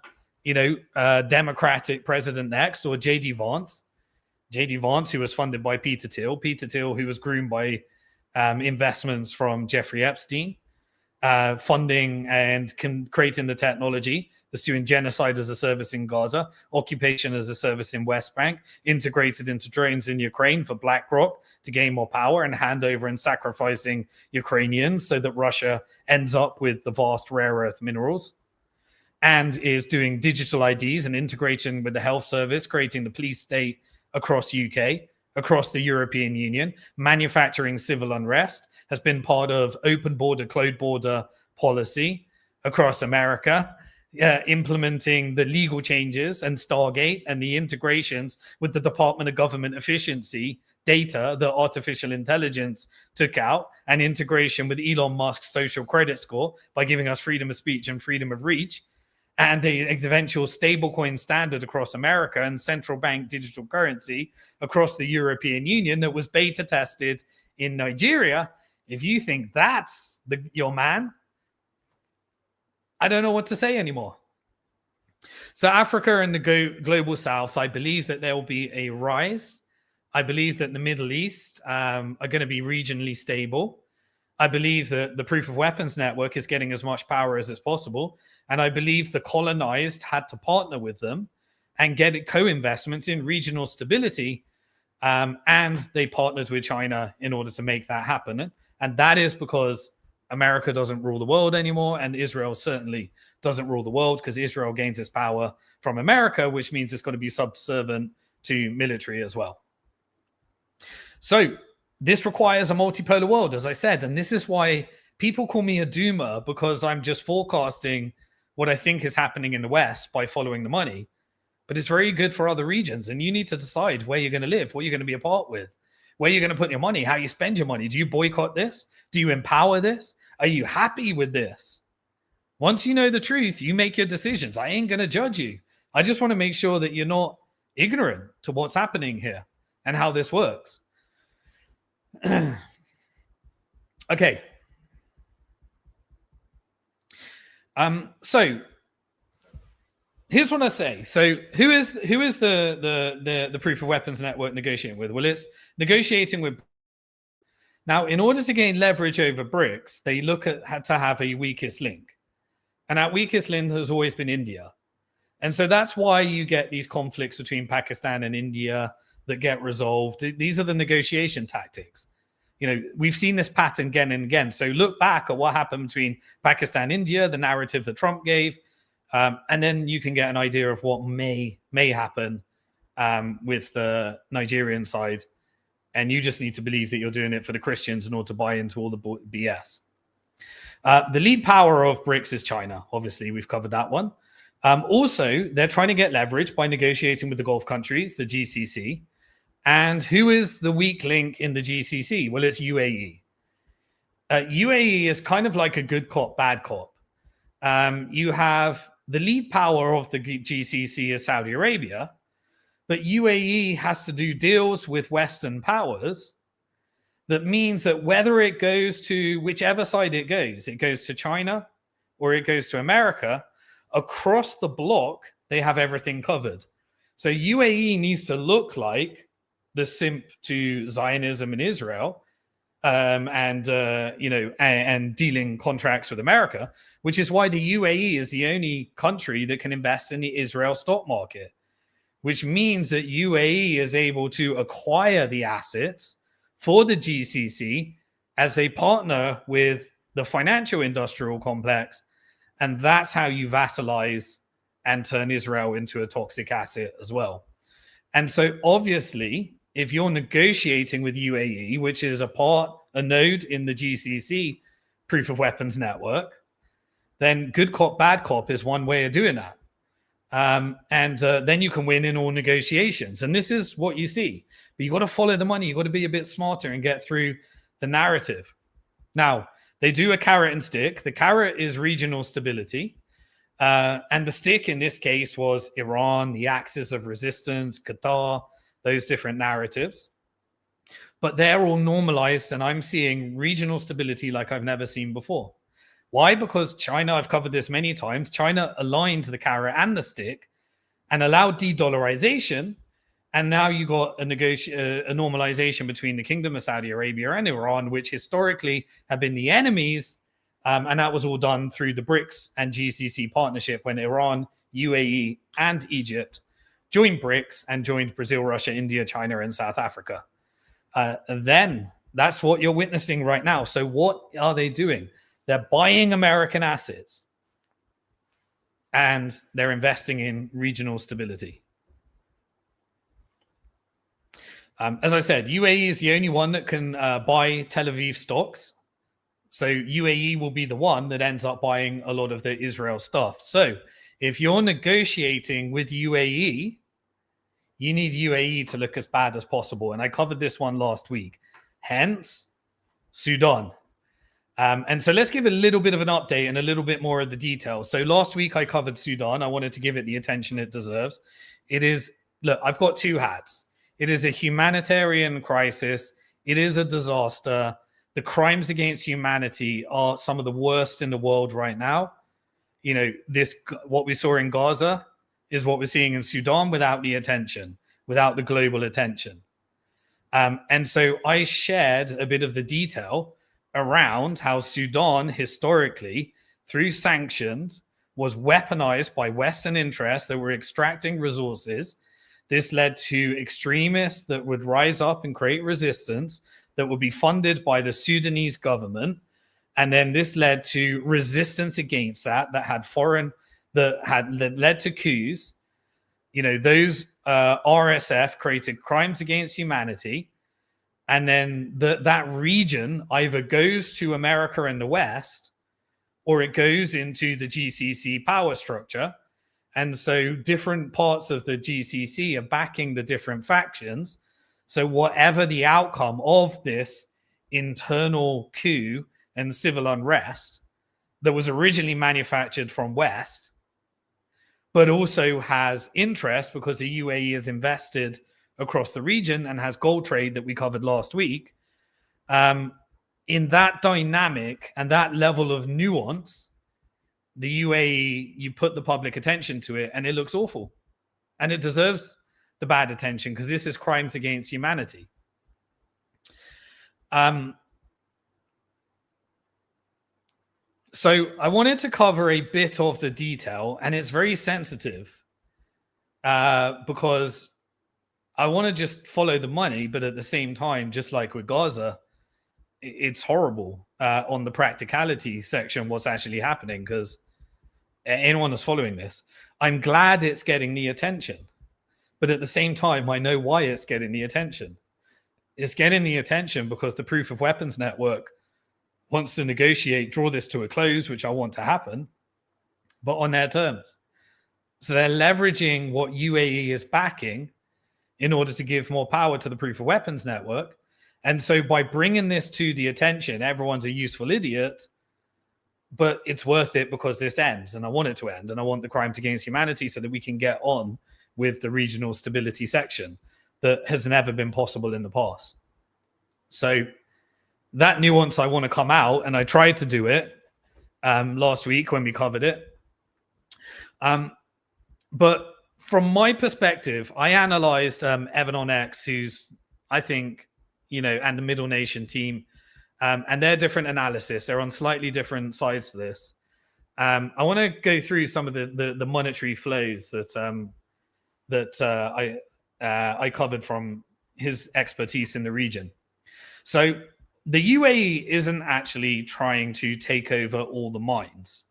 Democratic president next, or J.D. Vance, who was funded by Peter Thiel, who was groomed by investments from Jeffrey Epstein, funding and creating the technology that's doing genocide as a service in Gaza, occupation as a service in West Bank, integrated into drones in Ukraine for BlackRock to gain more power and hand over and sacrificing Ukrainians so that Russia ends up with the vast rare earth minerals, and is doing digital IDs and integration with the health service, creating the police state across UK, across the European Union, manufacturing civil unrest, has been part of open border, closed border policy across America, implementing the legal changes and Stargate and the integrations with the Department of Government Efficiency data that artificial intelligence took out, and integration with Elon Musk's social credit score by giving us freedom of speech and freedom of reach, and the eventual stablecoin standard across America and central bank digital currency across the European Union that was beta tested in Nigeria. If you think that's your man, I don't know what to say anymore. So Africa and the global south, I believe that there will be a rise. I believe that the Middle East are going to be regionally stable. I believe that the proof of weapons network is getting as much power as it's possible. And I believe the colonized had to partner with them and get co-investments in regional stability. And they partnered with China in order to make that happen. And that is because America doesn't rule the world anymore, and Israel certainly doesn't rule the world, because Israel gains its power from America, which means it's got to be subservient to military as well. So this requires a multipolar world, as I said, and this is why people call me a doomer, because I'm just forecasting what I think is happening in the West by following the money. But it's very good for other regions, and you need to decide where you're going to live, what you're going to be a part with, where you're going to put your money, how you spend your money. Do you boycott this? Do you empower this? Are you happy with this? Once you know the truth, you make your decisions. I ain't going to judge you. I just want to make sure that you're not ignorant to what's happening here and how this works. Okay. So here's what I say. So who is the proof of weapons network negotiating with? Well, it's negotiating with. Now, in order to gain leverage over BRICS, they look at had to have a weakest link. And that weakest link has always been India. And so that's why you get these conflicts between Pakistan and India that get resolved. These are the negotiation tactics. You know, we've seen this pattern again and again. So look back at what happened between Pakistan and India, the narrative that Trump gave, and then you can get an idea of what may happen with the Nigerian side. And you just need to believe that you're doing it for the Christians in order to buy into all the BS. The lead power of BRICS is China. Obviously, we've covered that one. Also, they're trying to get leverage by negotiating with the Gulf countries, the GCC. And who is the weak link in the GCC? Well, it's UAE. UAE is kind of like a good cop, bad cop. You have the lead power of the GCC is Saudi Arabia, but UAE has to do deals with Western powers. That means that whether it goes to whichever side it goes to China or it goes to America, across the bloc, they have everything covered. So UAE needs to look like the simp to Zionism in Israel and dealing contracts with America, which is why the UAE is the only country that can invest in the Israel stock market, which means that UAE is able to acquire the assets for the GCC as they partner with the financial industrial complex. And that's how you vassalize and turn Israel into a toxic asset as well. And so obviously, if you're negotiating with UAE, which is a node in the GCC proof of weapons network, then good cop, bad cop is one way of doing that. Then you can win in all negotiations. And this is what you see. But you got to follow the money. You got to be a bit smarter and get through the narrative. Now, they do a carrot and stick. The carrot is regional stability. And the stick in this case was Iran, the axis of resistance, Qatar, those different narratives. But they're all normalized, and I'm seeing regional stability like I've never seen before. Why? Because China, I've covered this many times, China aligned the carrot and the stick and allowed de-dollarization. And now you got a normalization between the Kingdom of Saudi Arabia and Iran, which historically have been the enemies. And that was all done through the BRICS and GCC partnership when Iran, UAE, and Egypt joined BRICS and joined Brazil, Russia, India, China, and South Africa. Then that's what you're witnessing right now. So what are they doing? They're buying American assets and they're investing in regional stability. As I said, UAE is the only one that can buy Tel Aviv stocks. So UAE will be the one that ends up buying a lot of the Israel stuff. So if you're negotiating with UAE, you need UAE to look as bad as possible. And I covered this one last week. Hence, Sudan. And so let's give a little bit of an update and a little bit more of the details. So last week I covered Sudan. I wanted to give it the attention it deserves. It is, look, I've got two hats. It is a humanitarian crisis. It is a disaster. The crimes against humanity are some of the worst in the world right now. You know, what we saw in Gaza is what we're seeing in Sudan without the attention, without the global attention. And so I shared a bit of the detail around how Sudan historically, through sanctions, was weaponized by Western interests that were extracting resources. This led to extremists that would rise up and create resistance that would be funded by the Sudanese government. And then this led to resistance against that led to coups. You know, those RSF created crimes against humanity. And then that region either goes to America and the West, or it goes into the GCC power structure. And so different parts of the GCC are backing the different factions. So whatever the outcome of this internal coup and civil unrest that was originally manufactured from West, but also has interest because the UAE is invested across the region and has gold trade that we covered last week. In that dynamic and that level of nuance, the UAE, you put the public attention to it and it looks awful. And it deserves the bad attention because this is crimes against humanity. So I wanted to cover a bit of the detail, and it's very sensitive because I want to just follow the money, but at the same time, just like with Gaza, it's horrible on the practicality section what's actually happening, because anyone that's following this, I'm glad it's getting the attention, but at the same time, I know why it's getting the attention. It's getting the attention because the Proof of Weapons Network wants to negotiate, draw this to a close, which I want to happen, but on their terms. So they're leveraging what UAE is backing in order to give more power to the Proof of Weapons Network. And so by bringing this to the attention, everyone's a useful idiot, but it's worth it because this ends, and I want it to end, and I want the crimes against humanity so that we can get on with the regional stability section that has never been possible in the past. So that nuance I want to come out, and I tried to do it last week when we covered it. But from my perspective, I analyzed Evan on X, who's, I think, and the Middle Nation team, and their different analysis. They're on slightly different sides to this. I want to go through some of the monetary flows that I covered from his expertise in the region. So the UAE isn't actually trying to take over all the mines,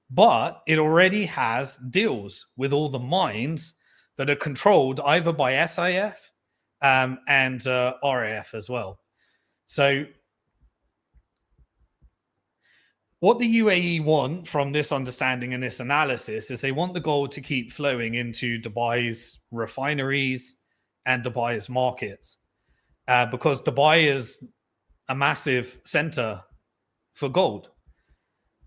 but it already has deals with all the mines that are controlled either by SIF and RAF as well. So what the UAE want from this understanding and this analysis is they want the gold to keep flowing into Dubai's refineries and Dubai's markets, because Dubai is a massive center for gold.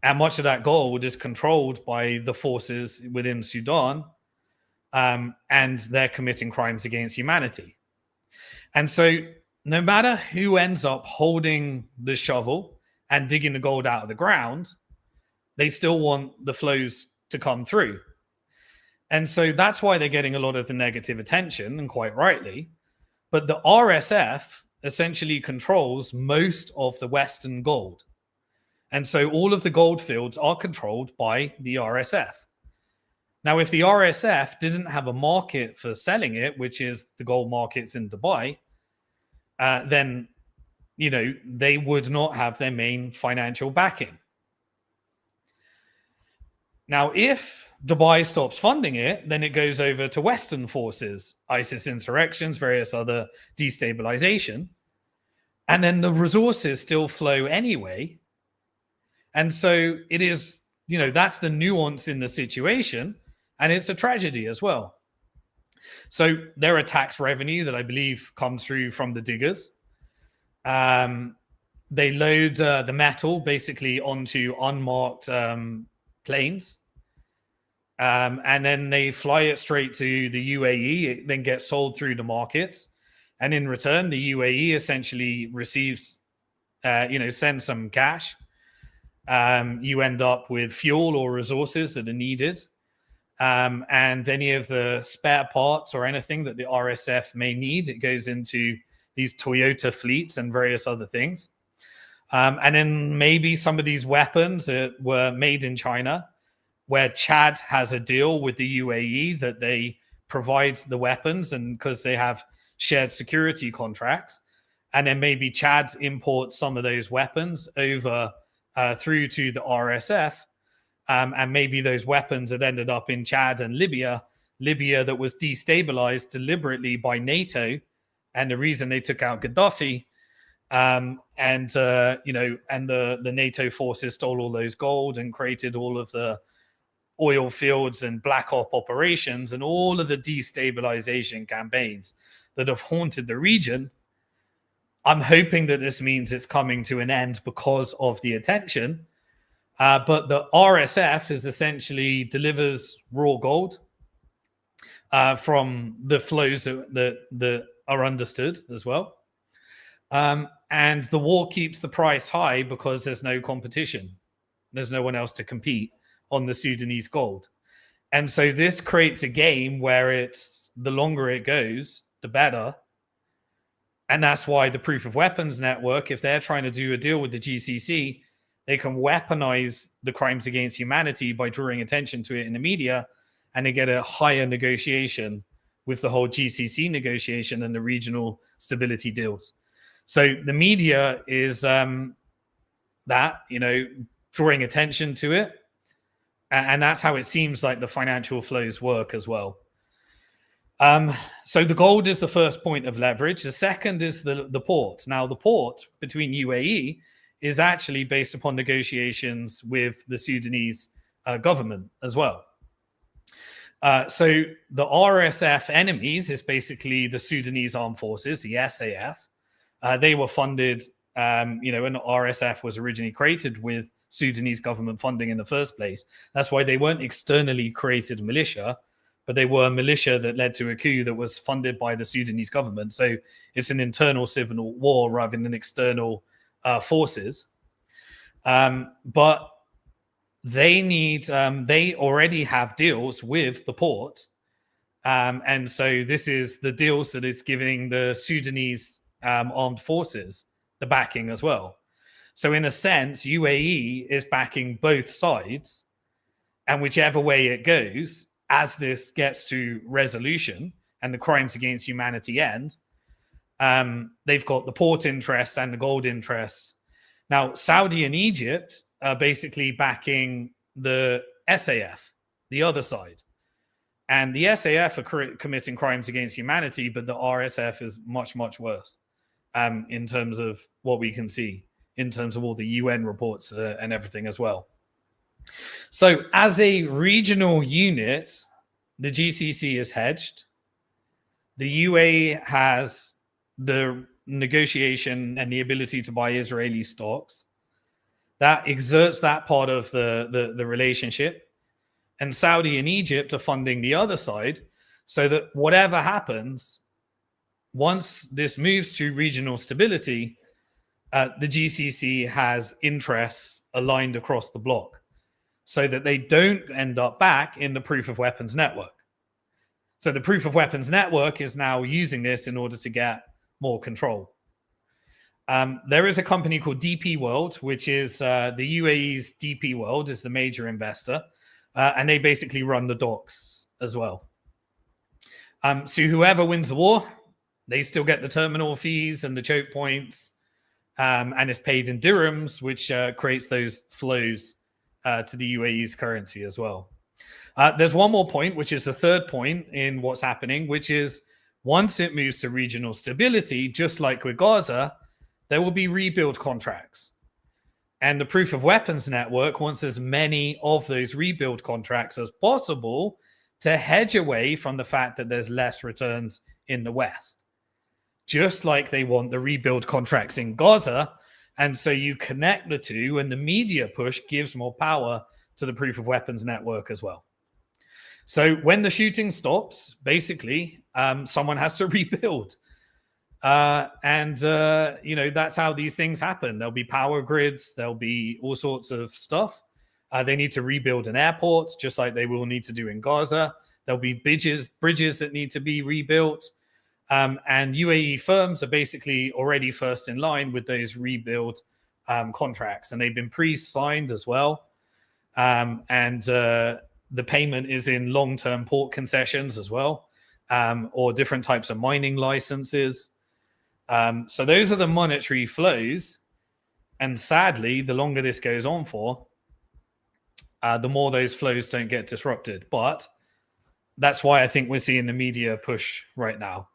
And much of that gold is controlled by the forces within Sudan, and they're committing crimes against humanity. And so no matter who ends up holding the shovel and digging the gold out of the ground, they still want the flows to come through. And so that's why they're getting a lot of the negative attention, and quite rightly. But the RSF essentially controls most of the Western gold. And so all of the gold fields are controlled by the RSF. Now, if the RSF didn't have a market for selling it, which is the gold markets in Dubai, then, they would not have their main financial backing. Now, if Dubai stops funding it, then it goes over to Western forces, ISIS insurrections, various other destabilization. And then the resources still flow anyway. And so it is, that's the nuance in the situation. And it's a tragedy as well. So there are tax revenue that I believe comes through from the diggers. They load the metal basically onto unmarked planes. And then they fly it straight to the UAE. It then gets sold through the markets. And in return, the UAE essentially receives, sends some cash. You end up with fuel or resources that are needed. And any of the spare parts or anything that the RSF may need, it goes into these Toyota fleets and various other things. And then maybe some of these weapons that were made in China, where Chad has a deal with the UAE that they provide the weapons, and because they have shared security contracts, and then maybe Chad imports some of those weapons over through to the RSF. And maybe those weapons had ended up in Chad and Libya that was destabilized deliberately by NATO. And the reason they took out Gaddafi, and the NATO forces stole all those gold and created all of the oil fields and black op operations and all of the destabilization campaigns that have haunted the region. I'm hoping that this means it's coming to an end because of the attention. But the RSF is essentially delivers raw gold from the flows that are understood as well. And the war keeps the price high because there's no competition. There's no one else to compete on the Sudanese gold. And so this creates a game where it's the longer it goes, the better. And that's why the proof of weapons network, if they're trying to do a deal with the GCC, they can weaponize the crimes against humanity by drawing attention to it in the media, and they get a higher negotiation with the whole GCC negotiation and the regional stability deals. So the media is that, drawing attention to it. And that's how it seems like the financial flows work as well. So the gold is the first point of leverage. The second is the port. Now, the port between UAE is actually based upon negotiations with the Sudanese government as well. So the RSF enemies is basically the Sudanese armed forces, the SAF. They were funded, and RSF was originally created with Sudanese government funding in the first place. That's why they weren't externally created militia, but they were militia that led to a coup that was funded by the Sudanese government. So it's an internal civil war rather than external forces. But they already have deals with the port. And so this is the deals that it's giving the Sudanese armed forces the backing as well. So in a sense, UAE is backing both sides, and whichever way it goes, as this gets to resolution and the crimes against humanity end, they've got the port interest and the gold interests. Now, Saudi and Egypt are basically backing the SAF, the other side. And the SAF are committing crimes against humanity, but the RSF is much, much worse in terms of what we can see, in terms of all the UN reports and everything as well. So as a regional unit, the GCC is hedged. The UAE has the negotiation and the ability to buy Israeli stocks. That exerts that part of the relationship. And Saudi and Egypt are funding the other side so that whatever happens, once this moves to regional stability, the GCC has interests aligned across the bloc so that they don't end up back in the proof of weapons network. So the proof of weapons network is now using this in order to get more control. There is a company called DP World, which is the UAE's DP World is the major investor, and they basically run the docks as well. So whoever wins the war, they still get the terminal fees and the choke points, and it's paid in dirhams, which creates those flows to the UAE's currency as well. There's one more point, which is the third point in what's happening, which is once it moves to regional stability, just like with Gaza, there will be rebuild contracts. And the proof of weapons network wants as many of those rebuild contracts as possible to hedge away from the fact that there's less returns in the West. Just like they want the rebuild contracts in Gaza. And so you connect the two, and the media push gives more power to the proof of weapons network as well. So when the shooting stops, basically, someone has to rebuild. And that's how these things happen. There'll be power grids. There'll be all sorts of stuff. They need to rebuild an airport, just like they will need to do in Gaza. There'll be bridges that need to be rebuilt. And UAE firms are basically already first in line with those rebuild contracts. And they've been pre-signed as well. The payment is in long-term port concessions as well, or different types of mining licenses. So those are the monetary flows. And sadly, the longer this goes on for, the more those flows don't get disrupted. But that's why I think we're seeing the media push right now.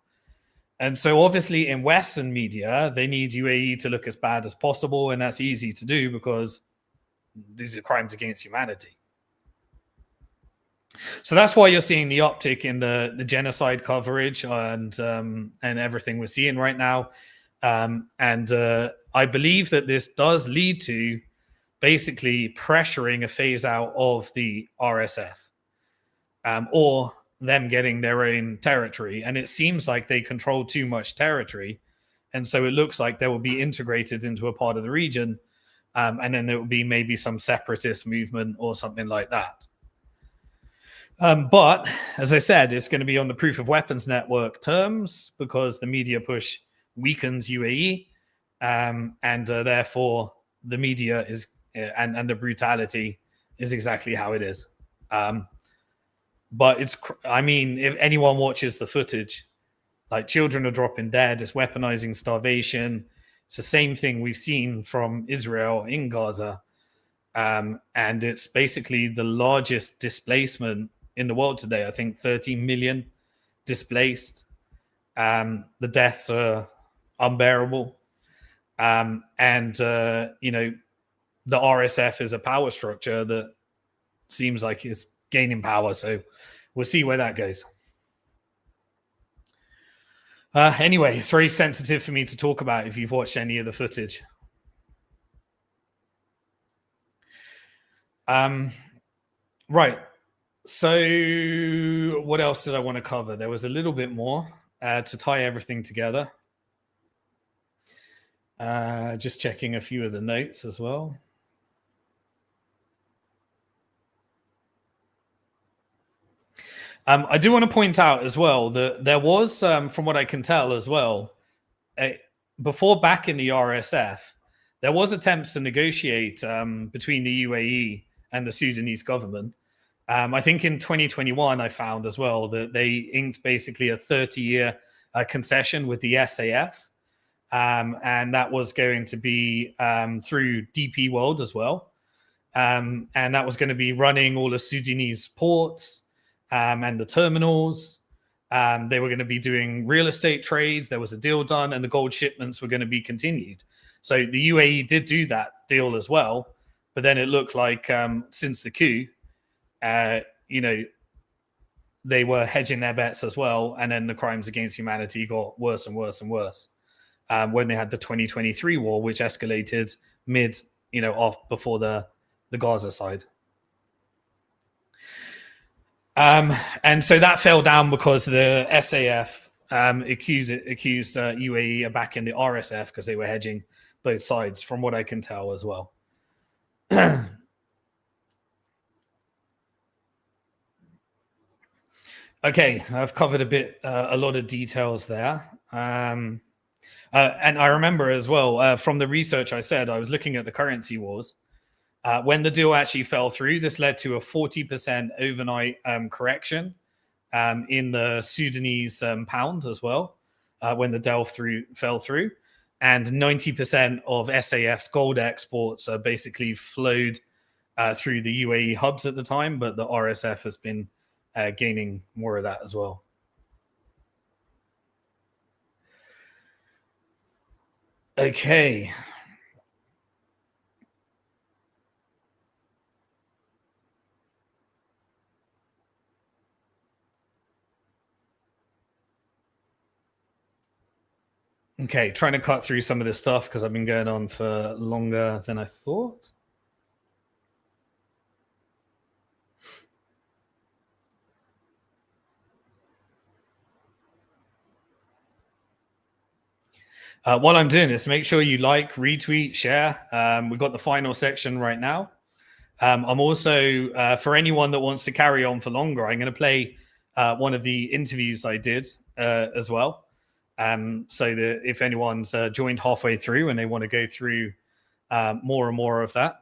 And so obviously in Western media, they need UAE to look as bad as possible. And that's easy to do because these are crimes against humanity. So that's why you're seeing the uptick in the genocide coverage and everything we're seeing right now. And I believe that this does lead to basically pressuring a phase out of the RSF, or them getting their own territory. And it seems like they control too much territory. And so it looks like they will be integrated into a part of the region. And then there will be maybe some separatist movement or something like that. But as I said, it's going to be on the proof of weapons network terms, because the media push weakens UAE, and therefore the media is and the brutality is exactly how it is. But I mean, if anyone watches the footage, like, children are dropping dead, it's weaponizing starvation. It's the same thing we've seen from Israel in Gaza. And it's basically the largest displacement in the world today. I think 30 million displaced. The deaths are unbearable. And you know, the RSF is a power structure that seems like it's gaining power. So we'll see where that goes. Anyway, it's very sensitive for me to talk about if you've watched any of the footage. Right. So what else did I want to cover? There was a little bit more to tie everything together. Just checking a few of the notes as well. I do want to point out as well that there was, from what I can tell as well, before back in the RSF, there was attempts to negotiate between the UAE and the Sudanese government. I think in 2021, I found as well that they inked basically a 30-year concession with the SAF. And that was going to be through DP World as well. And that was going to be running all the Sudanese ports and the terminals. They were going to be doing real estate trades. There was a deal done, and the gold shipments were going to be continued. So the UAE did do that deal as well. But then it looked like since the coup, you know, they were hedging their bets as well. And then the crimes against humanity got worse and worse and worse when they had the 2023 war, which escalated before the Gaza side. And so that fell down because the SAF accused UAE of backing the RSF because they were hedging both sides, from what I can tell as well. Okay, I've covered a lot of details there. And I remember as well from the research I said, I was looking at the currency wars. When the deal actually fell through, this led to a 40% overnight correction in the Sudanese pound as well, when the deal fell through. And 90% of SAF's gold exports basically flowed through the UAE hubs at the time, but the RSF has been gaining more of that as well. Okay. Okay, trying to cut through some of this stuff because I've been going on for longer than I thought. While I'm doing this, make sure you like, retweet, share. We've got the final section right now. I'm also, for anyone that wants to carry on for longer, I'm going to play one of the interviews I did as well. So that if anyone's joined halfway through and they want to go through more and more of that.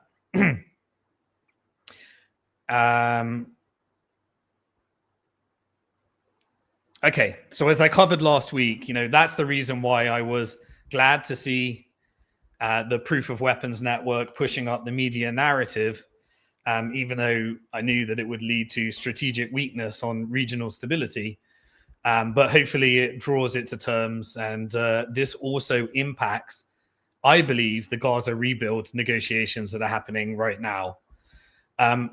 Okay, so as I covered last week, that's the reason why I was glad to see the Proof of Weapons Network pushing up the media narrative, even though I knew that it would lead to strategic weakness on regional stability. But hopefully it draws it to terms, and this also impacts, I believe, the Gaza rebuild negotiations that are happening right now.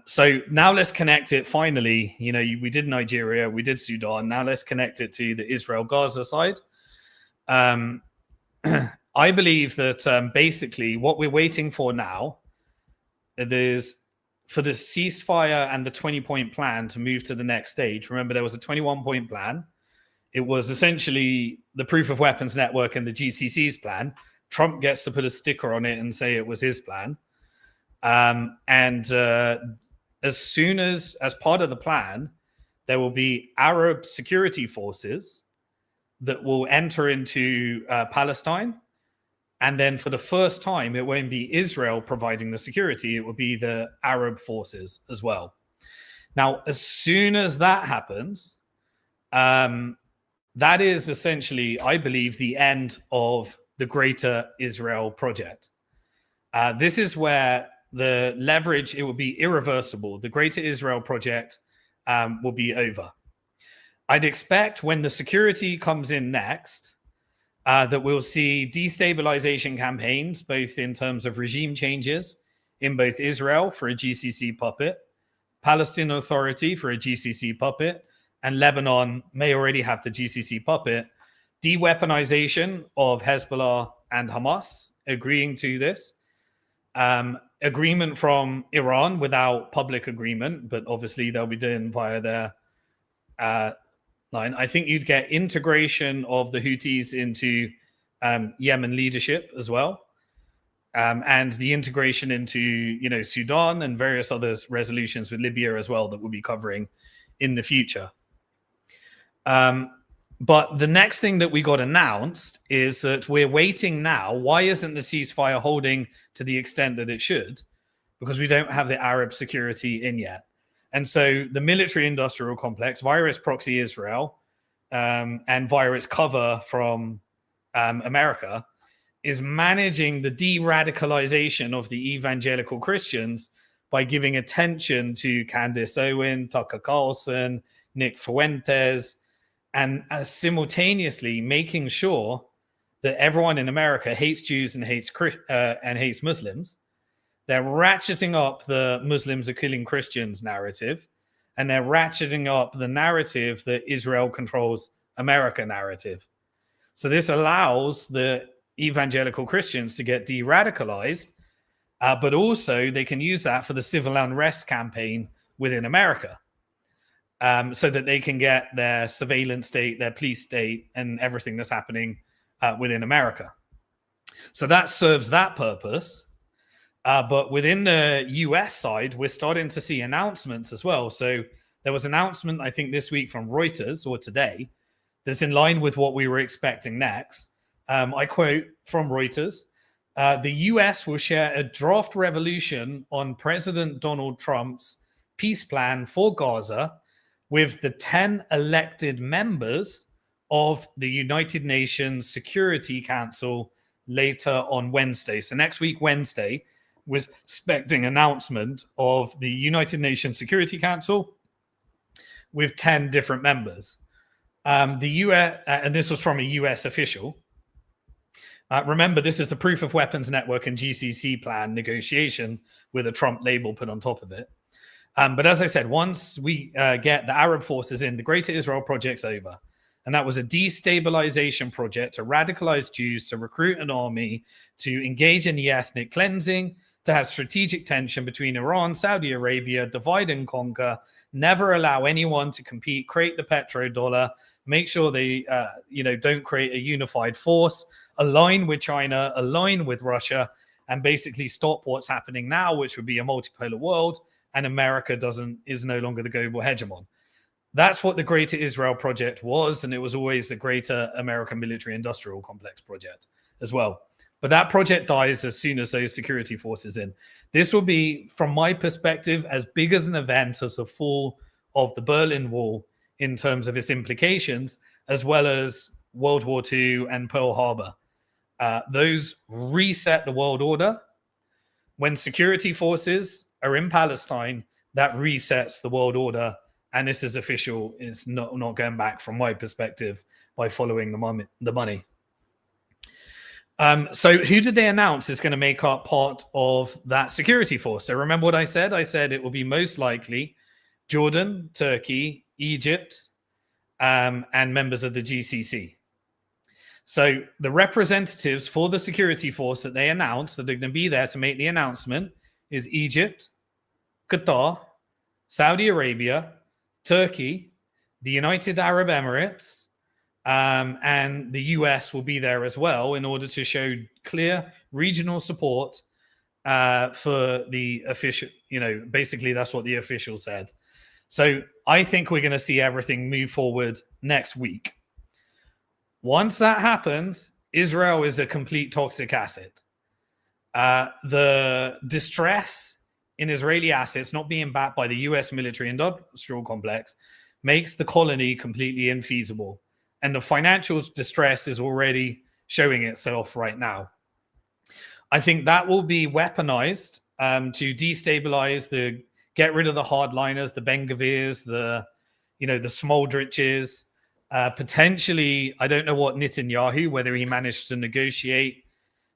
So now let's connect it finally. We did Nigeria, we did Sudan. Now let's connect it to the Israel-Gaza side. I believe that basically what we're waiting for now is for the ceasefire and the 20-point plan to move to the next stage. Remember, there was a 21-point plan. It was essentially the proof of weapons network and the GCC's plan. Trump gets to put a sticker on it and say it was his plan. As soon as part of the plan, there will be Arab security forces that will enter into Palestine. And then for the first time, it won't be Israel providing the security. It will be the Arab forces as well. Now, as soon as that happens, that is essentially, I believe, the end of the Greater Israel project. This is where the leverage, it will be irreversible. The Greater Israel project will be over. I'd expect when the security comes in next, that we'll see destabilization campaigns, both in terms of regime changes in both Israel for a GCC puppet, Palestinian Authority for a GCC puppet, and Lebanon may already have the GCC puppet, de-weaponization of Hezbollah and Hamas agreeing to this, agreement from Iran without public agreement, but obviously they'll be doing via their line. I think you'd get integration of the Houthis into Yemen leadership as well, and the integration into Sudan and various other resolutions with Libya as well that we'll be covering in the future. But the next thing that we got announced is that we're waiting now. Why isn't the ceasefire holding to the extent that it should? Because we don't have the Arab security in yet. And so the military-industrial complex, via its proxy Israel, and via its cover from America, is managing the de-radicalization of the evangelical Christians by giving attention to Candace Owen, Tucker Carlson, Nick Fuentes, and simultaneously making sure that everyone in America hates Jews and hates Muslims. They're ratcheting up the Muslims are killing Christians narrative, and they're ratcheting up the narrative that Israel controls America narrative. So this allows the evangelical Christians to get de-radicalized, but also they can use that for the civil unrest campaign within America, so that they can get their surveillance state, their police state, and everything that's happening within America. So that serves that purpose. But within the US side, we're starting to see announcements as well. So there was an announcement, I think, this week from Reuters, or today, that's in line with what we were expecting next. I quote from Reuters, the US will share a draft resolution on President Donald Trump's peace plan for Gaza with the 10 elected members of the United Nations Security Council later on Wednesday. So next week, Wednesday, was expecting announcement of the United Nations Security Council with 10 different members. The US, and this was from a US official. Remember, this is the Proof of Weapons Network and GCC plan negotiation with a Trump label put on top of it. But as I said, once we get the Arab forces in, the Greater Israel project's over. And that was a destabilization project to radicalize Jews, to recruit an army, to engage in the ethnic cleansing, to have strategic tension between Iran, Saudi Arabia, divide and conquer, never allow anyone to compete, create the petrodollar, make sure they don't create a unified force, align with China, align with Russia, and basically stop what's happening now, which would be a multipolar world, and America is no longer the global hegemon. That's what the Greater Israel project was, and it was always the Greater American Military Industrial Complex project as well. But that project dies as soon as those security forces in. This will be, from my perspective, as big as an event as the fall of the Berlin Wall in terms of its implications, as well as World War II and Pearl Harbor. Those reset the world order. When security forces are in Palestine, that resets the world order. And this is official. It's not going back from my perspective by following the money. So who did they announce is going to make up part of that security force? So remember what I said? I said it will be most likely Jordan, Turkey, Egypt, and members of the GCC. So the representatives for the security force that they announced that are going to be there to make the announcement is Egypt, Qatar, Saudi Arabia, Turkey, the United Arab Emirates, and the US will be there as well in order to show clear regional support for the official, basically that's what the official said. So I think we're going to see everything move forward next week. Once that happens, Israel is a complete toxic asset. The distress in Israeli assets not being backed by the US military industrial complex makes the colony completely infeasible. And the financial distress is already showing itself right now. I think that will be weaponized to destabilize get rid of the hardliners, the Ben-Gvirs, the Smoldriches, potentially, I don't know what Netanyahu, whether he managed to negotiate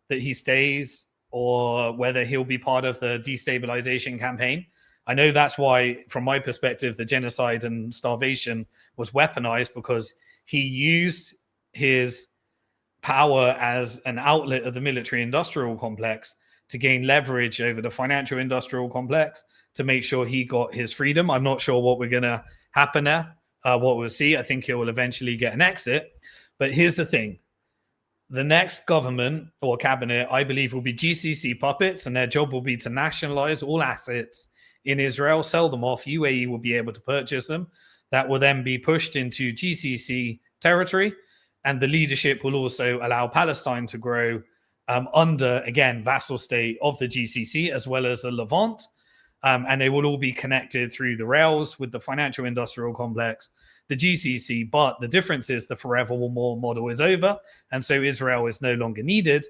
that he stays or whether he'll be part of the destabilization campaign. I know that's why, from my perspective, the genocide and starvation was weaponized, because he used his power as an outlet of the military industrial complex to gain leverage over the financial industrial complex to make sure he got his freedom. I'm not sure what we're going to happen there, what we'll see. I think he will eventually get an exit. But here's the thing. The next government or cabinet, I believe, will be GCC puppets, and their job will be to nationalize all assets in Israel, sell them off. UAE will be able to purchase them. That will then be pushed into GCC territory, and the leadership will also allow Palestine to grow under, again, vassal state of the GCC as well as the Levant. And they will all be connected through the rails with the financial industrial complex, the GCC. But the difference is the forever war model is over. And so Israel is no longer needed.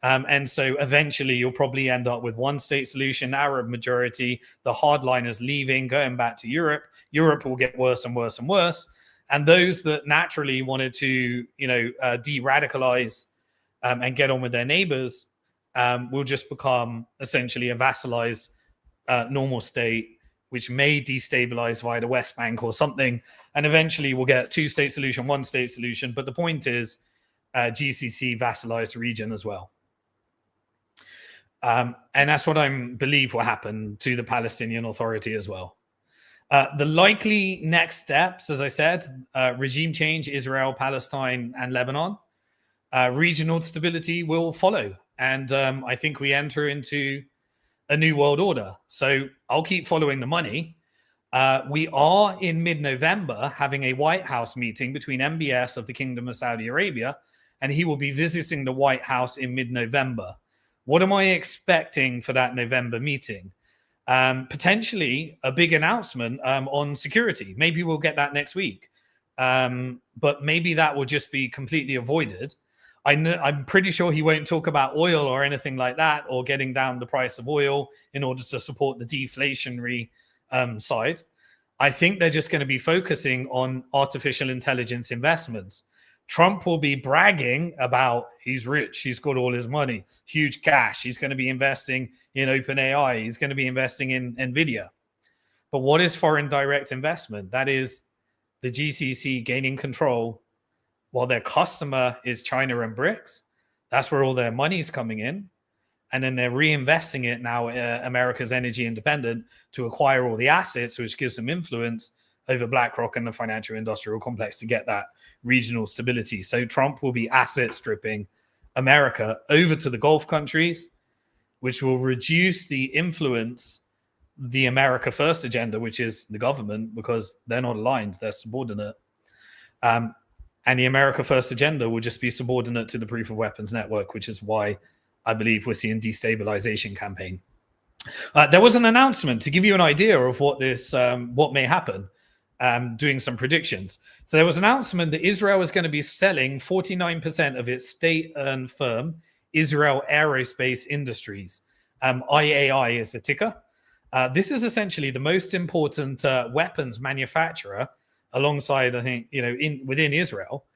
And so eventually you'll probably end up with one state solution, Arab majority, the hardliners leaving, going back to Europe. Europe will get worse and worse and worse. And those that naturally wanted to, de-radicalize and get on with their neighbors will just become essentially a vassalized normal state, which may destabilize via the West Bank or something. And eventually we'll get two-state solution, one-state solution. But the point is GCC vassalized region as well. And that's what I believe will happen to the Palestinian Authority as well. The likely next steps, as I said, regime change, Israel, Palestine, and Lebanon. Regional stability will follow. And I think we enter into a new world order. So I'll keep following the money. We are in mid-November having a White House meeting between MBS of the Kingdom of Saudi Arabia, and he will be visiting the White House in mid-November. What am I expecting for that November meeting? Potentially a big announcement on security. Maybe we'll get that next week. But maybe that will just be completely avoided. I'm pretty sure he won't talk about oil or anything like that, or getting down the price of oil in order to support the deflationary side. I think they're just going to be focusing on artificial intelligence investments. Trump will be bragging about he's rich, he's got all his money, huge cash. He's going to be investing in OpenAI. He's going to be investing in NVIDIA. But what is foreign direct investment? That is the GCC gaining control while their customer is China and BRICS. That's where all their money is coming in. And then they're reinvesting it now, America's energy independent, to acquire all the assets, which gives them influence over BlackRock and the financial industrial complex to get that regional stability. So Trump will be asset stripping America over to the Gulf countries, which will reduce the influence, the America First agenda, which is the government, because they're not aligned, they're subordinate. And the America First agenda will just be subordinate to the proof of weapons network, which is why I believe we're seeing destabilization campaign. There was an announcement to give you an idea of what may happen. Doing some predictions. So there was an announcement that Israel is going to be selling 49% of its state-owned firm, Israel Aerospace Industries. IAI is the ticker. This is essentially the most important weapons manufacturer alongside, I think, within Israel.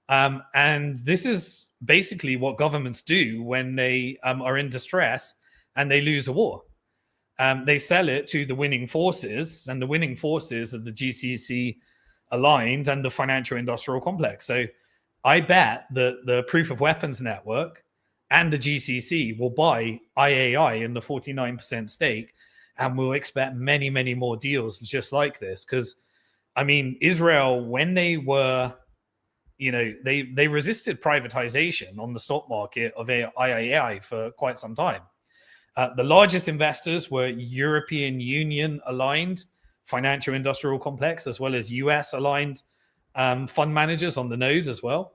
And this is basically what governments do when they are in distress and they lose a war. They sell it to the winning forces, and the winning forces of the GCC aligned and the financial industrial complex. So I bet that the proof of weapons network and the GCC will buy IAI in the 49% stake, and we'll expect many, many more deals just like this. Because, I mean, Israel, when they were, they resisted privatization on the stock market of IAI for quite some time. The largest investors were European Union aligned financial industrial complex, as well as US aligned fund managers on the node as well.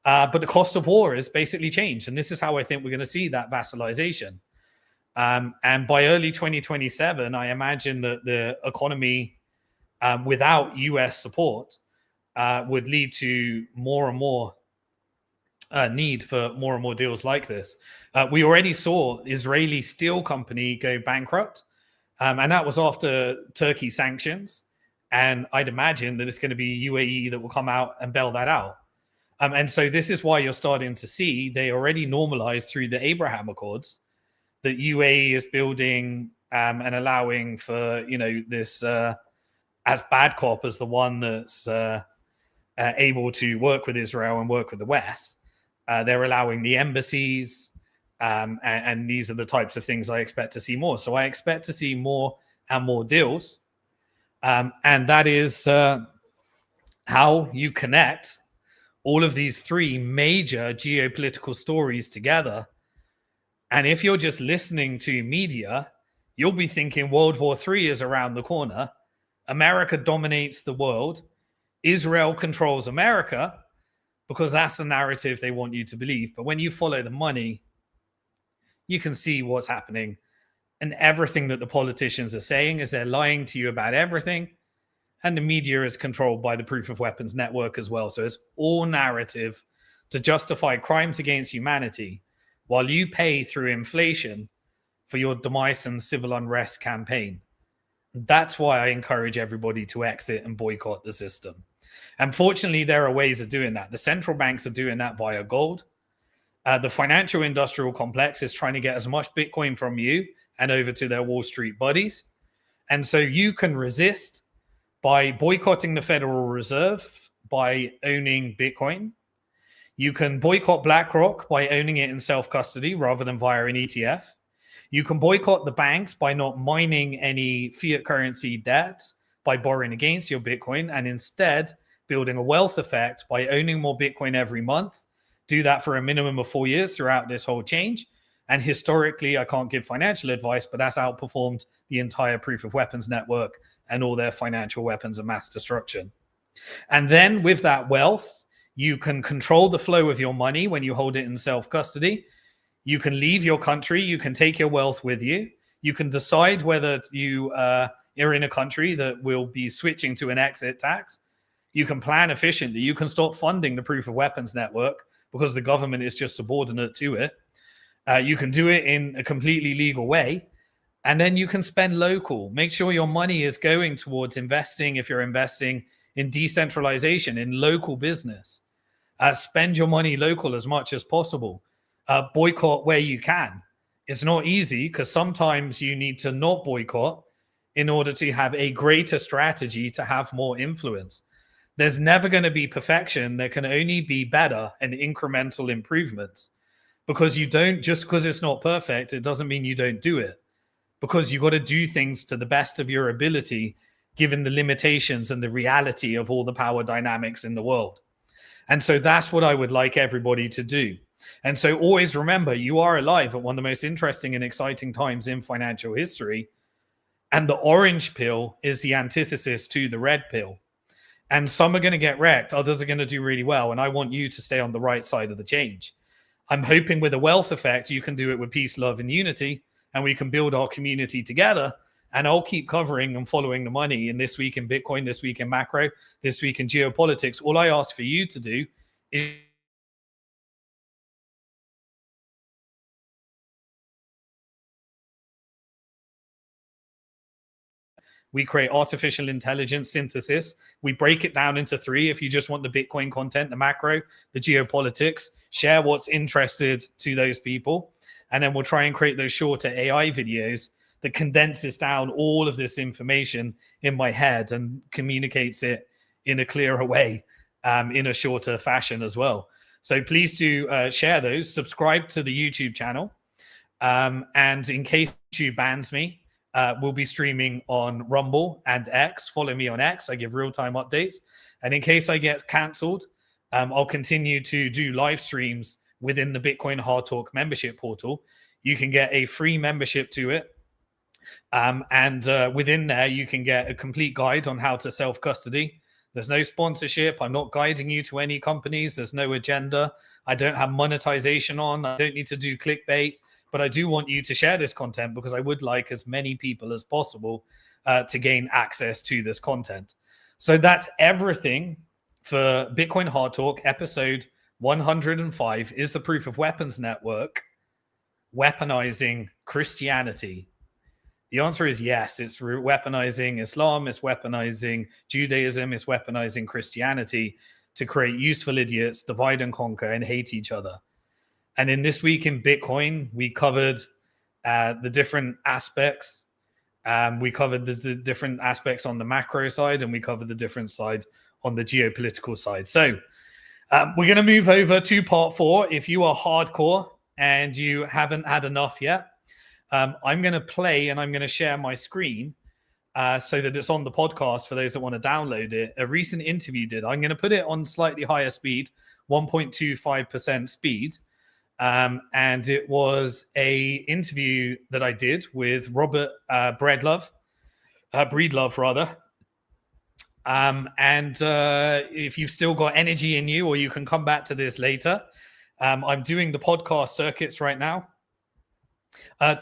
But the cost of war has basically changed. And this is how I think we're going to see that vassalization. And by early 2027, I imagine that the economy without US support would lead to more and more need for more and more deals like this. We already saw Israeli steel company go bankrupt. And that was after Turkey sanctions. And I'd imagine that it's going to be UAE that will come out and bail that out. And so this is why you're starting to see they already normalized through the Abraham Accords that UAE is building and allowing for, this as bad cop as the one that's able to work with Israel and work with the West. They're allowing the embassies, and these are the types of things I expect to see more. So I expect to see more and more deals. And that is how you connect all of these three major geopolitical stories together. And if you're just listening to media, you'll be thinking World War III is around the corner. America dominates the world. Israel controls America, because that's the narrative they want you to believe. But when you follow the money, you can see what's happening. And everything that the politicians are saying is they're lying to you about everything. And the media is controlled by the proof of weapons network as well. So it's all narrative to justify crimes against humanity while you pay through inflation for your demise and civil unrest campaign. That's why I encourage everybody to exit and boycott the system. And fortunately, there are ways of doing that. The central banks are doing that via gold. The financial industrial complex is trying to get as much Bitcoin from you and over to their Wall Street buddies. And so you can resist by boycotting the Federal Reserve, by owning Bitcoin. You can boycott BlackRock by owning it in self-custody rather than via an ETF. You can boycott the banks by not mining any fiat currency debt, by borrowing against your Bitcoin, and instead building a wealth effect by owning more Bitcoin every month. Do that for a minimum of 4 years throughout this whole change. And historically, I can't give financial advice, but that's outperformed the entire proof of weapons network and all their financial weapons of mass destruction. And then with that wealth, you can control the flow of your money when you hold it in self-custody. You can leave your country. You can take your wealth with you. You can decide whether you are in a country that will be switching to an exit tax. You can plan efficiently. You can stop funding the proof of weapons network because the government is just subordinate to it. You can do it in a completely legal way. And then you can spend local. Make sure your money is going towards investing, if you're investing in decentralization, in local business. Spend your money local as much as possible. Boycott where you can. It's not easy because sometimes you need to not boycott in order to have a greater strategy to have more influence. There's never going to be perfection. There can only be better and incremental improvements, because you don't, just because it's not perfect, it doesn't mean you don't do it. Because you got to do things to the best of your ability, given the limitations and the reality of all the power dynamics in the world. And so that's what I would like everybody to do. And so always remember, you are alive at one of the most interesting and exciting times in financial history. And the orange pill is the antithesis to the red pill. And some are going to get wrecked. Others are going to do really well. And I want you to stay on the right side of the change. I'm hoping with a wealth effect, you can do it with peace, love, and unity. And we can build our community together. And I'll keep covering and following the money in This Week in Bitcoin, This Week in Macro, This Week in Geopolitics. All I ask for you to do is we create artificial intelligence synthesis. We break it down into three. If you just want the Bitcoin content, the macro, the geopolitics, share what's interested to those people. And then we'll try and create those shorter AI videos that condenses down all of this information in my head and communicates it in a clearer way in a shorter fashion as well. So please do share those, subscribe to the YouTube channel. And in case YouTube bans me, we'll be streaming on Rumble and X. Follow me on X. I give real-time updates. And in case I get cancelled, I'll continue to do live streams within the Bitcoin Hard Talk membership portal. You can get a free membership to it. And within there, you can get a complete guide on how to self-custody. There's no sponsorship. I'm not guiding you to any companies. There's no agenda. I don't have monetization on. I don't need to do clickbait. But I do want you to share this content because I would like as many people as possible to gain access to this content. So that's everything for Bitcoin Hard Talk. Episode 105 is the Proof of Weapons Network weaponizing Christianity. The answer is yes. It's weaponizing Islam, it's weaponizing Judaism, it's weaponizing Christianity to create useful idiots, divide and conquer, and hate each other. And in This Week in Bitcoin, we covered the different aspects. We covered the different aspects on the macro side, and we covered the different side on the geopolitical side. So we're going to move over to part 4. If you are hardcore and you haven't had enough yet, I'm going to play and I'm going to share my screen so that it's on the podcast for those that want to download it. A recent interview did. I'm going to put it on slightly higher speed, 1.25% speed. And it was a interview that I did with Robert Breedlove, rather. And if you've still got energy in you, or you can come back to this later, I'm doing the podcast circuits right now.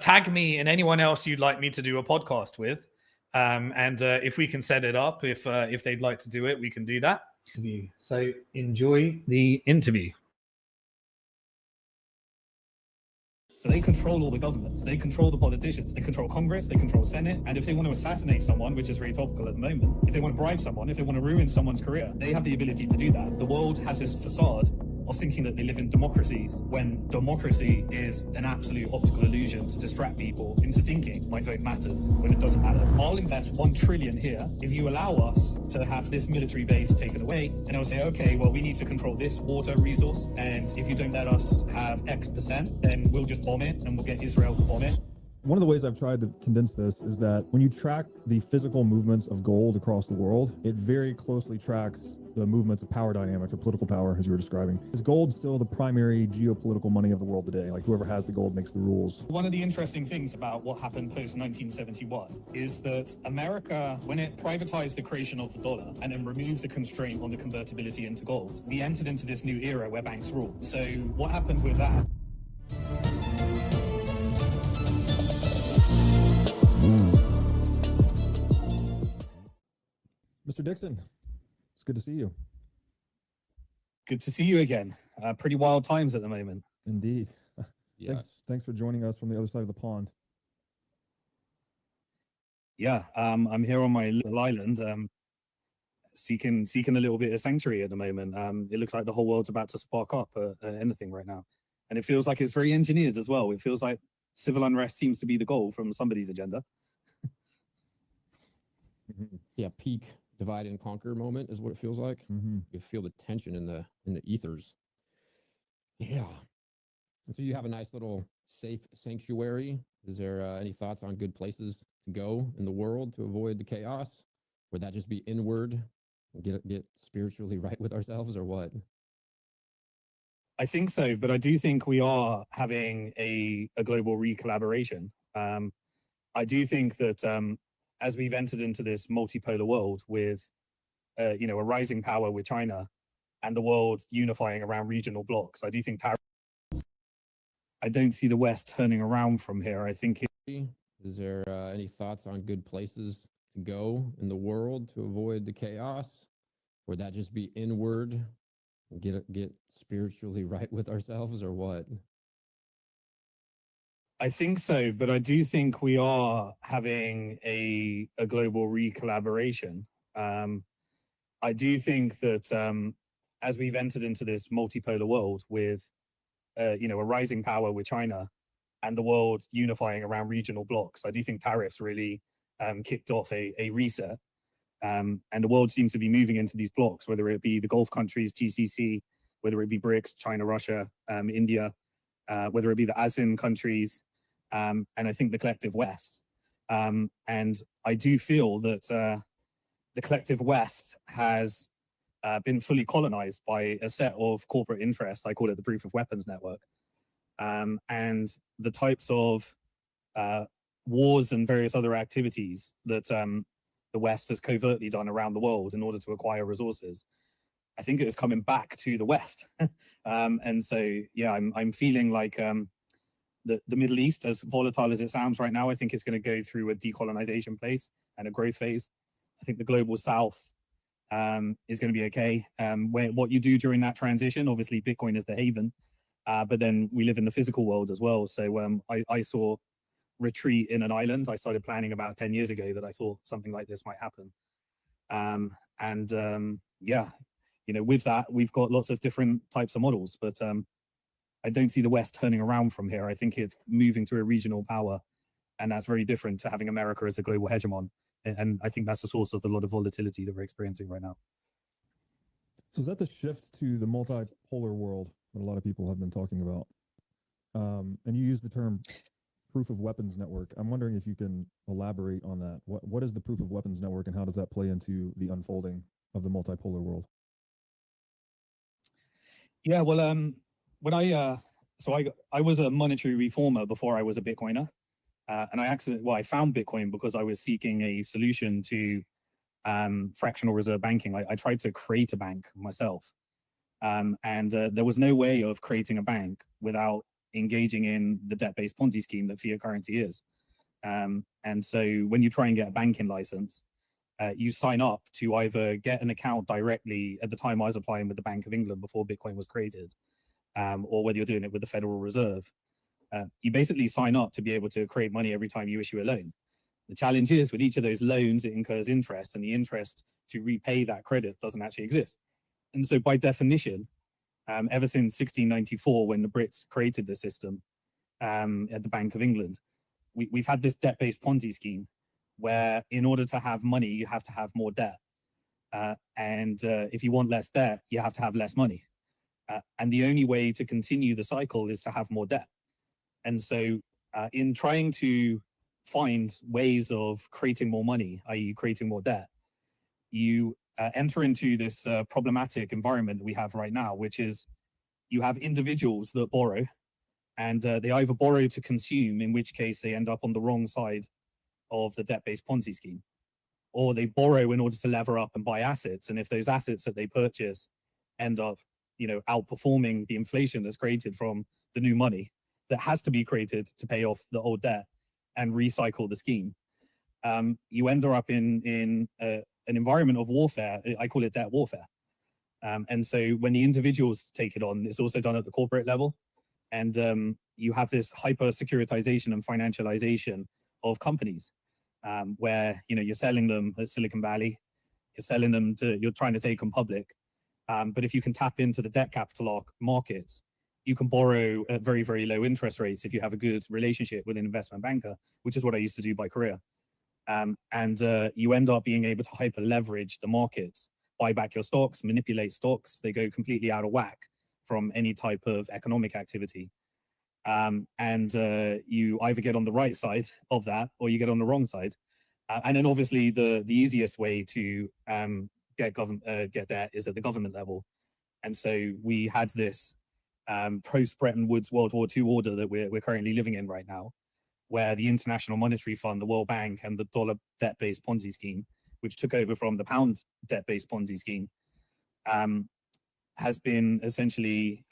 Tag me and anyone else you'd like me to do a podcast with. And if we can set it up, if they'd like to do it, we can do that. So enjoy the interview. So they control all the governments, they control the politicians, they control Congress, they control Senate, and if they want to assassinate someone, which is very topical at the moment, if they want to bribe someone, if they want to ruin someone's career, they have the ability to do that. The world has this facade of thinking that they live in democracies, when democracy is an absolute optical illusion to distract people into thinking my vote matters when it doesn't matter. I'll invest 1 trillion here if you allow us to have this military base taken away, and I'll say, okay, well, we need to control this water resource, and if you don't let us have X%, then we'll just bomb it and we'll get Israel to bomb it. One of the ways I've tried to condense this is that when you track the physical movements of gold across the world, it very closely tracks the movements of power dynamics or political power, as you were describing. Is gold still the primary geopolitical money of the world today? Like whoever has the gold makes the rules. One of the interesting things about what happened post-1971 is that America, when it privatized the creation of the dollar and then removed the constraint on the convertibility into gold, we entered into this new era where banks rule. So what happened with that? Mr. Dixon, it's good to see you. Good to see you again. Pretty wild times at the moment. Indeed. Yeah. Thanks for joining us from the other side of the pond. Yeah, I'm here on my little island, seeking a little bit of sanctuary at the moment. It looks like the whole world's about to spark up at anything right now. And it feels like it's very engineered as well. It feels like civil unrest seems to be the goal from somebody's agenda. Yeah, peak divide and conquer moment is what it feels like. You feel the tension in the ethers. Yeah. And so you have a nice little safe sanctuary. Is there any thoughts on good places to go in the world to avoid the chaos? Would that just be inward and get spiritually right with ourselves, or what? I think so, but I do think we are having a global recollaboration. I do think that as we've entered into this multipolar world with, a rising power with China and the world unifying around regional blocks, I do think I don't see the West turning around from here. I think. Is there any thoughts on good places to go in the world to avoid the chaos? Would that just be inward and get spiritually right with ourselves, or what? I think so, but I do think we are having a global recollaboration. I do think that as we've entered into this multipolar world with, a rising power with China and the world unifying around regional blocks, I do think tariffs really kicked off a reset. And the world seems to be moving into these blocks, whether it be the Gulf countries, GCC, whether it be BRICS, China, Russia, India, whether it be the ASEAN countries, and I think the collective West. And I do feel that the collective West has been fully colonized by a set of corporate interests. I call it the proof of weapons network. And the types of wars and various other activities that the West has covertly done around the world in order to acquire resources, I think it is coming back to the West. And so, yeah, I'm feeling like the Middle East, as volatile as it sounds right now, I think it's going to go through a decolonization phase and a growth phase. I think the global South is going to be okay. What you do during that transition, obviously Bitcoin is the haven, but then we live in the physical world as well. So I saw retreat in an island. I started planning about 10 years ago that I thought something like this might happen. Yeah, you know, with that, we've got lots of different types of models, but I don't see the West turning around from here. I think it's moving to a regional power, and that's very different to having America as a global hegemon. And I think that's the source of a lot of volatility that we're experiencing right now. So is that the shift to the multipolar world that a lot of people have been talking about? And you use the term proof of weapons network. I'm wondering if you can elaborate on that. What is the proof of weapons network, and how does that play into the unfolding of the multipolar world? Yeah, well, when I was a monetary reformer before I was a Bitcoiner, and I found Bitcoin because I was seeking a solution to fractional reserve banking. I tried to create a bank myself, and there was no way of creating a bank without engaging in the debt-based Ponzi scheme that fiat currency is. And so when you try and get a banking license, you sign up to either get an account directly. At the time I was applying with the Bank of England before Bitcoin was created, or whether you're doing it with the Federal Reserve. You basically sign up to be able to create money every time you issue a loan. The challenge is with each of those loans, it incurs interest, and the interest to repay that credit doesn't actually exist. And so by definition, ever since 1694, when the Brits created the system at the Bank of England, we've had this debt-based Ponzi scheme where in order to have money, you have to have more debt. And if you want less debt, you have to have less money. And the only way to continue the cycle is to have more debt. And so in trying to find ways of creating more money, i.e. creating more debt, you enter into this problematic environment that we have right now, which is you have individuals that borrow, and they either borrow to consume, in which case they end up on the wrong side of the debt-based Ponzi scheme, or they borrow in order to lever up and buy assets. And if those assets that they purchase end up, you know, outperforming the inflation that's created from the new money that has to be created to pay off the old debt and recycle the scheme, you end up in an environment of warfare. I call it debt warfare. And so when the individuals take it on, it's also done at the corporate level. And you have this hyper securitization and financialization of companies, where, you know, you're selling them at Silicon Valley, you're trying to take them public. But if you can tap into the debt capital markets, you can borrow at very, very low interest rates if you have a good relationship with an investment banker, which is what I used to do by career. And you end up being able to hyper leverage the markets, buy back your stocks, manipulate stocks. They go completely out of whack from any type of economic activity. And you either get on the right side of that or you get on the wrong side. And then obviously the easiest way to get that is at the government level. And so we had this post-Bretton Woods World War II order that we're currently living in right now, where the International Monetary Fund, the World Bank, and the dollar debt-based Ponzi scheme, which took over from the pound debt-based Ponzi scheme, has been essentially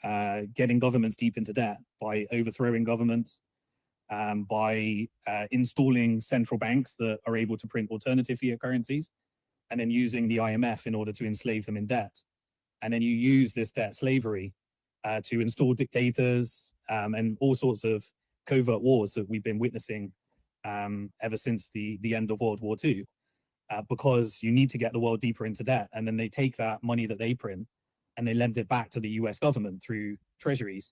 getting governments deep into debt by overthrowing governments, by installing central banks that are able to print alternative fiat currencies, and then using the IMF in order to enslave them in debt. And then you use this debt slavery to install dictators and all sorts of covert wars that we've been witnessing ever since the end of World War II, because you need to get the world deeper into debt. And then they take that money that they print and they lend it back to the US government through treasuries.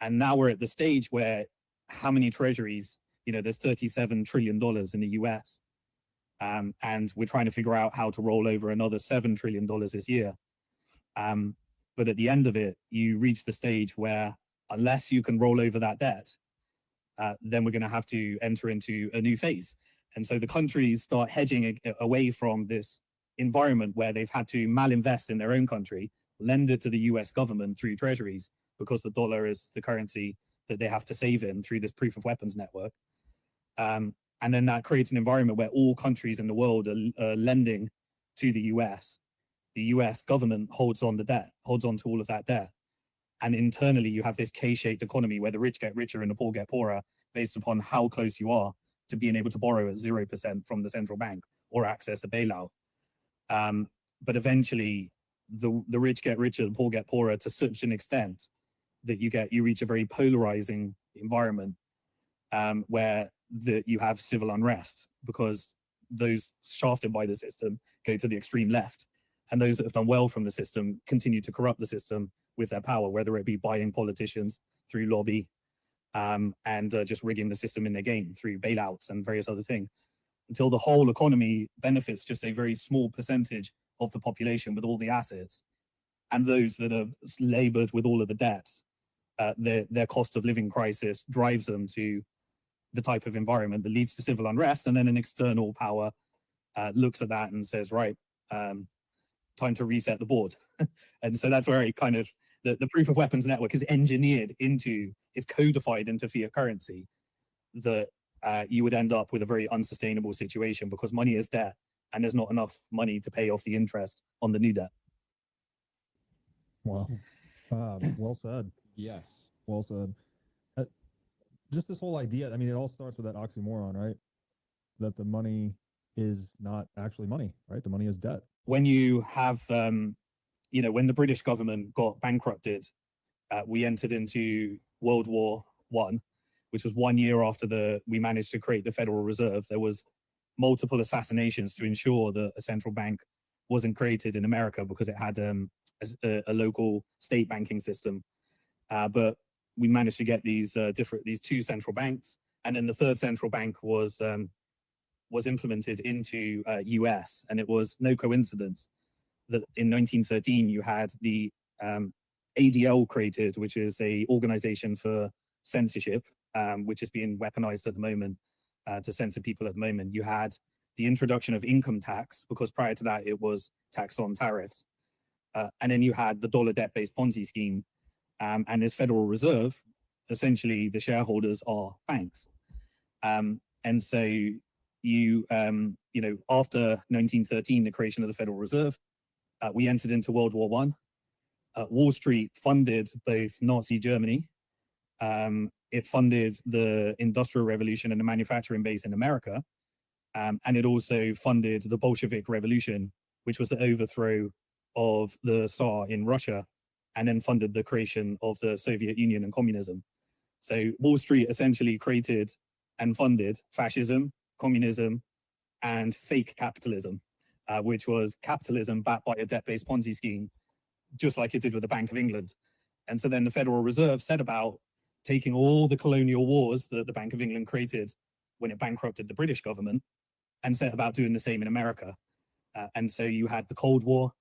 And now we're at the stage where how many treasuries, you know, there's $37 trillion in the US. And we're trying to figure out how to roll over another $7 trillion this year. But at the end of it, you reach the stage where unless you can roll over that debt, then we're going to have to enter into a new phase. And so the countries start hedging away from this environment where they've had to malinvest in their own country, lend it to the US government through treasuries, because the dollar is the currency that they have to save in through this proof of weapons network. And then that creates an environment where all countries in the world are lending to the US. The US government holds on to all of that debt. And internally, you have this K-shaped economy where the rich get richer and the poor get poorer based upon how close you are to being able to borrow at 0% from the central bank or access a bailout. But eventually, the rich get richer, the poor get poorer to such an extent that you reach a very polarizing environment where you have civil unrest, because those shafted by the system go to the extreme left, and those that have done well from the system continue to corrupt the system with their power, whether it be buying politicians through lobby and just rigging the system in their game through bailouts and various other things, until the whole economy benefits just a very small percentage of the population with all the assets, and those that are labored with all of the debts, their cost of living crisis drives them to the type of environment that leads to civil unrest. And then an external power looks at that and says, right, time to reset the board. And so that's where it kind of, the proof of weapons network is codified into fiat currency, that you would end up with a very unsustainable situation because money is debt and there's not enough money to pay off the interest on the new debt. Wow. Well said. Yes. Well said. Just this whole idea, I mean, it all starts with that oxymoron, right? That the money is not actually money, right? The money is debt. When you have, when the British government got bankrupted, we entered into World War I, which was 1 year after we managed to create the Federal Reserve. There was multiple assassinations to ensure that a central bank wasn't created in America because it had a local state banking system. But we managed to get these two central banks, and then the third central bank was implemented into US. And it was no coincidence that in 1913 you had the ADL created, which is a organization for censorship, which is being weaponized at the moment to censor people at the moment. You had the introduction of income tax, because prior to that it was taxed on tariffs. And then you had the dollar debt-based Ponzi scheme. And this Federal Reserve, essentially the shareholders are banks. And so after 1913, the creation of the Federal Reserve, we entered into World War I. Wall Street funded both Nazi Germany. It funded the Industrial Revolution and the manufacturing base in America. And it also funded the Bolshevik Revolution, which was the overthrow of the Tsar in Russia, and then funded the creation of the Soviet Union and communism. So Wall Street essentially created and funded fascism, communism, and fake capitalism, which was capitalism backed by a debt-based Ponzi scheme, just like it did with the Bank of England. And so then the Federal Reserve set about taking all the colonial wars that the Bank of England created when it bankrupted the British government, and set about doing the same in America. And so you had the Cold War,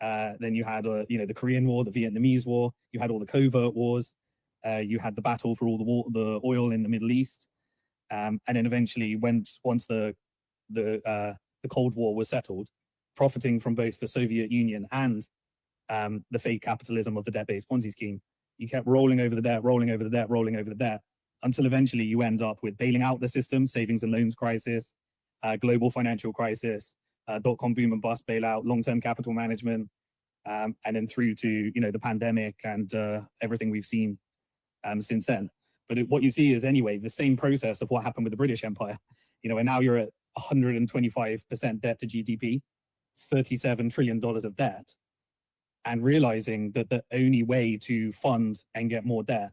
then you had the Korean War, the Vietnamese War, you had all the covert wars, you had the battle for all the oil in the Middle East, and then eventually once the Cold War was settled, profiting from both the Soviet Union and the fake capitalism of the debt-based Ponzi scheme, you kept rolling over the debt, until eventually you end up with bailing out the system, savings and loans crisis, global financial crisis, dot-com boom and bust bailout, long-term capital management, and then through to the pandemic and everything we've seen since then. But what you see is anyway the same process of what happened with the British Empire. And now you're at 125% debt to GDP, $37 trillion of debt, and realizing that the only way to fund and get more debt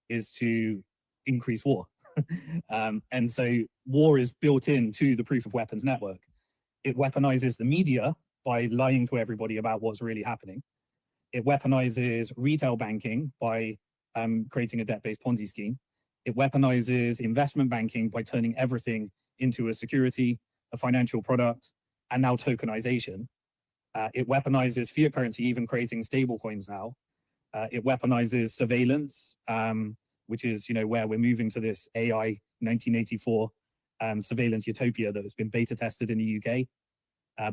is to increase war. And so war is built into the proof of weapons network. It weaponizes the media by lying to everybody about what's really happening. It weaponizes retail banking by creating a debt-based Ponzi scheme. It weaponizes investment banking by turning everything into a security, a financial product, and now tokenization. It weaponizes fiat currency, even creating stable coins now. It weaponizes surveillance, which is, where we're moving to this AI 1984 surveillance utopia that has been beta tested in the UK,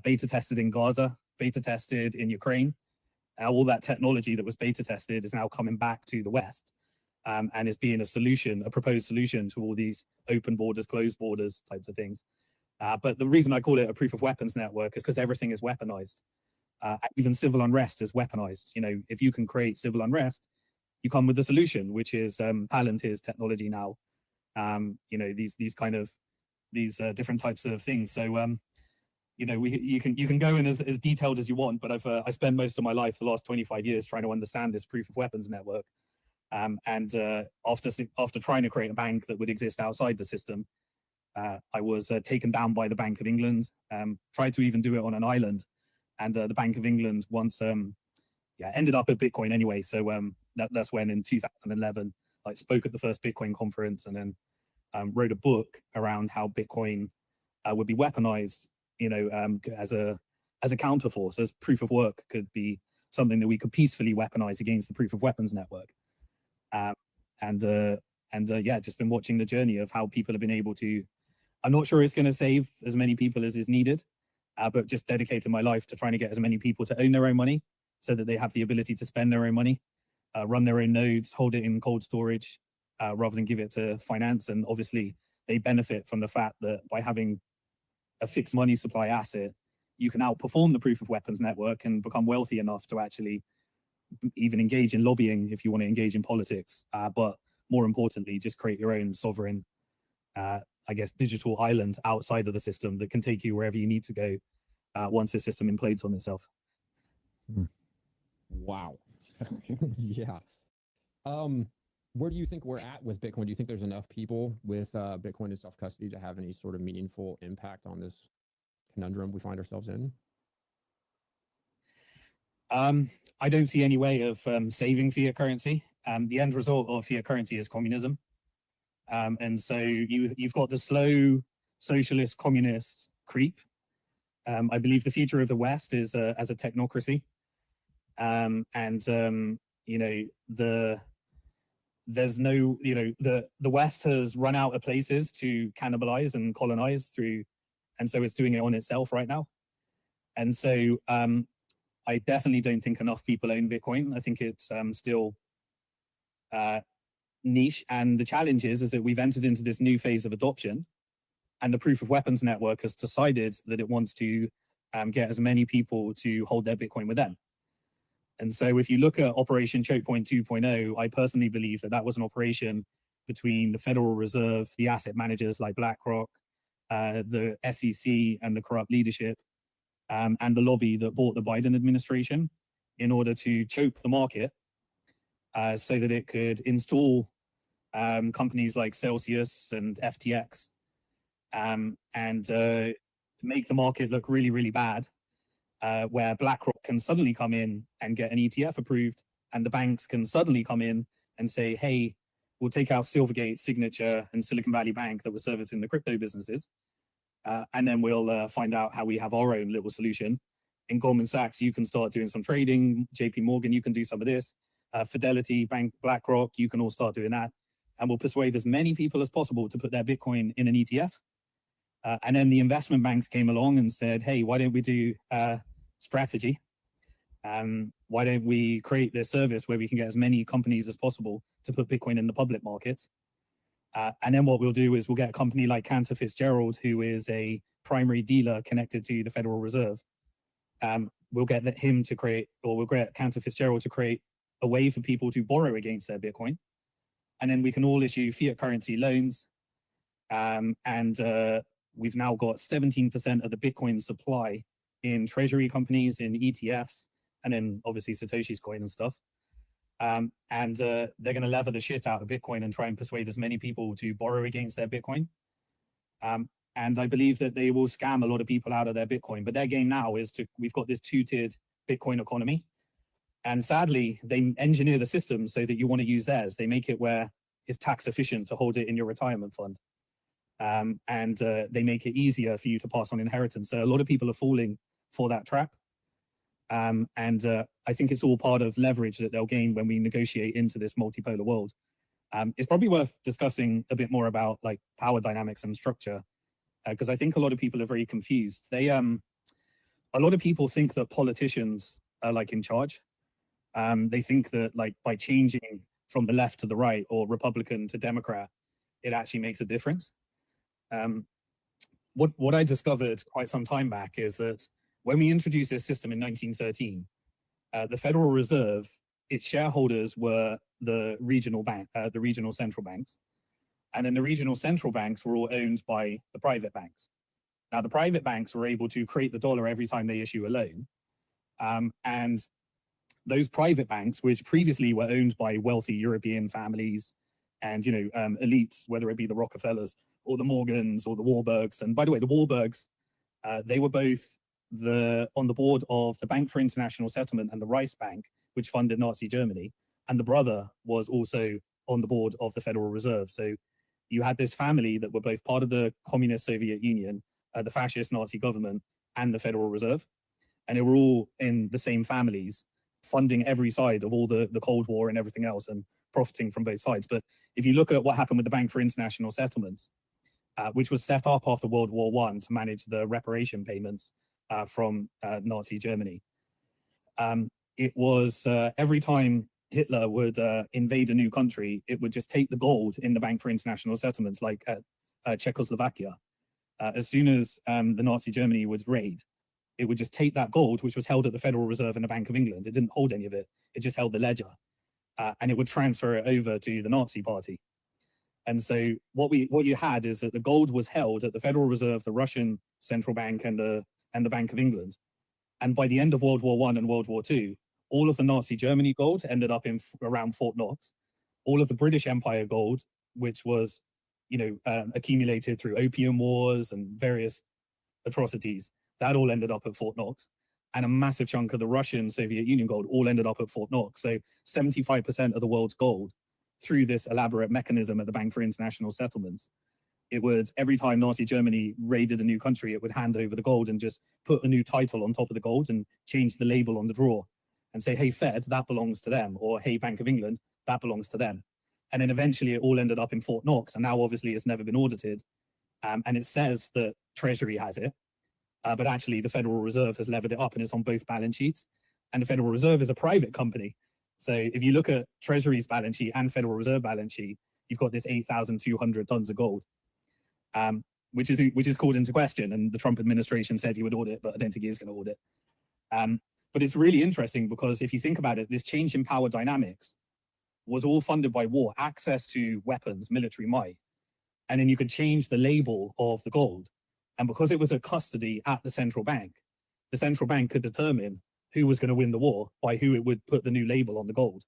beta tested in Gaza, beta tested in Ukraine. All that technology that was beta tested is now coming back to the West, and is being a proposed solution to all these open borders, closed borders types of things. But the reason I call it a proof of weapons network is because everything is weaponized. Even civil unrest is weaponized. If you can create civil unrest, you come with a solution, which is Palantir's technology now. These different types of things. So you can go in as detailed as you want, but I spent most of my life, the last 25 years, trying to understand this proof of weapons network. After trying to create a bank that would exist outside the system, I was taken down by the Bank of England. Tried to even do it on an island, and the Bank of England once ended up at Bitcoin anyway. So that's when in 2011 I spoke at the first Bitcoin conference, and then wrote a book around how Bitcoin would be weaponized, as a counterforce, as proof of work could be something that we could peacefully weaponize against the proof of weapons network. Just been watching the journey of how people have been able to. I'm not sure it's going to save as many people as is needed, but just dedicated my life to trying to get as many people to own their own money, so that they have the ability to spend their own money, run their own nodes, hold it in cold storage, rather than give it to finance. And obviously, they benefit from the fact that by having a fixed money supply asset, you can outperform the proof of weapons network and become wealthy enough to actually even engage in lobbying if you want to engage in politics. But more importantly, just create your own sovereign, digital island outside of the system that can take you wherever you need to go once the system implodes on itself. Wow. Yeah. Where do you think we're at with Bitcoin? Do you think there's enough people with Bitcoin and self-custody to have any sort of meaningful impact on this conundrum we find ourselves in? I don't see any way of saving fiat currency. The end result of fiat currency is communism. And so you've got the slow socialist communist creep. I believe the future of the West is as a technocracy. The West has run out of places to cannibalize and colonize through, and so it's doing it on itself right now. And so I definitely don't think enough people own Bitcoin. I think it's still niche, and the challenge is that we've entered into this new phase of adoption, and the proof of weapons network has decided that it wants to get as many people to hold their Bitcoin with them. And so if you look at Operation Choke Point 2.0, I personally believe that was an operation between the Federal Reserve, the asset managers like BlackRock, the SEC and the corrupt leadership, and the lobby that bought the Biden administration in order to choke the market so that it could install companies like Celsius and FTX and make the market look really, really bad. Where BlackRock can suddenly come in and get an ETF approved, and the banks can suddenly come in and say, hey, we'll take out Silvergate, Signature, and Silicon Valley Bank that were servicing the crypto businesses, and then we'll find out how we have our own little solution. In Goldman Sachs, you can start doing some trading. JP Morgan, you can do some of this. Fidelity, Bank, BlackRock, you can all start doing that. And we'll persuade as many people as possible to put their Bitcoin in an ETF. And then the investment banks came along and said, hey, why don't we do strategy? Why don't we create this service where we can get as many companies as possible to put Bitcoin in the public markets? And then what we'll do is we'll get a company like Cantor Fitzgerald, who is a primary dealer connected to the Federal Reserve. We'll get him to create, or we'll get Cantor Fitzgerald to create a way for people to borrow against their Bitcoin. And then we can all issue fiat currency loans. We've now got 17% of the Bitcoin supply in treasury companies, in ETFs, and then obviously Satoshi's coin and stuff. They're going to lever the shit out of Bitcoin and try and persuade as many people to borrow against their Bitcoin. And I believe that they will scam a lot of people out of their Bitcoin. But their game now is we've got this two-tiered Bitcoin economy. And sadly, they engineer the system so that you want to use theirs. They make it where it's tax efficient to hold it in your retirement fund. and they make it easier for you to pass on inheritance. So a lot of people are falling for that trap. And I think it's all part of leverage that they'll gain when we negotiate into this multipolar world. It's probably worth discussing a bit more about like power dynamics and structure, because I think a lot of people are very confused. A lot of people think that politicians are like in charge. They think that like by changing from the left to the right or Republican to Democrat, it actually makes a difference. What I discovered quite some time back is that when we introduced this system in 1913, the Federal Reserve, its shareholders were the regional central banks, and then the regional central banks were all owned by the private banks. Now, the private banks were able to create the dollar every time they issue a loan, and those private banks, which previously were owned by wealthy European families and elites, whether it be the Rockefellers or the Morgans or the Warburgs. And by the way, the Warburgs, they were both on the board of the Bank for International Settlement and the Reichsbank, which funded Nazi Germany. And the brother was also on the board of the Federal Reserve. So you had this family that were both part of the communist Soviet Union, the fascist Nazi government, and the Federal Reserve. And they were all in the same families, funding every side of all the Cold War and everything else and profiting from both sides. But if you look at what happened with the Bank for International Settlements, which was set up after World War I to manage the reparation payments from Nazi Germany, it was every time Hitler would invade a new country, it would just take the gold in the Bank for International Settlements, like at Czechoslovakia. As soon as the Nazi Germany would raid, it would just take that gold, which was held at the Federal Reserve and the Bank of England. It didn't hold any of it. It just held the ledger. And it would transfer it over to the Nazi Party. And so what you had is that the gold was held at the Federal Reserve, the Russian Central Bank, and the Bank of England. And by the end of World War I and World War II, all of the Nazi Germany gold ended up around Fort Knox. All of the British Empire gold, which was accumulated through opium wars and various atrocities, that all ended up at Fort Knox. And a massive chunk of the Russian Soviet Union gold all ended up at Fort Knox. So 75% of the world's gold, through this elaborate mechanism at the Bank for International Settlements, it would, every time Nazi Germany raided a new country, it would hand over the gold and just put a new title on top of the gold and change the label on the drawer and say, hey, Fed, that belongs to them, or hey, Bank of England, that belongs to them. And then eventually it all ended up in Fort Knox, and now obviously it's never been audited. And it says that Treasury has it, but actually the Federal Reserve has levered it up and it's on both balance sheets. And the Federal Reserve is a private company. So if you look at Treasury's balance sheet and Federal Reserve balance sheet, you've got this 8,200 tons of gold, which is called into question. And the Trump administration said he would audit, but I don't think he is going to audit. But it's really interesting because if you think about it, this change in power dynamics was all funded by war, access to weapons, military might. And then you could change the label of the gold. And because it was a custody at the central bank could determine who was going to win the war by who it would put the new label on the gold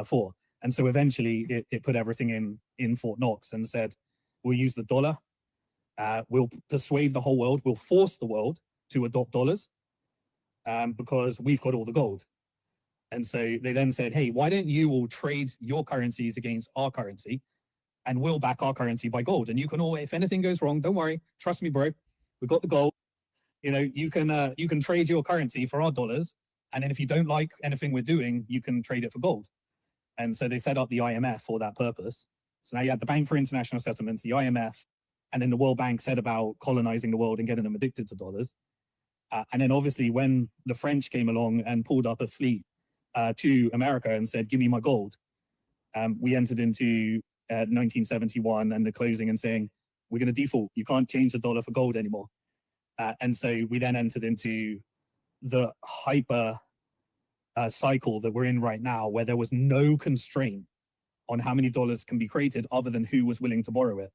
for. And so eventually it put everything in Fort Knox and said, we'll use the dollar. We'll persuade the whole world. We'll force the world to adopt dollars because we've got all the gold. And so they then said, hey, why don't you all trade your currencies against our currency, and we'll back our currency by gold. And you can all, if anything goes wrong, don't worry, trust me, bro, we've got the gold. You can trade your currency for our dollars. And then if you don't like anything we're doing, you can trade it for gold. And so they set up the IMF for that purpose. So now you had the Bank for International Settlements, the IMF, and then the World Bank set about colonizing the world and getting them addicted to dollars. And then obviously when the French came along and pulled up a fleet to America and said, give me my gold, we entered into 1971 and the closing and saying, we're going to default. You can't change the dollar for gold anymore. And so we then entered into the hyper cycle that we're in right now, where there was no constraint on how many dollars can be created other than who was willing to borrow it.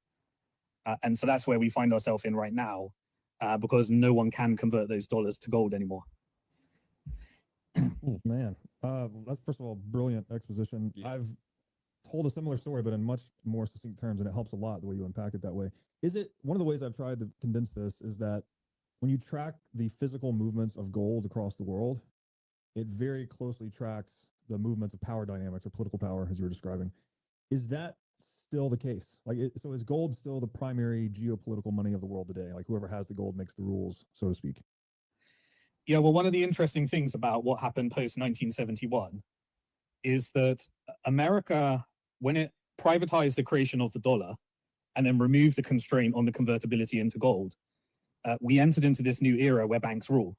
And so that's where we find ourselves in right now, because no one can convert those dollars to gold anymore. Oh, man, that's first of all brilliant exposition. Yeah. I've told a similar story, but in much more succinct terms, and it helps a lot the way you unpack it that way. Is it one of the ways I've tried to condense this is that when you track the physical movements of gold across the world, it very closely tracks the movements of power dynamics or political power, as you were describing. Is that still the case? Like, so is gold still the primary geopolitical money of the world today? Like, whoever has the gold makes the rules, so to speak. Yeah, well, one of the interesting things about what happened post 1971 is that America, when it privatized the creation of the dollar and then removed the constraint on the convertibility into gold, we entered into this new era where banks rule.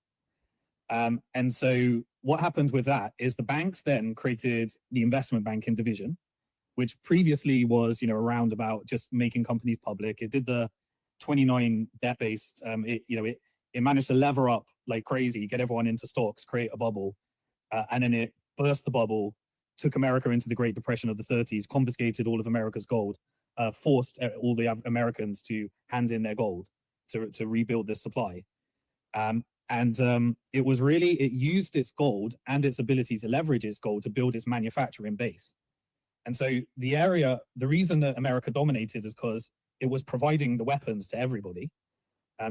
And so what happened with that is the banks then created the investment banking division, which previously was, around about just making companies public. It did the 29 debt-based, it managed to lever up like crazy, get everyone into stocks, create a bubble, and then it burst the bubble, took America into the Great Depression of the 30s, confiscated all of America's gold, forced all the Americans to hand in their gold to rebuild this supply. It was really, it used its gold and its ability to leverage its gold to build its manufacturing base. And so the reason that America dominated is because it was providing the weapons to everybody.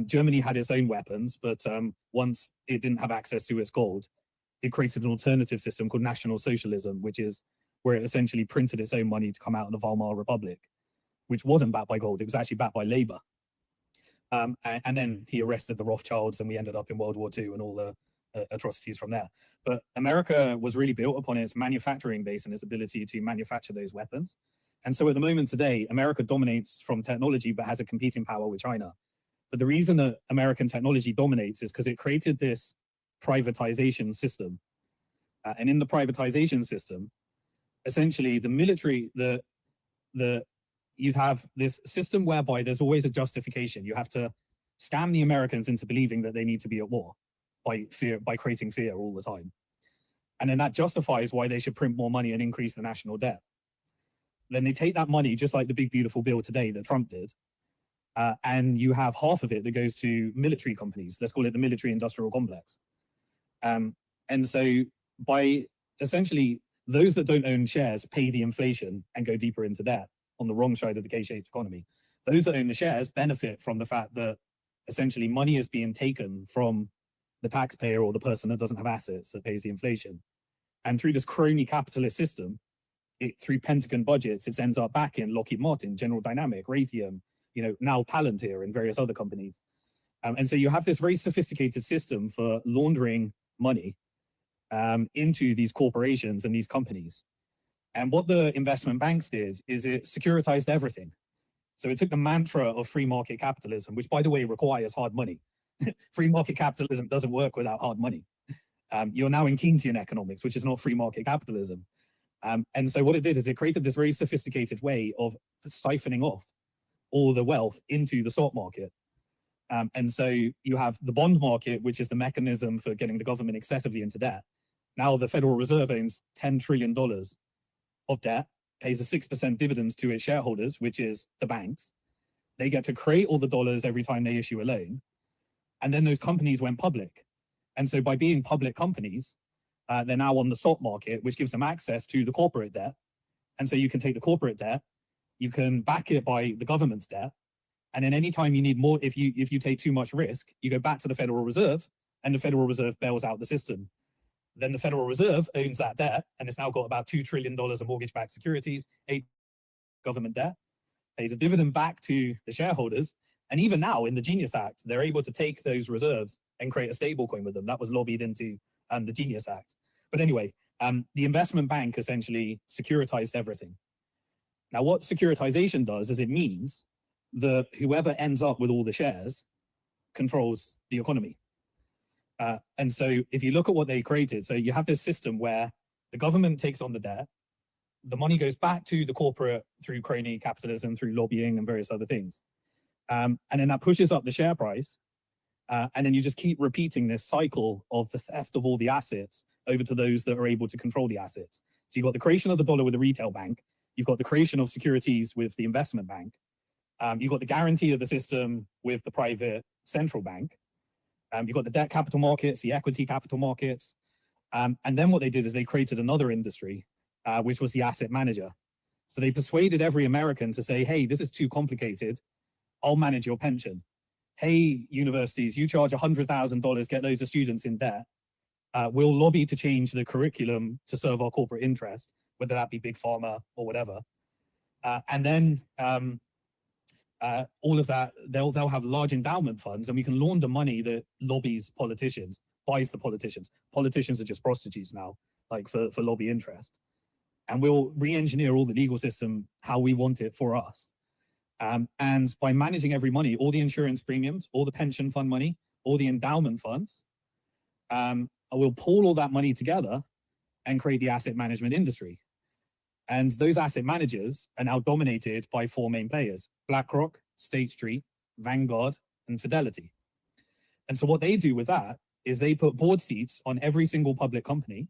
Germany had its own weapons, but once it didn't have access to its gold, it created an alternative system called National Socialism, which is where it essentially printed its own money to come out of the Weimar Republic, which wasn't backed by gold. It was actually backed by labor. And then he arrested the Rothschilds and we ended up in World War II and all the atrocities from there. But America was really built upon its manufacturing base and its ability to manufacture those weapons. And so at the moment today, America dominates from technology, but has a competing power with China. But the reason that American technology dominates is because it created this privatization system. And in the privatization system, essentially the military, you'd have this system whereby there's always a justification. You have to scam the Americans into believing that they need to be at war by creating fear all the time. And then that justifies why they should print more money and increase the national debt. Then they take that money, just like the big beautiful bill today that Trump did, and you have half of it that goes to military companies. Let's call it the military industrial complex. And so by essentially those that don't own shares pay the inflation and go deeper into debt on the wrong side of the K-shaped economy. Those that own the shares benefit from the fact that essentially money is being taken from the taxpayer or the person that doesn't have assets that pays the inflation. And through this crony capitalist system, through Pentagon budgets, it ends up back in Lockheed Martin, General Dynamic, Raytheon, now Palantir and various other companies. And so you have this very sophisticated system for laundering money into these corporations and these companies. And what the investment banks did is it securitized everything. So it took the mantra of free market capitalism, which by the way requires hard money. Free market capitalism doesn't work without hard money. You're now in Keynesian economics, which is not free market capitalism. And so what it did is it created this very sophisticated way of siphoning off all the wealth into the stock market. And so you have the bond market, which is the mechanism for getting the government excessively into debt. Now the Federal Reserve owns $10 trillion of debt, pays a 6% dividends to its shareholders, which is the banks. They get to create all the dollars every time they issue a loan. And then those companies went public. And so by being public companies, they're now on the stock market, which gives them access to the corporate debt. And so you can take the corporate debt, you can back it by the government's debt. And then anytime you need more, if you take too much risk, you go back to the Federal Reserve and the Federal Reserve bails out the system. Then the Federal Reserve owns that debt and it's now got about $2 trillion of mortgage-backed securities, 8 government debt, pays a dividend back to the shareholders. And even now in the Genius Act, they're able to take those reserves and create a stable coin with them. That was lobbied into the Genius Act. But anyway, the investment bank essentially securitized everything. Now what securitization does is it means that whoever ends up with all the shares controls the economy. And so if you look at what they created, so you have this system where the government takes on the debt, the money goes back to the corporate through crony capitalism, through lobbying and various other things. And then that pushes up the share price. And then you just keep repeating this cycle of the theft of all the assets over to those that are able to control the assets. So you've got the creation of the dollar with the retail bank. You've got the creation of securities with the investment bank. You've got the guarantee of the system with the private central bank. You've got the debt capital markets, the equity capital markets. And then what they did is they created another industry, which was the asset manager. So they persuaded every American to say, hey, this is too complicated. I'll manage your pension. Hey, universities, you charge $100,000, get loads of students in debt. We'll lobby to change the curriculum to serve our corporate interest, whether that be big pharma or whatever. And then all of that, they'll have large endowment funds, and we can launder money that lobbies politicians, buys the politicians. Politicians are just prostitutes now, like for lobby interest. And we'll re-engineer all the legal system how we want it for us. And by managing every money, all the insurance premiums, all the pension fund money, all the endowment funds, we'll pull all that money together and create the asset management industry. And those asset managers are now dominated by 4 main players: BlackRock, State Street, Vanguard, and Fidelity. And so what they do with that is they put board seats on every single public company.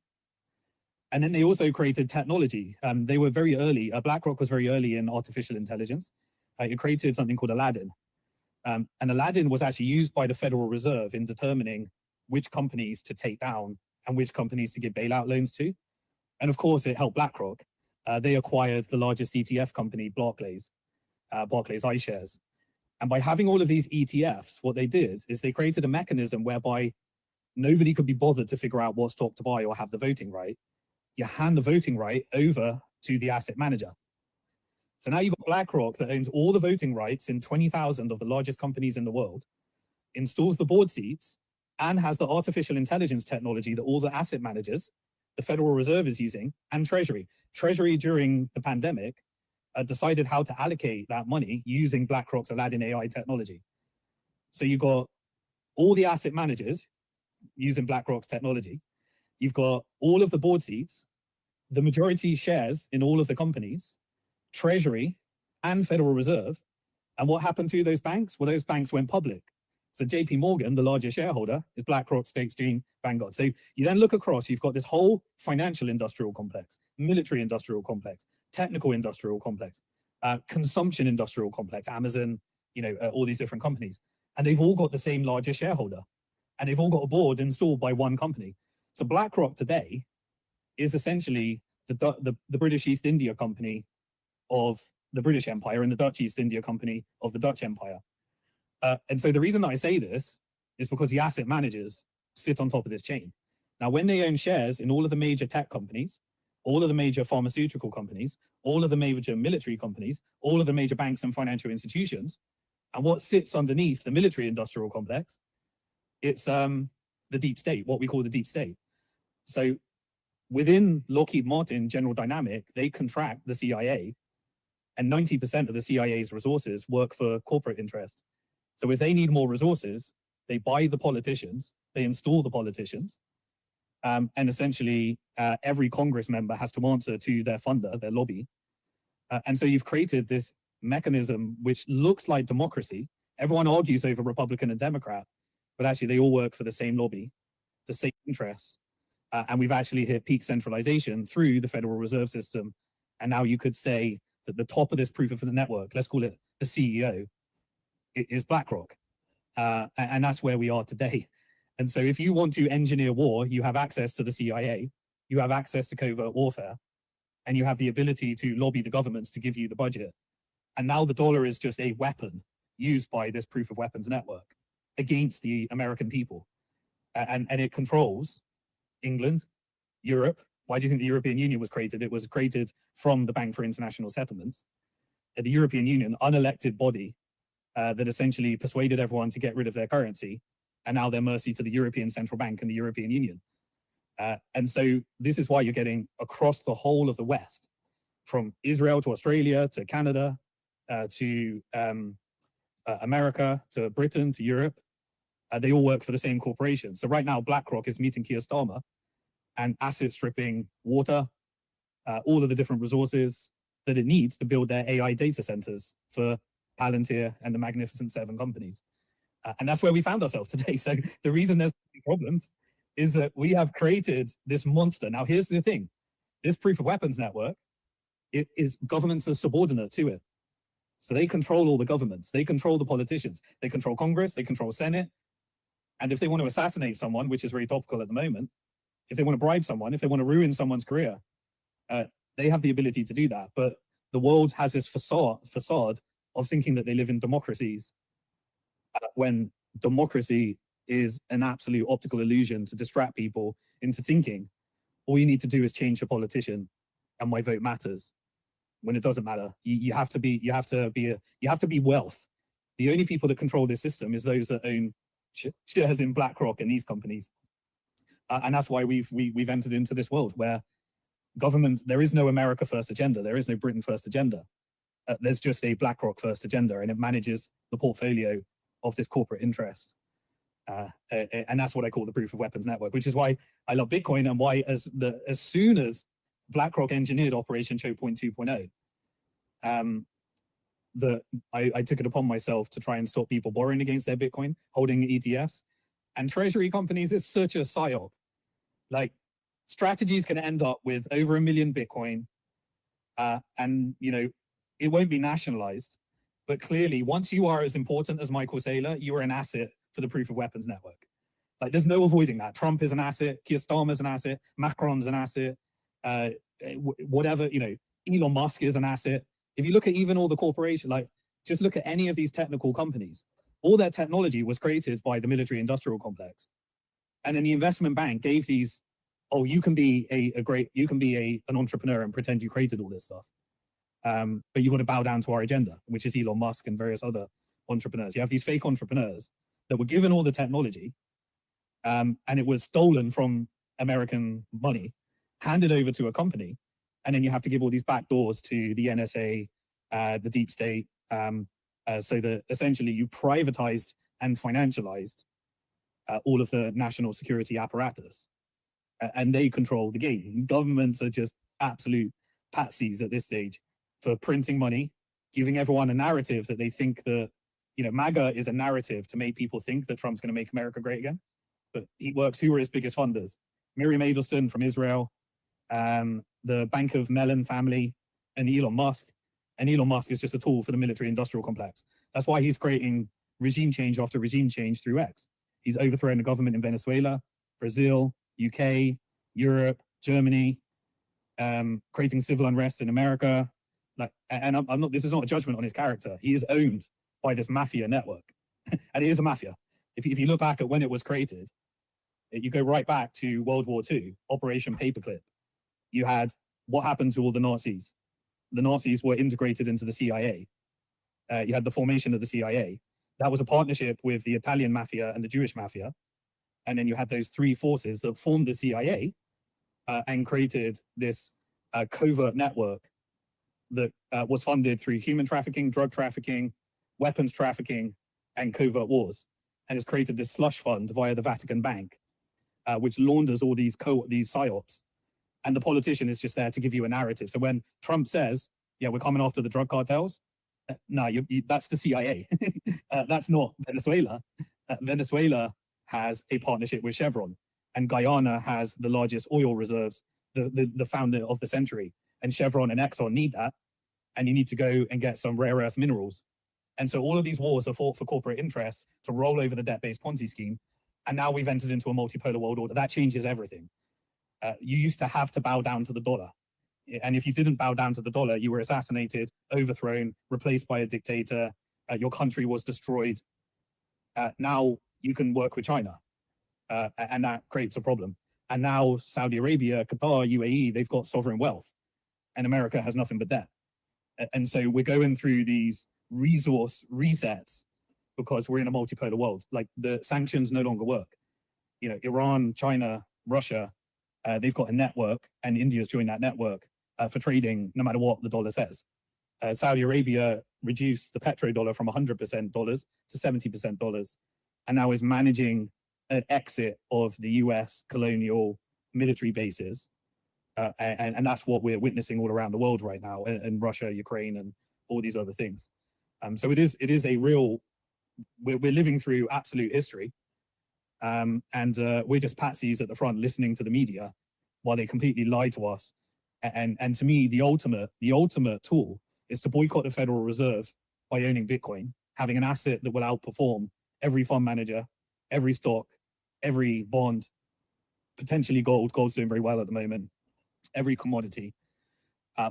And then they also created technology. They were very early. BlackRock was very early in artificial intelligence. It created something called Aladdin. And Aladdin was actually used by the Federal Reserve in determining which companies to take down and which companies to give bailout loans to. And of course, it helped BlackRock. They acquired the largest ETF company, Barclays iShares. And by having all of these ETFs, what they did is they created a mechanism whereby nobody could be bothered to figure out what stock to buy or have the voting right. You hand the voting right over to the asset manager. So now you've got BlackRock that owns all the voting rights in 20,000 of the largest companies in the world, installs the board seats, and has the artificial intelligence technology that all the asset managers, the Federal Reserve is using, and Treasury. Treasury during the pandemic decided how to allocate that money using BlackRock's Aladdin AI technology. So you've got all the asset managers using BlackRock's technology. You've got all of the board seats, the majority shares in all of the companies, Treasury, and Federal Reserve. And what happened to those banks? Well, those banks went public. So JP Morgan, the largest shareholder, is BlackRock, State Street, Vanguard. So you then look across, you've got this whole financial industrial complex, military industrial complex, technical industrial complex, consumption industrial complex, Amazon, all these different companies. And they've all got the same largest shareholder. And they've all got a board installed by one company. So BlackRock today is essentially the British East India Company of the British Empire and the Dutch East India Company of the Dutch Empire. And so the reason that I say this is because the asset managers sit on top of this chain. Now, when they own shares in all of the major tech companies, all of the major pharmaceutical companies, all of the major military companies, all of the major banks and financial institutions, and what sits underneath the military industrial complex, it's the deep state, what we call the deep state. So within Lockheed Martin, General Dynamic, they contract the CIA, and 90% of the CIA's resources work for corporate interest. So if they need more resources, they buy the politicians, they install the politicians, and essentially every Congress member has to answer to their funder, their lobby. And so you've created this mechanism which looks like democracy. Everyone argues over Republican and Democrat, but actually they all work for the same lobby, the same interests. And we've actually hit peak centralization through the Federal Reserve System. And now you could say that the top of this proof of the network, let's call it the CEO, is BlackRock. And that's where we are today. And so if you want to engineer war, you have access to the CIA, you have access to covert warfare, and you have the ability to lobby the governments to give you the budget. And now the dollar is just a weapon used by this proof of weapons network against the American people. And it controls England, Europe. Why do you think the European Union was created? It was created from the Bank for International Settlements. The European Union, unelected body that essentially persuaded everyone to get rid of their currency, and now they're mercy to the European Central Bank and the European Union. And so this is why you're getting across the whole of the West, from Israel to Australia to Canada to America to Britain to Europe. They all work for the same corporation. So right now, BlackRock is meeting Keir Starmer and asset stripping water, all of the different resources that it needs to build their AI data centers for Palantir and the Magnificent Seven companies. And that's where we found ourselves today. So the reason there's problems is that we have created this monster. Now, here's the thing. This proof of weapons network, it is governments are subordinate to it. So they control all the governments. They control the politicians. They control Congress. They control Senate. And if they want to assassinate someone, which is very topical at the moment, if they want to bribe someone, if they want to ruin someone's career, they have the ability to do that. But the world has this facade of thinking that they live in democracies when democracy is an absolute optical illusion to distract people into thinking all you need to do is change your politician and my vote matters. when it doesn't matter. You have to be wealth. The only people that control this system is those that own shares in BlackRock and these companies. And that's why we've entered into this world where government, there is no America first agenda. There is no Britain first agenda. There's just a BlackRock first agenda, and it manages the portfolio of this corporate interest. And that's what I call the proof of weapons network, which is why I love Bitcoin, and why as soon as BlackRock engineered Operation Choke Point 2.0, I took it upon myself to try and stop people borrowing against their Bitcoin, holding ETFs. And treasury companies is such a psyop. Like, strategies can end up with over 1 million Bitcoin, and it won't be nationalized. But clearly, once you are as important as Michael Saylor, you are an asset for the proof of weapons network. Like, there's no avoiding that. Trump is an asset, Keir Starmer's an asset, Macron's an asset, whatever, Elon Musk is an asset. If you look at even all the corporations, like, just look at any of these technical companies, all their technology was created by the military industrial complex. And then the investment bank gave these, oh, you can be an entrepreneur and pretend you created all this stuff. But you got to bow down to our agenda, which is Elon Musk and various other entrepreneurs. You have these fake entrepreneurs that were given all the technology, and it was stolen from American money, handed over to a company, and then you have to give all these back doors to the NSA, the deep state, so that essentially you privatized and financialized all of the national security apparatus, and they control the game. Governments are just absolute patsies at this stage for printing money, giving everyone a narrative that they think that, MAGA is a narrative to make people think that Trump's going to make America great again. But who are his biggest funders? Miriam Edelstein from Israel, the Bank of Mellon family, and Elon Musk. And Elon Musk is just a tool for the military industrial complex. That's why he's creating regime change after regime change through X. He's overthrown the government in Venezuela, Brazil, UK, Europe, Germany, creating civil unrest in America. This is not a judgment on his character. He is owned by this mafia network. And it is a mafia. If you look back at when it was created, you go right back to World War II, Operation Paperclip. You had what happened to all the Nazis. The Nazis were integrated into the CIA. You had the formation of the CIA. That was a partnership with the Italian mafia and the Jewish mafia. And then you had those three forces that formed the CIA and created this covert network that was funded through human trafficking, drug trafficking, weapons trafficking, and covert wars. And it's created this slush fund via the Vatican Bank, which launders all these psyops. And the politician is just there to give you a narrative. So when Trump says, yeah, we're coming after the drug cartels, no, that's the CIA. That's not Venezuela. Venezuela has a partnership with Chevron, and Guyana has the largest oil reserves, the founder of the century. And Chevron and Exxon need that, and you need to go and get some rare earth minerals. And so all of these wars are fought for corporate interests to roll over the debt-based Ponzi scheme. And now we've entered into a multipolar world order. That changes everything. You used to have to bow down to the dollar. And if you didn't bow down to the dollar, you were assassinated, overthrown, replaced by a dictator. Your country was destroyed. Now you can work with China, and that creates a problem. And now Saudi Arabia, Qatar, UAE, they've got sovereign wealth, and America has nothing but debt. And so we're going through these resource resets because we're in a multipolar world. Like, the sanctions no longer work. Iran, China, Russia, they've got a network, and India's joined that network for trading no matter what the dollar says. Saudi Arabia reduced the petrodollar from 100% dollars to 70% dollars, and now is managing an exit of the US colonial military bases. And that's what we're witnessing all around the world right now, in Russia, Ukraine, and all these other things. So it is a real, we're living through absolute history. And we're just patsies at the front listening to the media while they completely lie to us. And to me, the ultimate tool is to boycott the Federal Reserve by owning Bitcoin, having an asset that will outperform every fund manager, every stock, every bond, potentially gold. Gold's doing very well at the moment. Every commodity.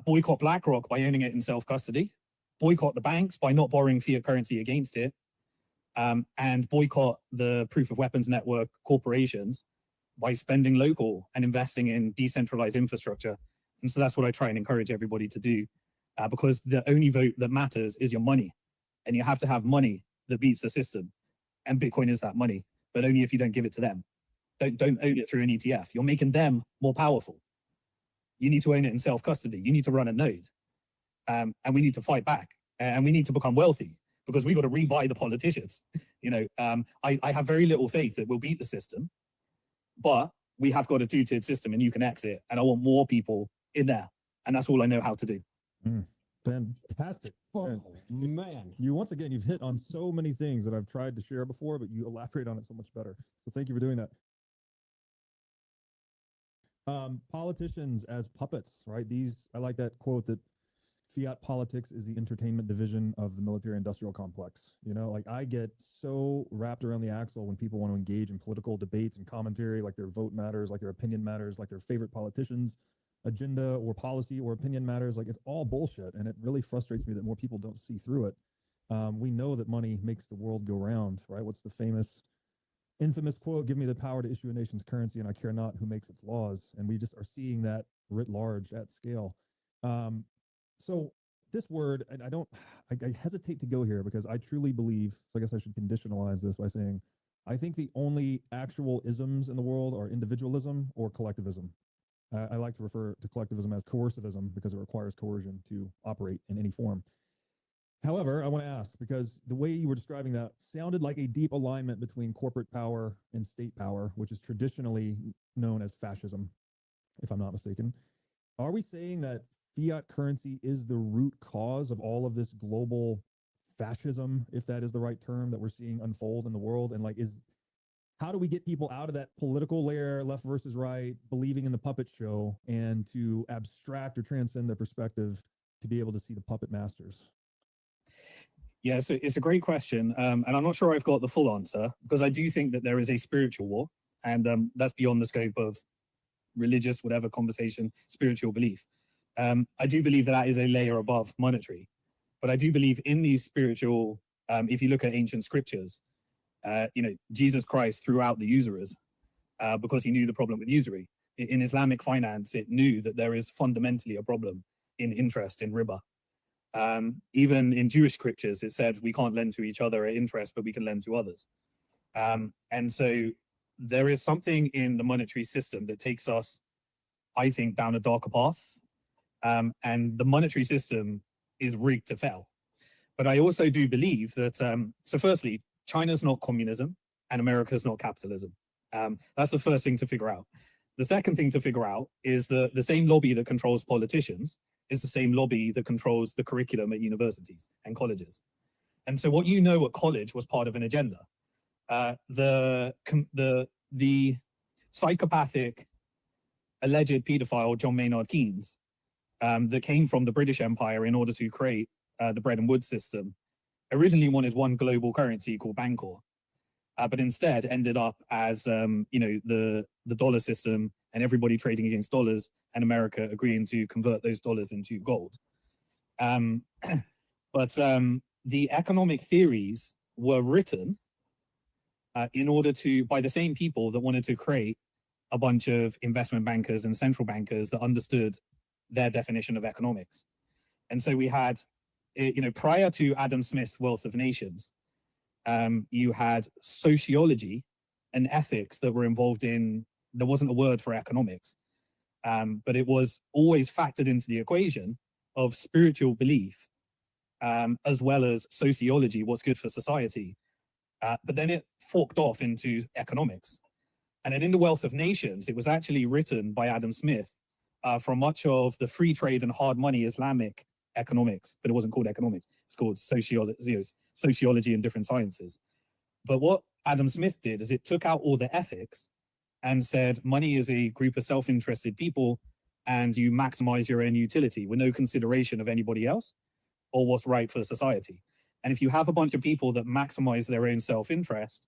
Boycott BlackRock by owning it in self-custody. Boycott the banks by not borrowing fiat currency against it. And boycott the proof of weapons network corporations by spending local and investing in decentralized infrastructure. And so that's what I try and encourage everybody to do. because the only vote that matters is your money. And you have to have money that beats the system. And Bitcoin is that money, but only if you don't give it to them. Don't own it through an ETF. You're making them more powerful. You need to own it in self-custody. You need to run a node. And we need to fight back. And we need to become wealthy because we got to rebuy the politicians. I have very little faith that we'll beat the system, but we have got a two-tiered system and you can exit. And I want more people in there. And that's all I know how to do. Fantastic. Oh, man. You once again, you've hit on so many things that I've tried to share before, but you elaborate on it so much better. So thank you for doing that. Politicians as puppets, right? I like that quote that fiat politics is the entertainment division of the military industrial complex. Like I get so wrapped around the axle when people want to engage in political debates and commentary, like their vote matters, like their opinion matters, like their favorite politician's agenda or policy or opinion matters. Like it's all bullshit. And it really frustrates me that more people don't see through it. We know that money makes the world go round, right? What's the infamous quote, give me the power to issue a nation's currency and I care not who makes its laws. And we just are seeing that writ large at scale. So this word, and I hesitate to go here because I truly believe, so I guess I should conditionalize this by saying, I think the only actual isms in the world are individualism or collectivism. I like to refer to collectivism as coercivism because it requires coercion to operate in any form. However, I want to ask, because the way you were describing that sounded like a deep alignment between corporate power and state power, which is traditionally known as fascism, if I'm not mistaken. Are we saying that fiat currency is the root cause of all of this global fascism, if that is the right term, that we're seeing unfold in the world? And how do we get people out of that political layer, left versus right, believing in the puppet show, and to abstract or transcend their perspective to be able to see the puppet masters? Yeah, so it's a great question. And I'm not sure I've got the full answer because I do think that there is a spiritual war, and that's beyond the scope of religious, whatever conversation, spiritual belief. I do believe that is a layer above monetary, but I do believe in these spiritual, if you look at ancient scriptures, Jesus Christ threw out the usurers because he knew the problem with usury. In Islamic finance, it knew that there is fundamentally a problem in interest, in riba. Even in Jewish scriptures, it said we can't lend to each other at interest, but we can lend to others. And so there is something in the monetary system that takes us, I think, down a darker path. And the monetary system is rigged to fail. But I also do believe that, so firstly, China's not communism and America's not capitalism. That's the first thing to figure out. The second thing to figure out is that the same lobby that controls politicians is the same lobby that controls the curriculum at universities and colleges. And so what you know at college was part of an agenda. The psychopathic alleged pedophile John Maynard Keynes that came from the British Empire in order to create the bread and wood system originally wanted one global currency called Bancor, but instead ended up as the dollar system and everybody trading against dollars and America agreeing to convert those dollars into gold. But the economic theories were written in order by the same people that wanted to create a bunch of investment bankers and central bankers that understood their definition of economics. And so we had, prior to Adam Smith's Wealth of Nations, you had sociology and ethics that were involved in, there wasn't a word for economics, but it was always factored into the equation of spiritual belief, as well as sociology, what's good for society. But then it forked off into economics. And then in the Wealth of Nations, it was actually written by Adam Smith from much of the free trade and hard money Islamic economics, but it wasn't called economics. It's called sociology and different sciences. But what Adam Smith did is it took out all the ethics and said money is a group of self-interested people and you maximize your own utility with no consideration of anybody else or what's right for society. And if you have a bunch of people that maximize their own self-interest,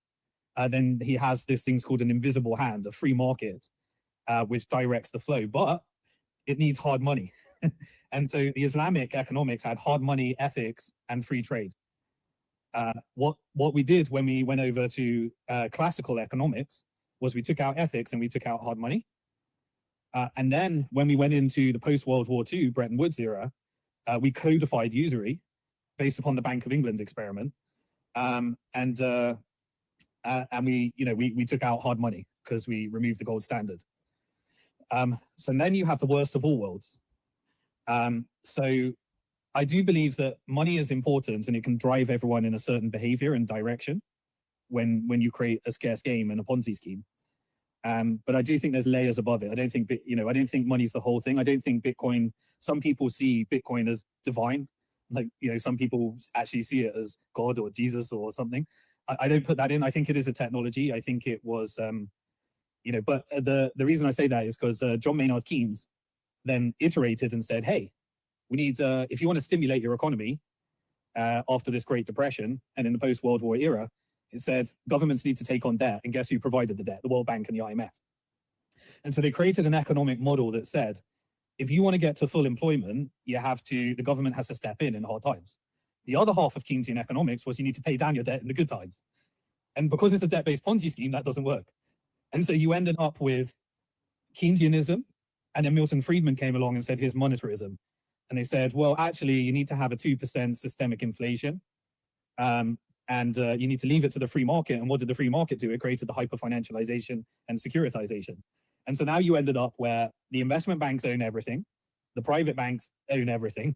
then he has this thing called an invisible hand, a free market, which directs the flow, but it needs hard money. And so the Islamic economics had hard money, ethics, and free trade. What we did when we went over to classical economics was we took out ethics and we took out hard money. And then when we went into the post-World War II Bretton Woods era, we codified usury based upon the Bank of England experiment, and we took out hard money because we removed the gold standard. So then you have the worst of all worlds. So I do believe that money is important and it can drive everyone in a certain behavior and direction when you create a scarce game and a Ponzi scheme. But I do think there's layers above it. I don't think money's the whole thing. I don't think Bitcoin, some people see Bitcoin as divine. Like, some people actually see it as God or Jesus or something. I don't put that in. I think it is a technology. I think it was, but the reason I say that is because John Maynard Keynes then iterated and said, hey, we need, if you want to stimulate your economy after this Great Depression and in the post-World War era, it said governments need to take on debt, and guess who provided the debt? The World Bank and the IMF. And so they created an economic model that said, if you want to get to full employment, the government has to step in hard times. The other half of Keynesian economics was you need to pay down your debt in the good times. And because it's a debt-based Ponzi scheme, that doesn't work. And so you ended up with Keynesianism, and then Milton Friedman came along and said, here's monetarism. And they said, well, actually, you need to have a 2% systemic inflation. And you need to leave it to the free market. And what did the free market do? It created the hyper-financialization and securitization. And so now you ended up where the investment banks own everything, the private banks own everything,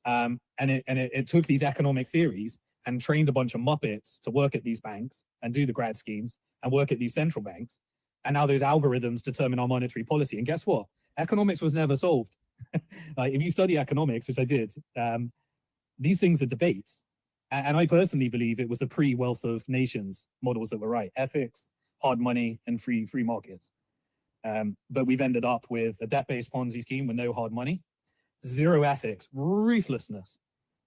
and it took these economic theories and trained a bunch of muppets to work at these banks and do the grad schemes and work at these central banks. And now those algorithms determine our monetary policy. And guess what? Economics was never solved. Like, if you study economics, which I did, these things are debates. And I personally believe it was the pre-wealth of nations models that were right: ethics, hard money, and free markets. But we've ended up with a debt-based Ponzi scheme with no hard money, zero ethics, ruthlessness.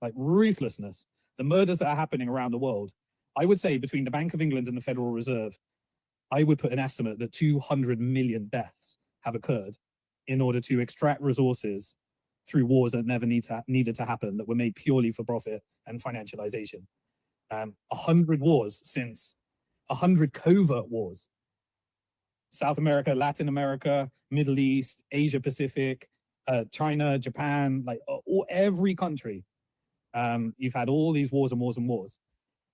The murders that are happening around the world, I would say between the Bank of England and the Federal Reserve, I would put an estimate that 200 million deaths have occurred in order to extract resources through wars that never needed to happen, that were made purely for profit and financialization. 100 wars since, 100 covert wars. South America, Latin America, Middle East, Asia Pacific, China, Japan, every country. You've had all these wars and wars and wars.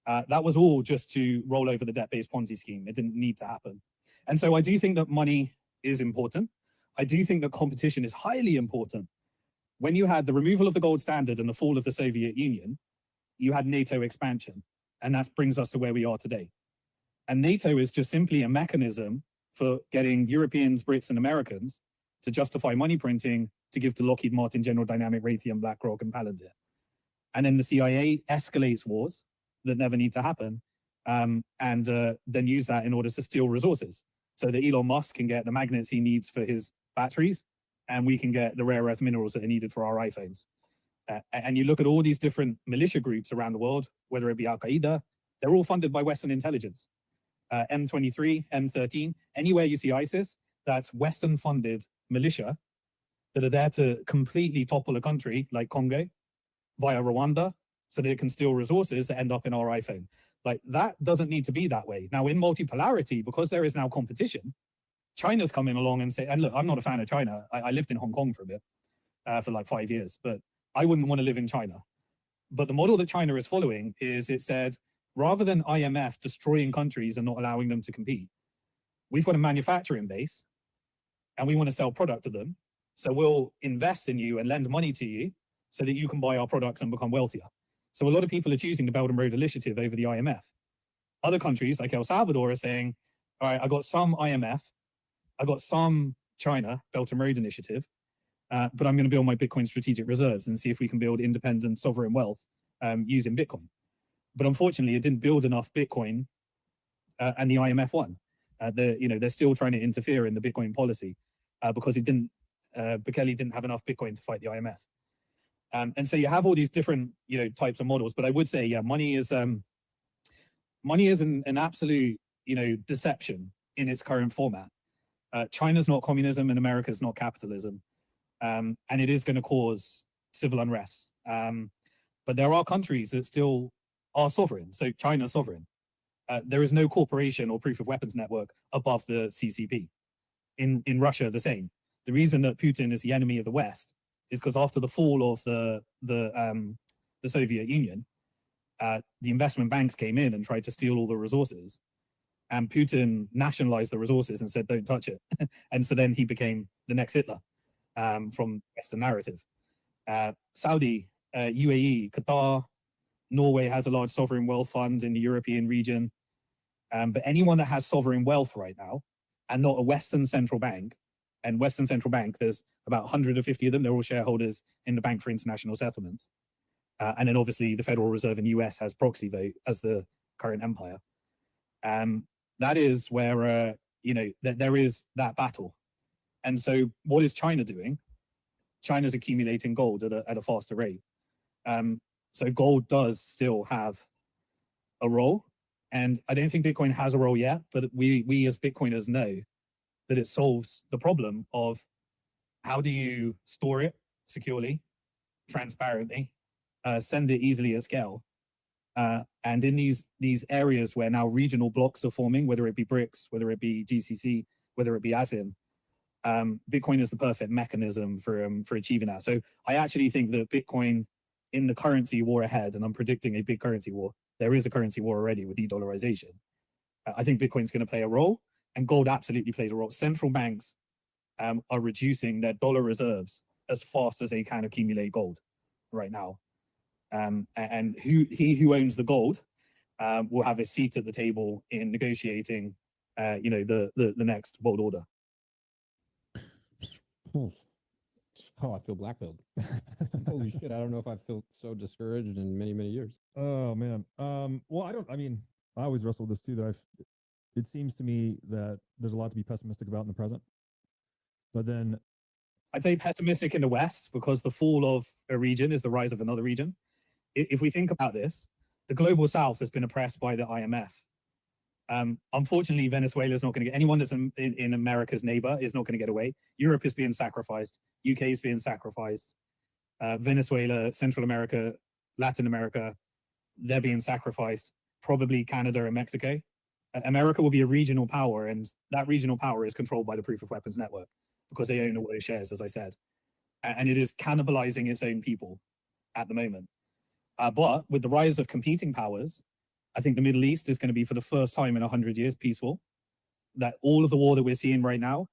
That was all just to roll over the debt-based Ponzi scheme. It didn't need to happen. And so I do think that money is important. I do think that competition is highly important. When you had the removal of the gold standard and the fall of the Soviet Union, you had NATO expansion. And that brings us to where we are today. And NATO is just simply a mechanism for getting Europeans, Brits, and Americans to justify money printing to give to Lockheed Martin, General Dynamics, Raytheon, BlackRock, and Palantir. And then the CIA escalates wars that never need to happen, and then use that in order to steal resources, so that Elon Musk can get the magnets he needs for his batteries, and we can get the rare earth minerals that are needed for our iPhones. And you look at all these different militia groups around the world, whether it be Al-Qaeda, they're all funded by Western intelligence. M23, M13, anywhere you see ISIS, that's Western-funded militia that are there to completely topple a country like Congo via Rwanda, so that it can steal resources that end up in our iPhone. Like, that doesn't need to be that way. Now, in multipolarity, because there is now competition, China's coming along and say, and look, I'm not a fan of China. I lived in Hong Kong for a bit, for like 5 years, but I wouldn't want to live in China. But the model that China is following is, it said, rather than IMF destroying countries and not allowing them to compete, we've got a manufacturing base and we want to sell product to them. So we'll invest in you and lend money to you so that you can buy our products and become wealthier. So a lot of people are choosing the Belt and Road Initiative over the IMF. Other countries like El Salvador are saying, all right, I got some IMF, I got some China Belt and Road Initiative, but I'm going to build my Bitcoin strategic reserves and see if we can build independent sovereign wealth using Bitcoin. But unfortunately, it didn't build enough Bitcoin, and the IMF won. They're still trying to interfere in the Bitcoin policy because Bukele didn't have enough Bitcoin to fight the IMF. And so you have all these different, types of models. But I would say, yeah, money is an absolute, deception in its current format. China's not communism and America's not capitalism, and it is going to cause civil unrest. But there are countries that still are sovereign. So China's sovereign. There is no corporation or proof of weapons network above the CCP. In Russia, the same. The reason that Putin is the enemy of the West is because after the fall of the Soviet Union, the investment banks came in and tried to steal all the resources, and Putin nationalized the resources and said, "Don't touch it." And so then he became the next Hitler from Western narrative. Saudi, UAE, Qatar, Norway has a large sovereign wealth fund in the European region. But anyone that has sovereign wealth right now and not a Western central bank, and Western central bank, there's about 150 of them, they're all shareholders in the Bank for International Settlements. And then obviously the Federal Reserve in the US has proxy vote as the current empire. That is where, there is that battle. And so what is China doing? China's accumulating gold at a faster rate. So gold does still have a role. And I don't think Bitcoin has a role yet, but we as Bitcoiners know that it solves the problem of how do you store it securely, transparently, send it easily at scale. And in these areas where now regional blocks are forming, whether it be BRICS, whether it be GCC, whether it be ASEAN, Bitcoin is the perfect mechanism for achieving that. So I actually think that Bitcoin in the currency war ahead, and I'm predicting a big currency war, there is a currency war already with de-dollarization. I think Bitcoin's going to play a role, and gold absolutely plays a role. Central banks are reducing their dollar reserves as fast as they can accumulate gold right now. And he who owns the gold will have a seat at the table in negotiating, the next world order. Oh, I feel blackpilled. Holy shit! I don't know if I feel so discouraged in many, many years. Oh man. Well, I always wrestle with this too. That it seems to me that there's a lot to be pessimistic about in the present. But then I'd say pessimistic in the West because the fall of a region is the rise of another region. If we think about this, the global South has been oppressed by the IMF. Unfortunately, Venezuela is not going to get anyone that's in America's neighbor is not going to get away. Europe is being sacrificed. UK is being sacrificed. Venezuela, Central America, Latin America, they're being sacrificed. Probably Canada and Mexico. America will be a regional power, and that regional power is controlled by the Proof of Weapons Network because they own all those shares, as I said. And it is cannibalizing its own people at the moment. But with the rise of competing powers, I think the Middle East is going to be, for the first time in 100 years, peaceful. That all of the war that we're seeing right now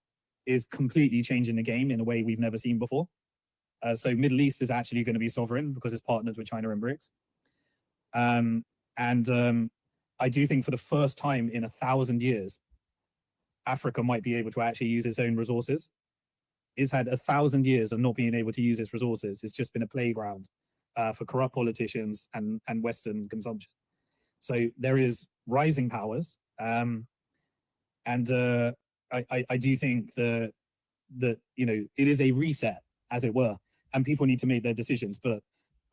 is completely changing the game in a way we've never seen before. So Middle East is actually going to be sovereign because it's partnered with China and BRICS. I do think for the first time in 1,000 years, Africa might be able to actually use its own resources. It's had 1,000 years of not being able to use its resources. It's just been a playground for corrupt politicians and Western consumption. So there is rising powers. I do think that it is a reset, as it were, and people need to make their decisions. But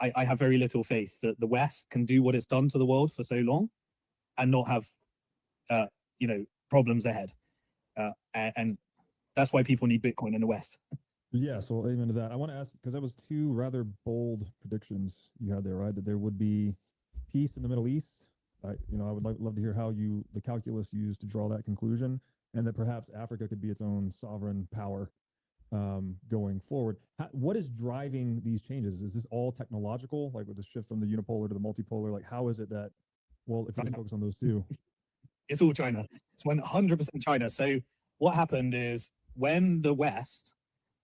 I have very little faith that the West can do what it's done to the world for so long and not have, problems ahead. And that's why people need Bitcoin in the West. Yeah, so amen to that. I want to ask, because that was two rather bold predictions you had there, right? That there would be peace in the Middle East. I would love to hear how the calculus used to draw that conclusion, and that perhaps Africa could be its own sovereign power going forward. What is driving these changes? Is this all technological, like with the shift from the unipolar to the multipolar? Like, how is it that, well, if you can focus on those two? It's all China. It's 100% China. So what happened is when the West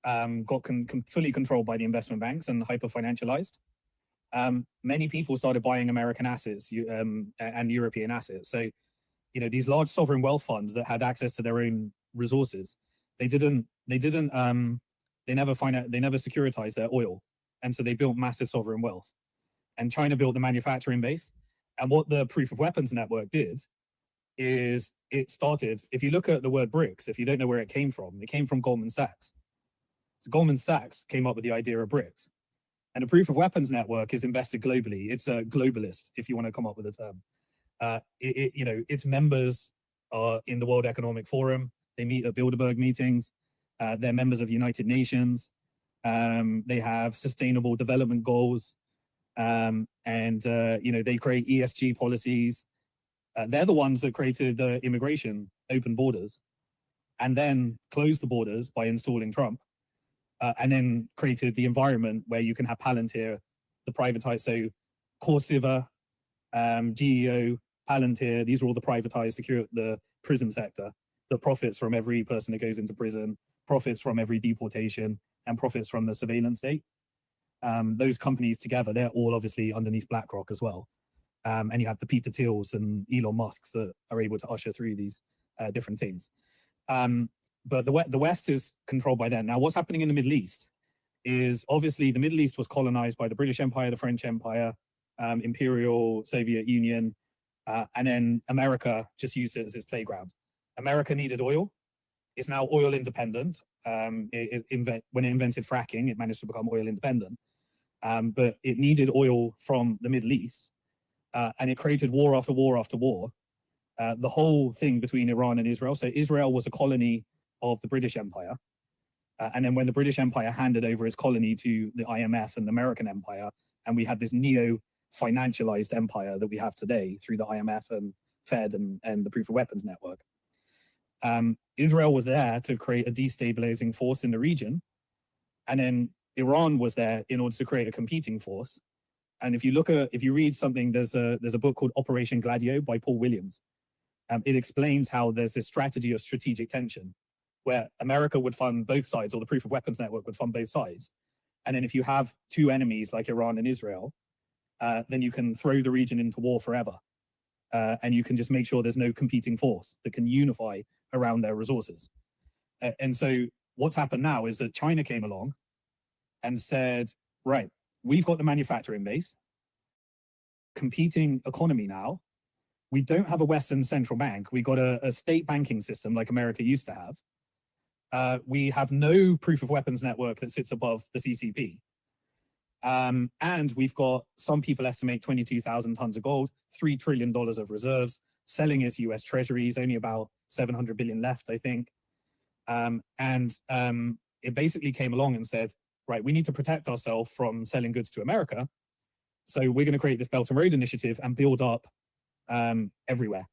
got fully controlled by the investment banks and hyper-financialized, many people started buying American assets and European assets. So, these large sovereign wealth funds that had access to their own resources, they never securitized their oil. And so they built massive sovereign wealth. And China built the manufacturing base. And what the Proof of Weapons Network did is it started, if you look at the word BRICS, if you don't know where it came from Goldman Sachs. So Goldman Sachs came up with the idea of BRICS. And the Proof of Weapons Network is invested globally. It's a globalist, if you want to come up with a term. Its members are in the World Economic Forum. They meet at Bilderberg meetings. They're members of United Nations. They have sustainable development goals. They create ESG policies. They're the ones that created the immigration, open borders, and then closed the borders by installing Trump. and then created the environment where you can have Palantir, the privatized, so Corsiva, GEO, Palantir, these are all the privatized the prison sector that profits from every person that goes into prison, profits from every deportation, and profits from the surveillance state. Those companies together, they're all obviously underneath BlackRock as well. And you have the Peter Thiels and Elon Musks that are able to usher through these different things. But the West is controlled by them. Now, what's happening in the Middle East is obviously the Middle East was colonized by the British Empire, the French Empire, Imperial Soviet Union, and then America just used it as its playground. America needed oil. It's now oil independent. When it invented fracking, it managed to become oil independent. But it needed oil from the Middle East. And it created war after war after war. The whole thing between Iran and Israel. So Israel was a colony of the British Empire. And then when the British Empire handed over its colony to the IMF and the American Empire, and we had this neo-financialized empire that we have today through the IMF and Fed and the Proof of Weapons Network. Israel was there to create a destabilizing force in the region. And then Iran was there in order to create a competing force. And if you read something, there's a book called Operation Gladio by Paul Williams. It explains how there's this strategy of strategic tension where America would fund both sides, or the Proof of Weapons Network would fund both sides. And then if you have two enemies like Iran and Israel, then you can throw the region into war forever. And you can just make sure there's no competing force that can unify around their resources. And so what's happened now is that China came along and said, right, we've got the manufacturing base, competing economy now. We don't have a Western central bank. We got a state banking system like America used to have. We have no proof of weapons network that sits above the CCP. And we've got, some people estimate 22,000 tons of gold, $3 trillion of reserves, selling its US treasuries, only about 700 billion left, I think. It basically came along and said, right, we need to protect ourselves from selling goods to America. So we're going to create this Belt and Road Initiative and build up everywhere.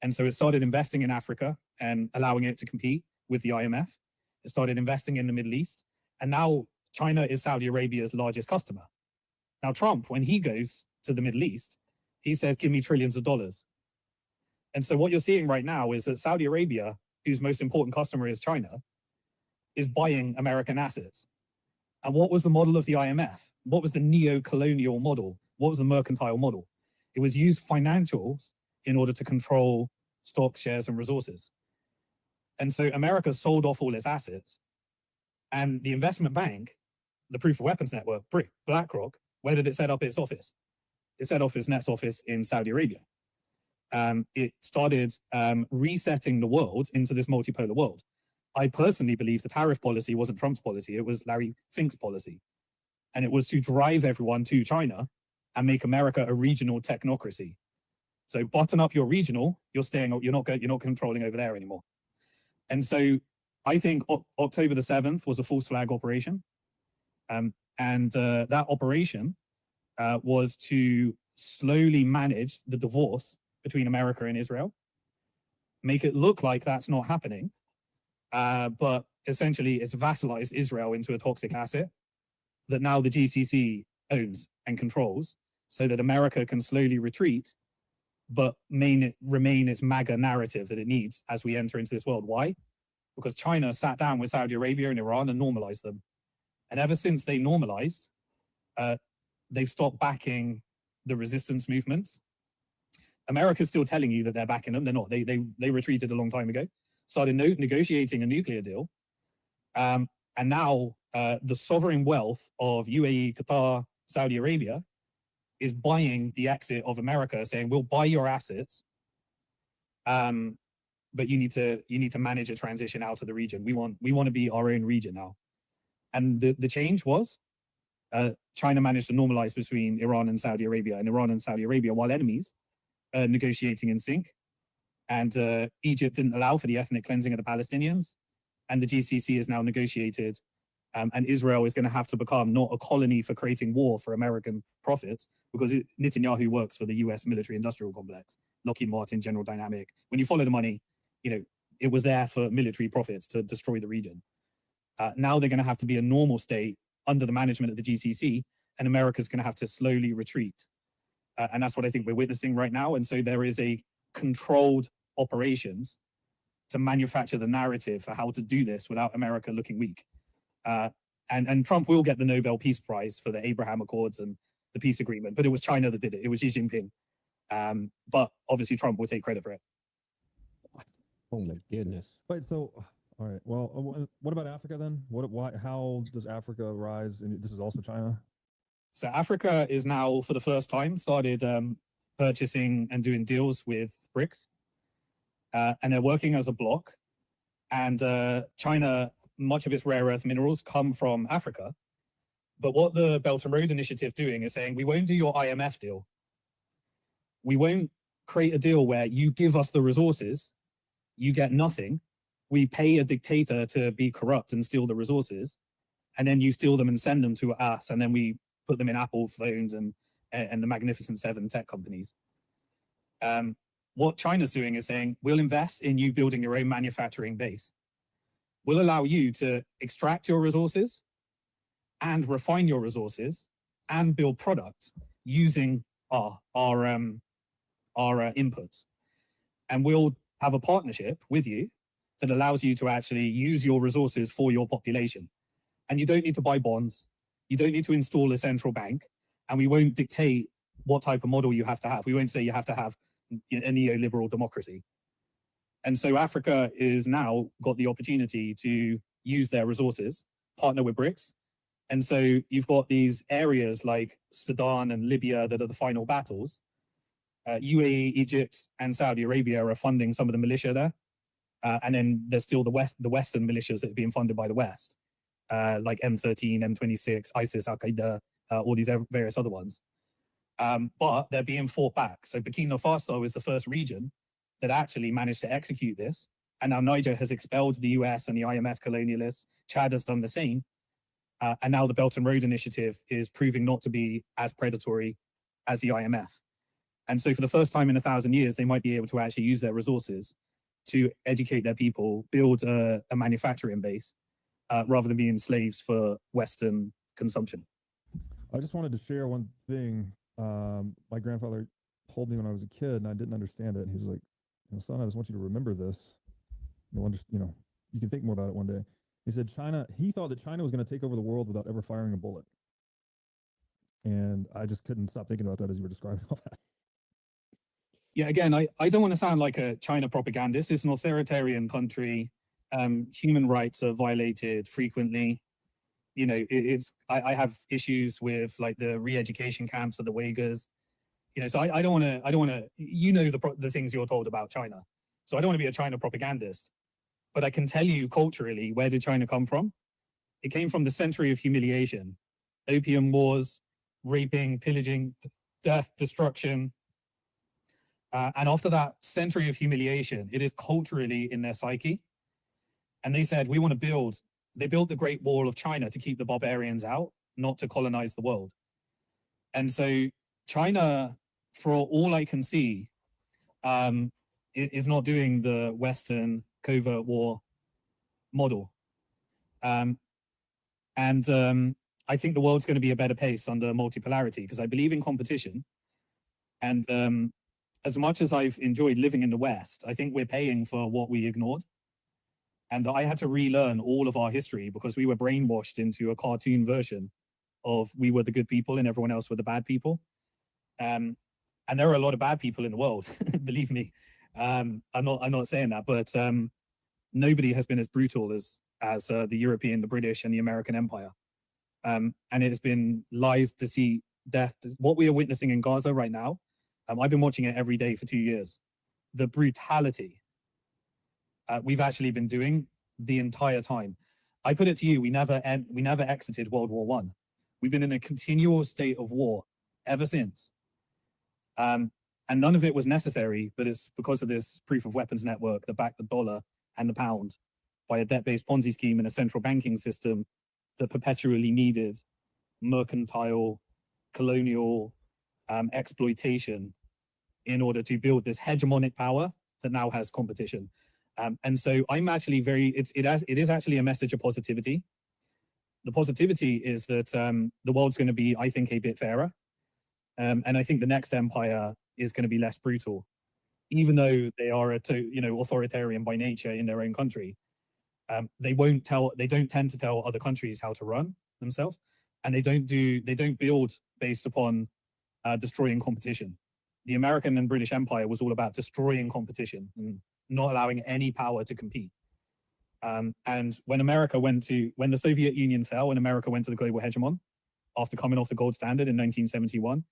And so it started investing in Africa and allowing it to compete with the IMF. It started investing in the Middle East. And now China is Saudi Arabia's largest customer. Now, Trump, when he goes to the Middle East, he says, give me trillions of dollars. And so what you're seeing right now is that Saudi Arabia, whose most important customer is China, is buying American assets. And what was the model of the IMF? What was the neo-colonial model? What was the mercantile model? It was use financials in order to control stocks, shares, and resources. And so America sold off all its assets. And the investment bank, the Proof of Weapons Network, BlackRock, where did it set up its office? It set up its next office in Saudi Arabia. It started resetting the world into this multipolar world. I personally believe the tariff policy wasn't Trump's policy, it was Larry Fink's policy. And it was to drive everyone to China and make America a regional technocracy. So button up your regional, you're not controlling over there anymore. And so I think October the 7th was a false flag operation. That operation was to slowly manage the divorce between America and Israel, make it look like that's not happening, but essentially it's vassalized Israel into a toxic asset that now the GCC owns and controls, so that America can slowly retreat, but remain its MAGA narrative that it needs as we enter into this world. Why? Because China sat down with Saudi Arabia and Iran and normalized them. And ever since they normalized, they've stopped backing the resistance movements. America's still telling you that they're backing them. They're not. They retreated a long time ago, started negotiating a nuclear deal. And now the sovereign wealth of UAE, Qatar, Saudi Arabia is buying the exit of America, saying, we'll buy your assets, but you need to manage a transition out of the region. We want to be our own region now. And the change was China managed to normalize between Iran and Saudi Arabia, and Iran and Saudi Arabia, while enemies, negotiating in sync. And Egypt didn't allow for the ethnic cleansing of the Palestinians, and the GCC is now negotiated. And Israel is going to have to become not a colony for creating war for American profits, because Netanyahu works for the US military industrial complex, Lockheed Martin, General Dynamic. When you follow the money, it was there for military profits to destroy the region. Now they're going to have to be a normal state under the management of the GCC, and America's going to have to slowly retreat. And that's what I think we're witnessing right now. And so there is a controlled operations to manufacture the narrative for how to do this without America looking weak. And Trump will get the Nobel Peace Prize for the Abraham Accords and the peace agreement, but it was China that did it. It was Xi Jinping. But obviously Trump will take credit for it. Oh my goodness. Wait, so, all right. Well, what about Africa then? How does Africa rise? And this is also China. So Africa is now, for the first time, started purchasing and doing deals with BRICS. And they're working as a bloc. And China, much of its rare earth minerals come from Africa. But what the Belt and Road Initiative doing is saying, we won't do your IMF deal. We won't create a deal where you give us the resources, you get nothing. We pay a dictator to be corrupt and steal the resources, and then you steal them and send them to us, and then we put them in Apple phones and the Magnificent Seven tech companies. What China's doing is saying, we'll invest in you building your own manufacturing base. We'll allow you to extract your resources and refine your resources and build products using our inputs. And we'll have a partnership with you that allows you to actually use your resources for your population. And you don't need to buy bonds. You don't need to install a central bank. And we won't dictate what type of model you have to have. We won't say you have to have a neoliberal democracy. And so Africa is now got the opportunity to use their resources, partner with BRICS. And so you've got these areas like Sudan and Libya that are the final battles. UAE, Egypt, and Saudi Arabia are funding some of the militia there. And then there's still the Western militias that are being funded by the West, like M13, M26, ISIS, Al-Qaeda, all these various other ones. But they're being fought back. So Burkina Faso is the first region that actually managed to execute this. And now Niger has expelled the US and the IMF colonialists. Chad has done the same. And now the Belt and Road Initiative is proving not to be as predatory as the IMF. And so for the first time in 1,000 years, they might be able to actually use their resources to educate their people, build a manufacturing base, rather than being slaves for Western consumption. I just wanted to share one thing. My grandfather told me when I was a kid and I didn't understand it. He's like, son, I just want you to remember this. You'll understand, you can think more about it one day. He said he thought that China was going to take over the world without ever firing a bullet. And I just couldn't stop thinking about that as you were describing all that. Yeah, again, I don't want to sound like a China propagandist. It's an authoritarian country. Human rights are violated frequently. I have issues with like the re-education camps of the Uyghurs. So I don't want to, the things you're told about China. So I don't want to be a China propagandist, but I can tell you culturally, where did China come from? It came from the century of humiliation, opium wars, raping, pillaging, death, destruction. And after that century of humiliation, it is culturally in their psyche. And they said, they built the Great Wall of China to keep the barbarians out, not to colonize the world. And so China, for all I can see, is not doing the Western covert war model. I think the world's going to be a better place under multipolarity because I believe in competition. And as much as I've enjoyed living in the West, I think we're paying for what we ignored. And I had to relearn all of our history because we were brainwashed into a cartoon version of we were the good people and everyone else were the bad people. And there are a lot of bad people in the world, believe me. I'm not saying that, but nobody has been as brutal as the European, the British, and the American Empire. And it has been lies, deceit, death. What we are witnessing in Gaza right now, I've been watching it every day for 2 years. The brutality we've actually been doing the entire time. I put it to you, we never exited World War I. We've been in a continual state of war ever since. And none of it was necessary, but it's because of this proof of weapons network that backed the dollar and the pound by a debt-based Ponzi scheme and a central banking system that perpetually needed mercantile, colonial exploitation in order to build this hegemonic power that now has competition. And so I'm actually it is actually a message of positivity. The positivity is that the world's going to be, I think, a bit fairer. And I think the next empire is going to be less brutal, even though they are authoritarian by nature in their own country. They don't tend to tell other countries how to run themselves, and they don't build based upon destroying competition. The American and British Empire was all about destroying competition and not allowing any power to compete. And when the Soviet Union fell and America went to the global hegemon after coming off the gold standard in 1971,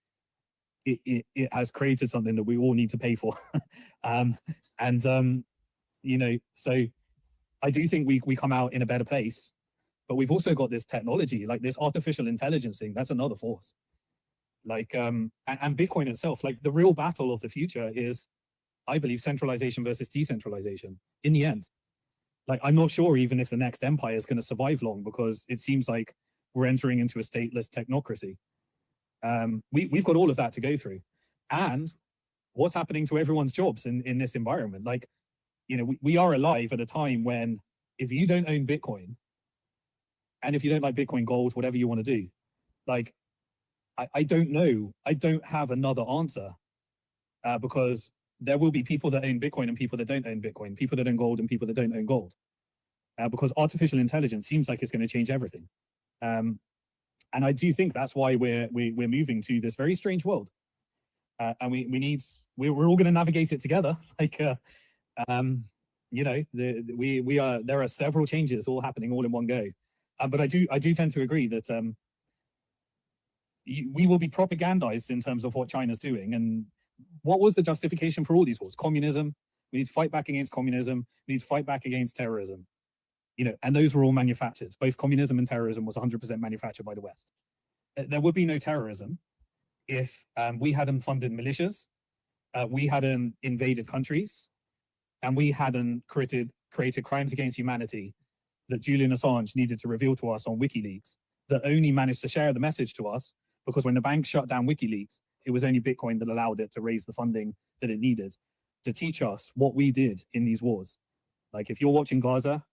it has created something that we all need to pay for. So I do think we come out in a better place, but we've also got this technology, like this artificial intelligence thing. That's another force. Like, and Bitcoin itself, like the real battle of the future is, I believe, centralization versus decentralization in the end. Like, I'm not sure even if the next empire is going to survive long, because it seems like we're entering into a stateless technocracy. We've got all of that to go through. And what's happening to everyone's jobs in this environment? Like, we are alive at a time when if you don't own Bitcoin, and if you don't like Bitcoin Gold, whatever you want to do, like, I don't know. I don't have another answer, because there will be people that own Bitcoin and people that don't own Bitcoin, people that own gold and people that don't own gold, because artificial intelligence seems like it's going to change everything. And I do think that's why we're moving to this very strange world, and we're all going to navigate it together. Like, there are several changes all happening all in one go. But I do tend to agree that we will be propagandized in terms of what China's doing. And what was the justification for all these wars? Communism. We need to fight back against communism. We need to fight back against terrorism. And those were all manufactured. Both communism and terrorism was 100% manufactured by the West. There would be no terrorism if we hadn't funded militias, we hadn't invaded countries, and we hadn't created crimes against humanity that Julian Assange needed to reveal to us on WikiLeaks, that only managed to share the message to us because when the bank shut down WikiLeaks, it was only Bitcoin that allowed it to raise the funding that it needed to teach us what we did in these wars. Like, if you're watching Gaza,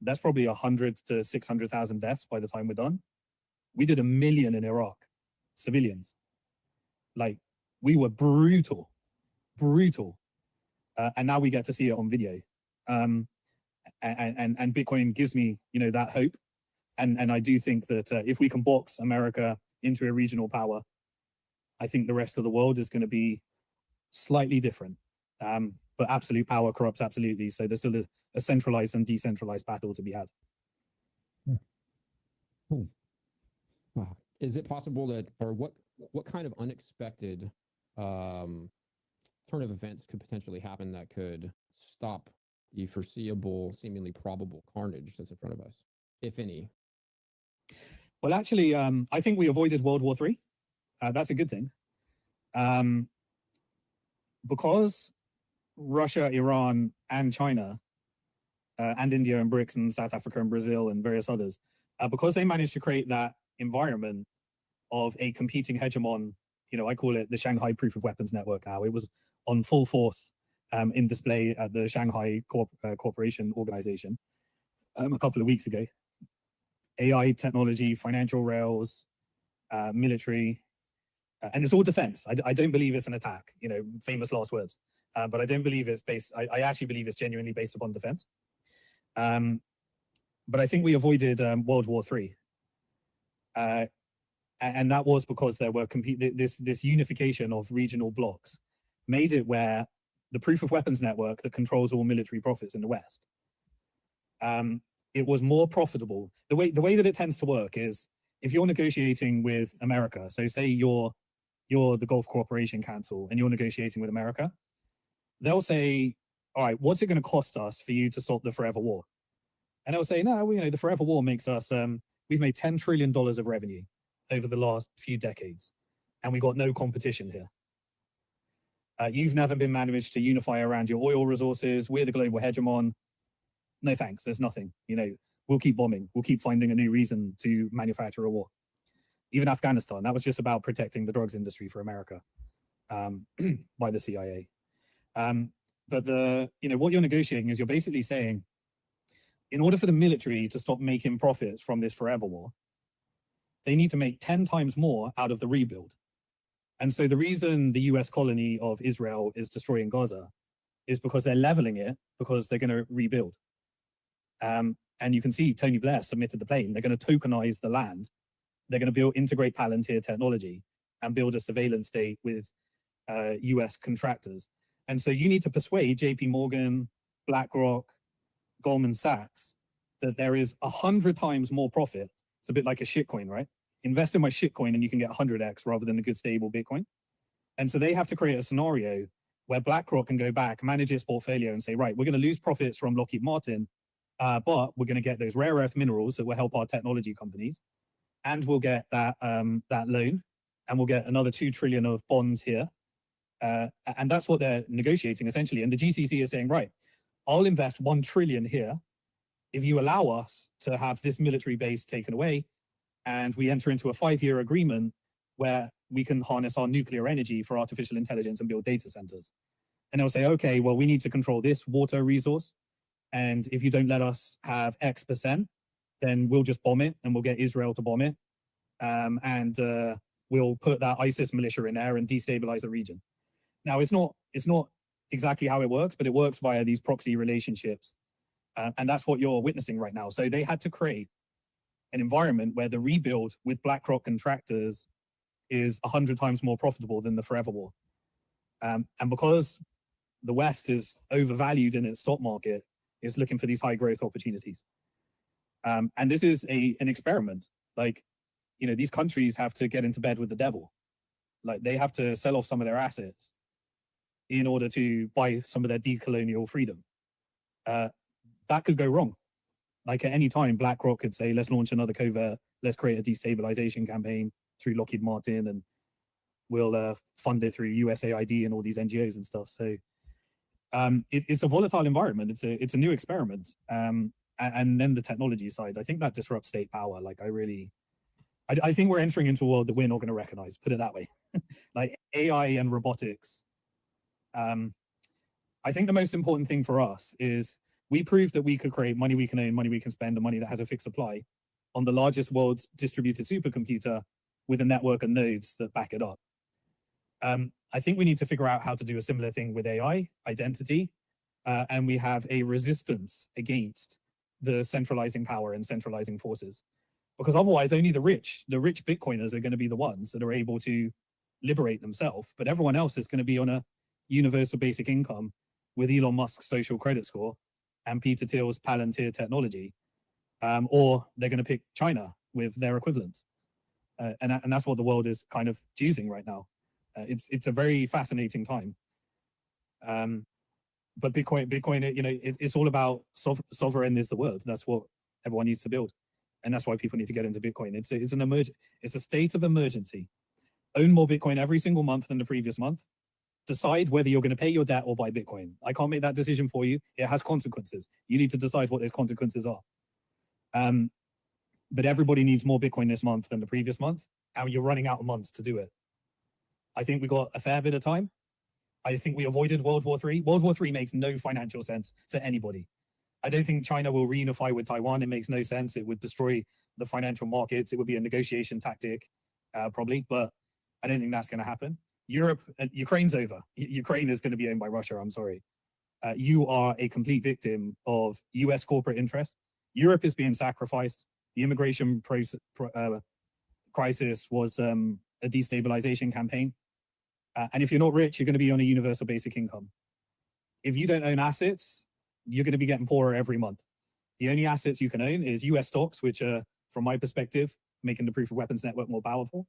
that's probably 100 to 600,000 deaths by the time we're done. We did 1 million in Iraq, civilians. Like, we were brutal. And now we get to see it on video. And Bitcoin gives me, that hope. And I do think that if we can box America into a regional power, I think the rest of the world is going to be slightly different. But absolute power corrupts absolutely. So there's still a centralized and decentralized battle to be had. Wow. Is it possible that, or what kind of unexpected turn of events could potentially happen that could stop the foreseeable, seemingly probable carnage that's in front of us, if any? Well, actually, I think we avoided World War III. That's a good thing. Because Russia, Iran, and China, and India and BRICS and South Africa and Brazil and various others, because they managed to create that environment of a competing hegemon, I call it the Shanghai Proof of Weapons Network now. It was on full force in display at the Shanghai Corporation Organization a couple of weeks ago. AI, technology, financial rails, military, and it's all defense. I don't believe it's an attack, famous last words. But I don't believe it's based, I actually believe it's genuinely based upon defense. But I think we avoided World War III. And that was because there were this unification of regional blocks made it where the Proof of Weapons Network that controls all military profits in the West, it was more profitable. The way that it tends to work is if you're negotiating with America, so say you're the Gulf Cooperation Council and you're negotiating with America, they'll say, all right, what's it going to cost us for you to stop the forever war? And they'll say, no, the forever war makes us, we've made $10 trillion of revenue over the last few decades, and we got no competition here. You've never been managed to unify around your oil resources. We're the global hegemon. No thanks, there's nothing. We'll keep bombing. We'll keep finding a new reason to manufacture a war. Even Afghanistan, that was just about protecting the drugs industry for America by the CIA. But what you're negotiating is you're basically saying, in order for the military to stop making profits from this forever war, they need to make 10 times more out of the rebuild. And so the reason the US colony of Israel is destroying Gaza is because they're leveling it because they're going to rebuild. And you can see Tony Blair submitted the plan. They're going to tokenize the land. They're going to integrate Palantir technology and build a surveillance state with US contractors. And so you need to persuade JP Morgan, BlackRock, Goldman Sachs that there is 100 times more profit. It's a bit like a shitcoin, right? Invest in my shitcoin and you can get 100x rather than a good stable Bitcoin. And so they have to create a scenario where BlackRock can go back, manage its portfolio and say, right, we're going to lose profits from Lockheed Martin, but we're going to get those rare earth minerals that will help our technology companies. And we'll get that loan, and we'll get another 2 trillion of bonds here. And that's what they're negotiating essentially. And the GCC is saying, right, I'll invest 1 trillion here if you allow us to have this military base taken away, and we enter into a 5-year agreement where we can harness our nuclear energy for artificial intelligence and build data centers. And they'll say, okay, well, we need to control this water resource. And if you don't let us have X%, then we'll just bomb it and we'll get Israel to bomb it. And we'll put that ISIS militia in there and destabilize the region. Now, it's not exactly how it works, but it works via these proxy relationships. And that's what you're witnessing right now. So they had to create an environment where the rebuild with BlackRock contractors is 100 times more profitable than the forever war. And because the West is overvalued in its stock market, it's looking for these high growth opportunities. And this is an experiment. Like, these countries have to get into bed with the devil. Like, they have to sell off some of their assets in order to buy some of their decolonial freedom. That could go wrong. Like, at any time, BlackRock could say, let's launch another covert, let's create a destabilization campaign through Lockheed Martin, and we'll fund it through USAID and all these NGOs and stuff. So it's a volatile environment. It's a new experiment. And then the technology side, I think that disrupts state power. Like, I think we're entering into a world that we're not going to recognize, put it that way. Like AI and robotics. I think the most important thing for us is we proved that we could create money we can own, money we can spend, and money that has a fixed supply on the largest world's distributed supercomputer with a network of nodes that back it up. I think we need to figure out how to do a similar thing with AI, identity, and we have a resistance against the centralizing power and centralizing forces. Because otherwise, only the rich Bitcoiners are going to be the ones that are able to liberate themselves, but everyone else is going to be on a universal basic income with Elon Musk's social credit score and Peter Thiel's Palantir technology, or they're going to pick China with their equivalents. And that's what the world is kind of choosing right now. It's a very fascinating time. But Bitcoin, it's all about sovereign is the word. That's what everyone needs to build. And that's why people need to get into Bitcoin. It's a state of emergency. Own more Bitcoin every single month than the previous month. Decide whether you're going to pay your debt or buy Bitcoin. I can't make that decision for you. It has consequences. You need to decide what those consequences are. But everybody needs more Bitcoin this month than the previous month, and you're running out of months to do it. I think we got a fair bit of time. I think we avoided World War III. World War III makes no financial sense for anybody. I don't think China will reunify with Taiwan. It makes no sense. It would destroy the financial markets. It would be a negotiation tactic, probably, but I don't think that's going to happen. Europe, Ukraine's over. Ukraine is going to be owned by Russia. I'm sorry. You are a complete victim of US corporate interest. Europe is being sacrificed. The immigration crisis was a destabilization campaign. And if you're not rich, you're going to be on a universal basic income. If you don't own assets, you're going to be getting poorer every month. The only assets you can own is US stocks, which are, from my perspective, making the proof of weapons network more powerful.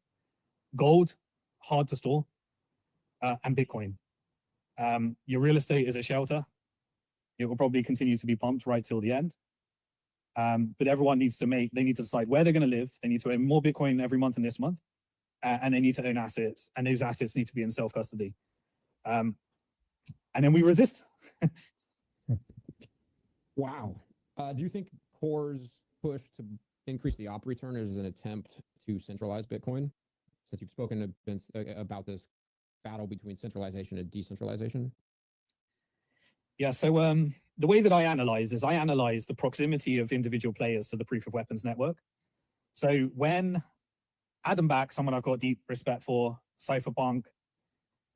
Gold, hard to store, and Bitcoin. Your real estate is a shelter. It will probably continue to be pumped right till the end. But everyone needs to they need to decide where they're going to live. They need to own more Bitcoin every month and this month. And they need to own assets. And those assets need to be in self-custody. And then we resist. Wow. Do you think Core's push to increase the op return is an attempt to centralize Bitcoin? Since you've spoken about this battle between centralization and decentralization? Yeah, so the way that I analyze is I analyze the proximity of individual players to the proof of weapons network. So when Adam Back, someone I've got deep respect for, Cypherpunk,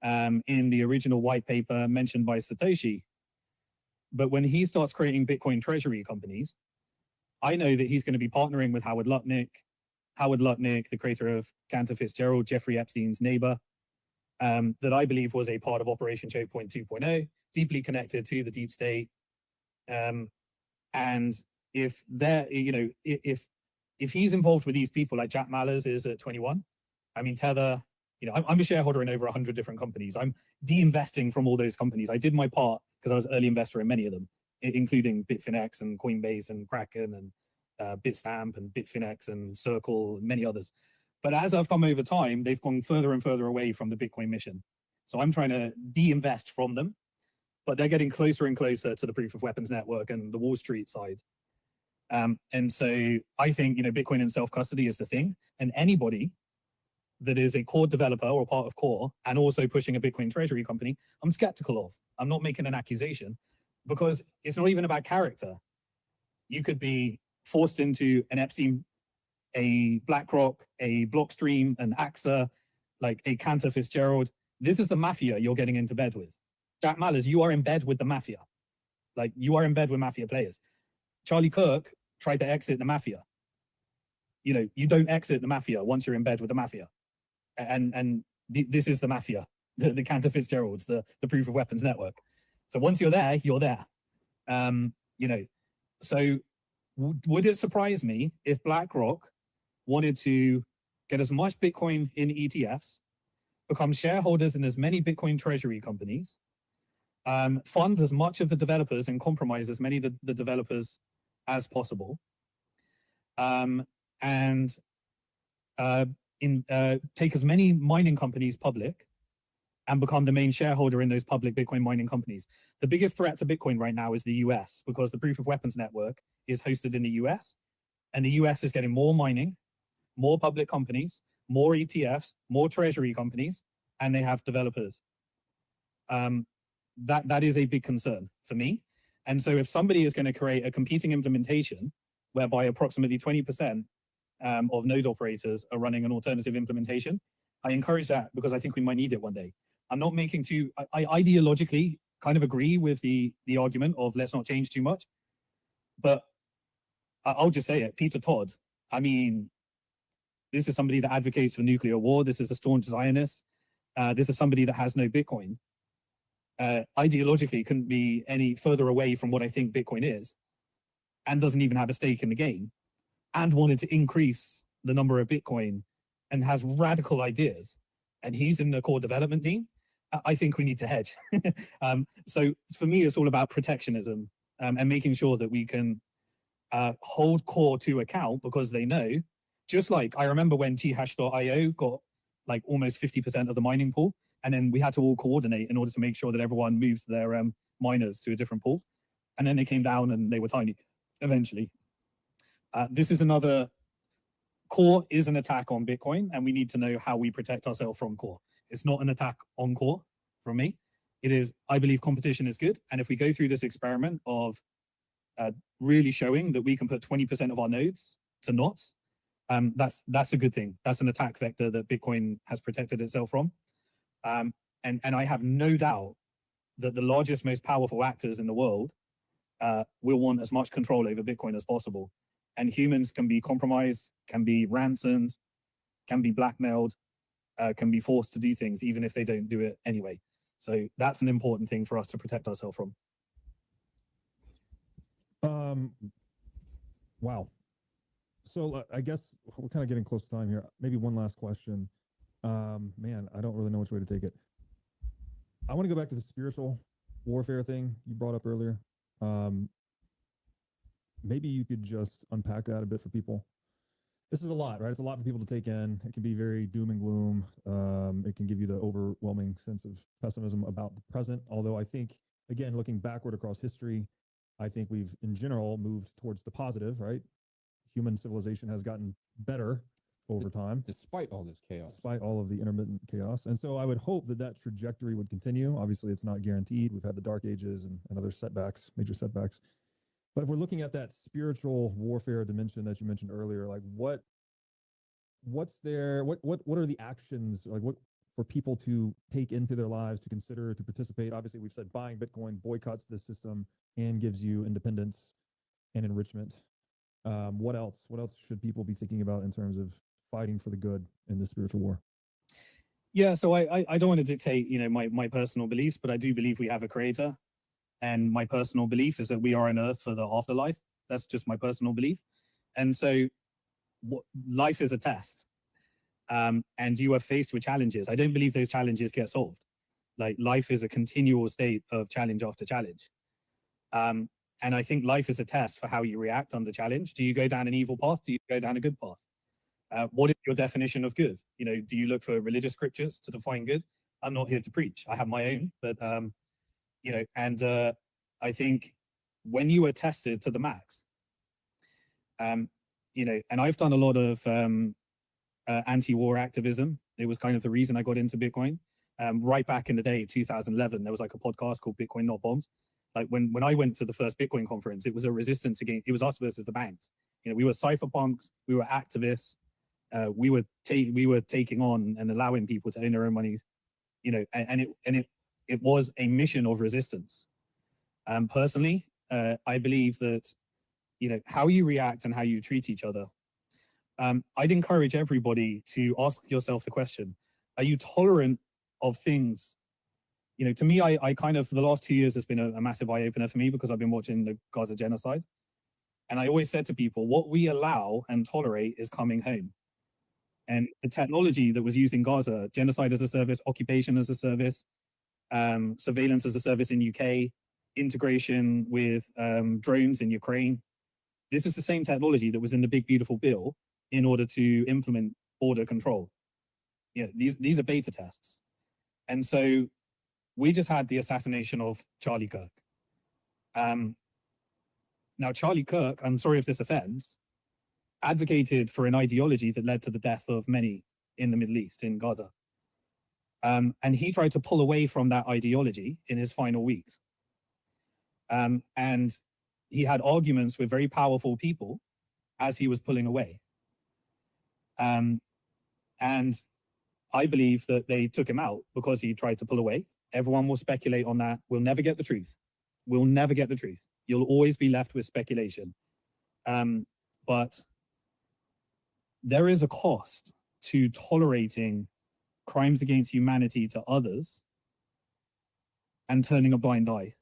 in the original white paper mentioned by Satoshi, but when he starts creating Bitcoin treasury companies, I know that he's going to be partnering with Howard Lutnick, the creator of Cantor Fitzgerald, Jeffrey Epstein's neighbor, that I believe was a part of Operation Choke Point 2.0, deeply connected to the deep state. And if they're, if he's involved with these people like Jack Mallers is at 21, I mean, Tether, I'm a shareholder in over 100 different companies. I'm de-investing from all those companies. I did my part because I was an early investor in many of them, including Bitfinex and Coinbase and Kraken and Bitstamp and Bitfinex and Circle and many others. But as I've come over time, they've gone further and further away from the Bitcoin mission. So I'm trying to de-invest from them, but they're getting closer and closer to the proof of weapons network and the Wall Street side. And so I think, Bitcoin and self-custody is the thing. And anybody that is a core developer or part of core and also pushing a Bitcoin treasury company, I'm skeptical of. I'm not making an accusation because it's not even about character. You could be forced into an Epstein, a BlackRock, a Blockstream, an AXA, like a Cantor Fitzgerald. This is the mafia you're getting into bed with. Jack Mallers, you are in bed with the mafia. Like, you are in bed with mafia players. Charlie Kirk tried to exit the mafia. You don't exit the mafia once you're in bed with the mafia. And this is the mafia, the Cantor Fitzgeralds, the proof of weapons network. So once you're there, you're there. So would it surprise me if BlackRock wanted to get as much Bitcoin in ETFs, become shareholders in as many Bitcoin treasury companies, fund as much of the developers and compromise as many of the developers as possible, and take as many mining companies public and become the main shareholder in those public Bitcoin mining companies. The biggest threat to Bitcoin right now is the US, because the proof of weapons network is hosted in the US, and the US is getting more mining, more public companies, more ETFs, more treasury companies, and they have developers. That is a big concern for me. And so if somebody is going to create a competing implementation whereby approximately 20% of node operators are running an alternative implementation, I encourage that because I think we might need it one day. I'm not making I ideologically kind of agree with the argument of let's not change too much, but I'll just say it, Peter Todd, I mean, this is somebody that advocates for nuclear war. This is a staunch Zionist. This is somebody that has no Bitcoin. Ideologically couldn't be any further away from what I think Bitcoin is, and doesn't even have a stake in the game, and wanted to increase the number of Bitcoin and has radical ideas, and he's in the core development team. I think we need to hedge. So for me, it's all about protectionism and making sure that we can hold core to account, because they know, just like I remember when Thash.io got like almost 50% of the mining pool, and then we had to all coordinate in order to make sure that everyone moves their miners to a different pool. And then they came down and they were tiny eventually. This is another, core is an attack on Bitcoin, and we need to know how we protect ourselves from core. It's not an attack on core from me. It is, I believe competition is good. And if we go through this experiment of really showing that we can put 20% of our nodes to knots, that's a good thing. That's an attack vector that Bitcoin has protected itself from. And I have no doubt that the largest, most powerful actors in the world will want as much control over Bitcoin as possible. And humans can be compromised, can be ransomed, can be blackmailed, can be forced to do things, even if they don't do it anyway. So that's an important thing for us to protect ourselves from. Wow. So I guess we're kind of getting close to time here. Maybe one last question. Man, I don't really know which way to take it. I want to go back to the spiritual warfare thing you brought up earlier. Maybe you could just unpack that a bit for people. This is a lot, right? It's a lot for people to take in. It can be very doom and gloom. It can give you the overwhelming sense of pessimism about the present. Although I think, again, looking backward across history, I think we've in general moved towards the positive, right? Human civilization has gotten better over time, despite all this chaos, despite all of the intermittent chaos. And so I would hope that that trajectory would continue. Obviously, it's not guaranteed. We've had the dark ages and other setbacks, major setbacks. But if we're looking at that spiritual warfare dimension that you mentioned earlier, like what's there? What are the actions, like what for people to take into their lives, to consider, to participate? Obviously, we've said buying Bitcoin boycotts this system and gives you independence and enrichment. What else? What else should people be thinking about in terms of fighting for the good in this spiritual war? Yeah, so I don't want to dictate, my personal beliefs, but I do believe we have a creator. And my personal belief is that we are on Earth for the afterlife. That's just my personal belief. And so life is a test. And you are faced with challenges. I don't believe those challenges get solved. Like life is a continual state of challenge after challenge. And I think life is a test for how you react under challenge. Do you go down an evil path? Do you go down a good path? What is your definition of good? Do you look for religious scriptures to define good? I'm not here to preach. I have my own, but I think when you are tested to the max, and I've done a lot of anti-war activism. It was kind of the reason I got into Bitcoin. Right back in the day, 2011, there was like a podcast called Bitcoin Not Bombs. Like when I went to the first Bitcoin conference, it was a resistance against, it was us versus the banks. We were cypherpunks, we were activists, we were taking on and allowing people to own their own money, and it was a mission of resistance. Personally, I believe that, how you react and how you treat each other. I'd encourage everybody to ask yourself the question, are you tolerant of things? To me, I kind of, for the last 2 years, it's been a massive eye opener for me because I've been watching the Gaza genocide. And I always said to people, what we allow and tolerate is coming home. And the technology that was used in Gaza, genocide as a service, occupation as a service, surveillance as a service in UK, integration with drones in Ukraine. This is the same technology that was in the Big Beautiful Bill in order to implement border control. These are beta tests. And so we just had the assassination of Charlie Kirk. Now, Charlie Kirk, I'm sorry if this offends, advocated for an ideology that led to the death of many in the Middle East, in Gaza. And he tried to pull away from that ideology in his final weeks. And he had arguments with very powerful people as he was pulling away. And I believe that they took him out because he tried to pull away. Everyone will speculate on that. We'll never get the truth. We'll never get the truth. You'll always be left with speculation. But there is a cost to tolerating crimes against humanity to others and turning a blind eye.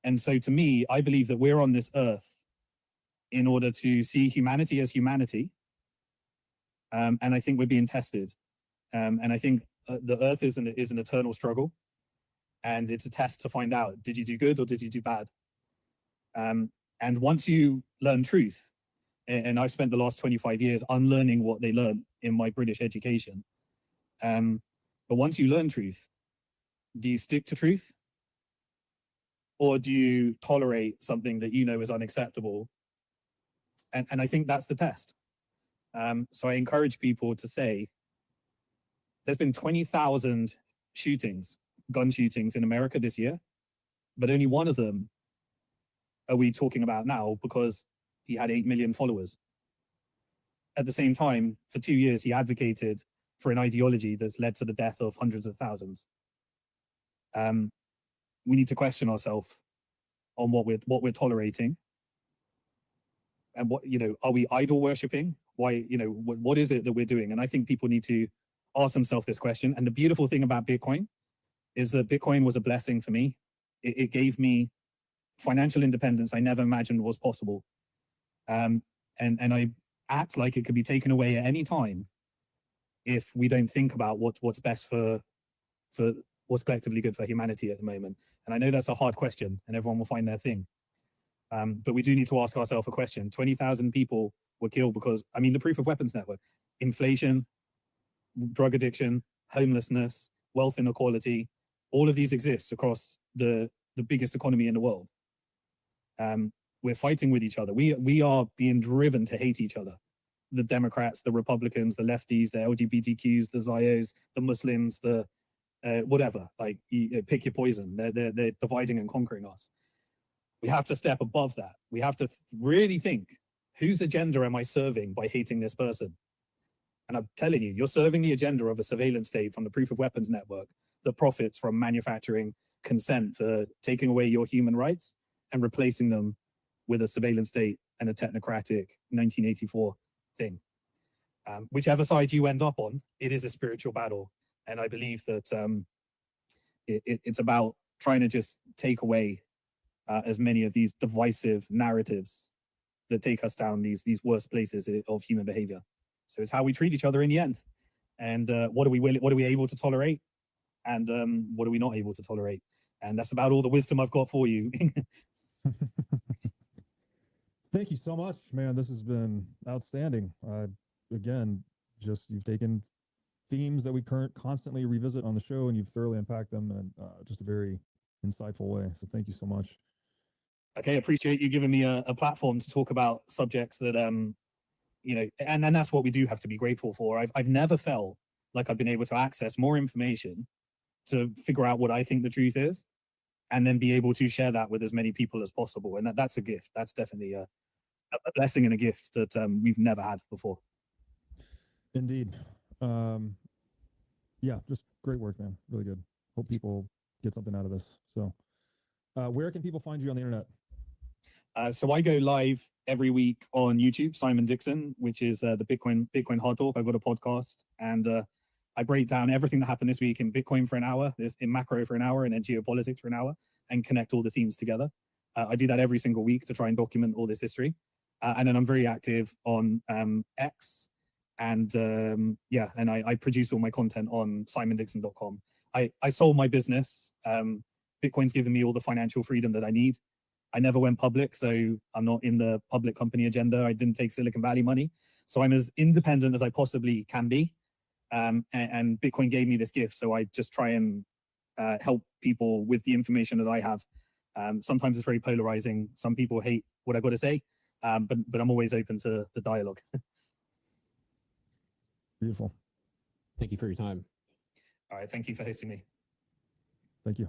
And so to me, I believe that we're on this earth in order to see humanity as humanity. And I think we're being tested. And I think the earth is an eternal struggle. And it's a test to find out, did you do good or did you do bad? And once you learn truth, and I've spent the last 25 years unlearning what they learned in my British education. But once you learn truth, do you stick to truth? Or do you tolerate something that you know is unacceptable? And I think that's the test. So I encourage people to say, there's been 20,000 shootings, gun shootings in America this year, but only one of them are we talking about now because he had 8 million followers. At the same time, for 2 years, he advocated for an ideology that's led to the death of hundreds of thousands. We need to question ourselves on what we're tolerating, and what, are we idol worshipping? Why, what is it that we're doing? And I think people need to ask themselves this question. And the beautiful thing about Bitcoin is that Bitcoin was a blessing for me. It gave me financial independence I never imagined was possible. And I act like it could be taken away at any time if we don't think about what's best for what's collectively good for humanity at the moment. And I know that's a hard question and everyone will find their thing. But we do need to ask ourselves a question. 20,000 people were killed because, the proof of weapons network, inflation, drug addiction, homelessness, wealth inequality, all of these exist across the biggest economy in the world. We're fighting with each other. We are being driven to hate each other. the Democrats, the Republicans, the lefties, the LGBTQs, the Zios, the Muslims, the whatever. Like, you pick your poison. They're dividing and conquering us. We have to step above that. We have to really think, whose agenda am I serving by hating this person? And I'm telling you, you're serving the agenda of a surveillance state from the proof of weapons network that profits from manufacturing consent for taking away your human rights and replacing them with a surveillance state and a technocratic 1984 thing. Whichever side you end up on, it is a spiritual battle. And I believe that it's about trying to just take away as many of these divisive narratives that take us down these worst places of human behavior. So it's how we treat each other in the end. And what are we able to tolerate? And what are we not able to tolerate? And that's about all the wisdom I've got for you. Thank you so much, man. This has been outstanding. Again, just you've taken themes that we constantly revisit on the show, and you've thoroughly unpacked them in just a very insightful way. So thank you so much. Okay, appreciate you giving me a platform to talk about subjects that you know, and that's what we do have to be grateful for. I've never felt like I've been able to access more information to figure out what I think the truth is, and then be able to share that with as many people as possible. And that's a gift. That's definitely a blessing and a gift that we've never had before. Indeed. Yeah, just great work, man. Really good. Hope people get something out of this. So where can people find you on the internet? So I go live every week on YouTube, Simon Dixon, which is the Bitcoin Hard Talk. I've got a podcast, and I break down everything that happened this week in Bitcoin for an hour, in macro for an hour, and then geopolitics for an hour, and connect all the themes together. I do that every single week to try and document all this history. And then I'm very active on X, and yeah, and I produce all my content on simondixon.com. I sold my business. Bitcoin's given me all the financial freedom that I need. I never went public, so I'm not in the public company agenda. I didn't take Silicon Valley money. So I'm as independent as I possibly can be. And Bitcoin gave me this gift. So I just try and help people with the information that I have. Sometimes it's very polarizing. Some people hate what I've got to say, but I'm always open to the dialogue. Beautiful. Thank you for your time. All right. Thank you for hosting me. Thank you.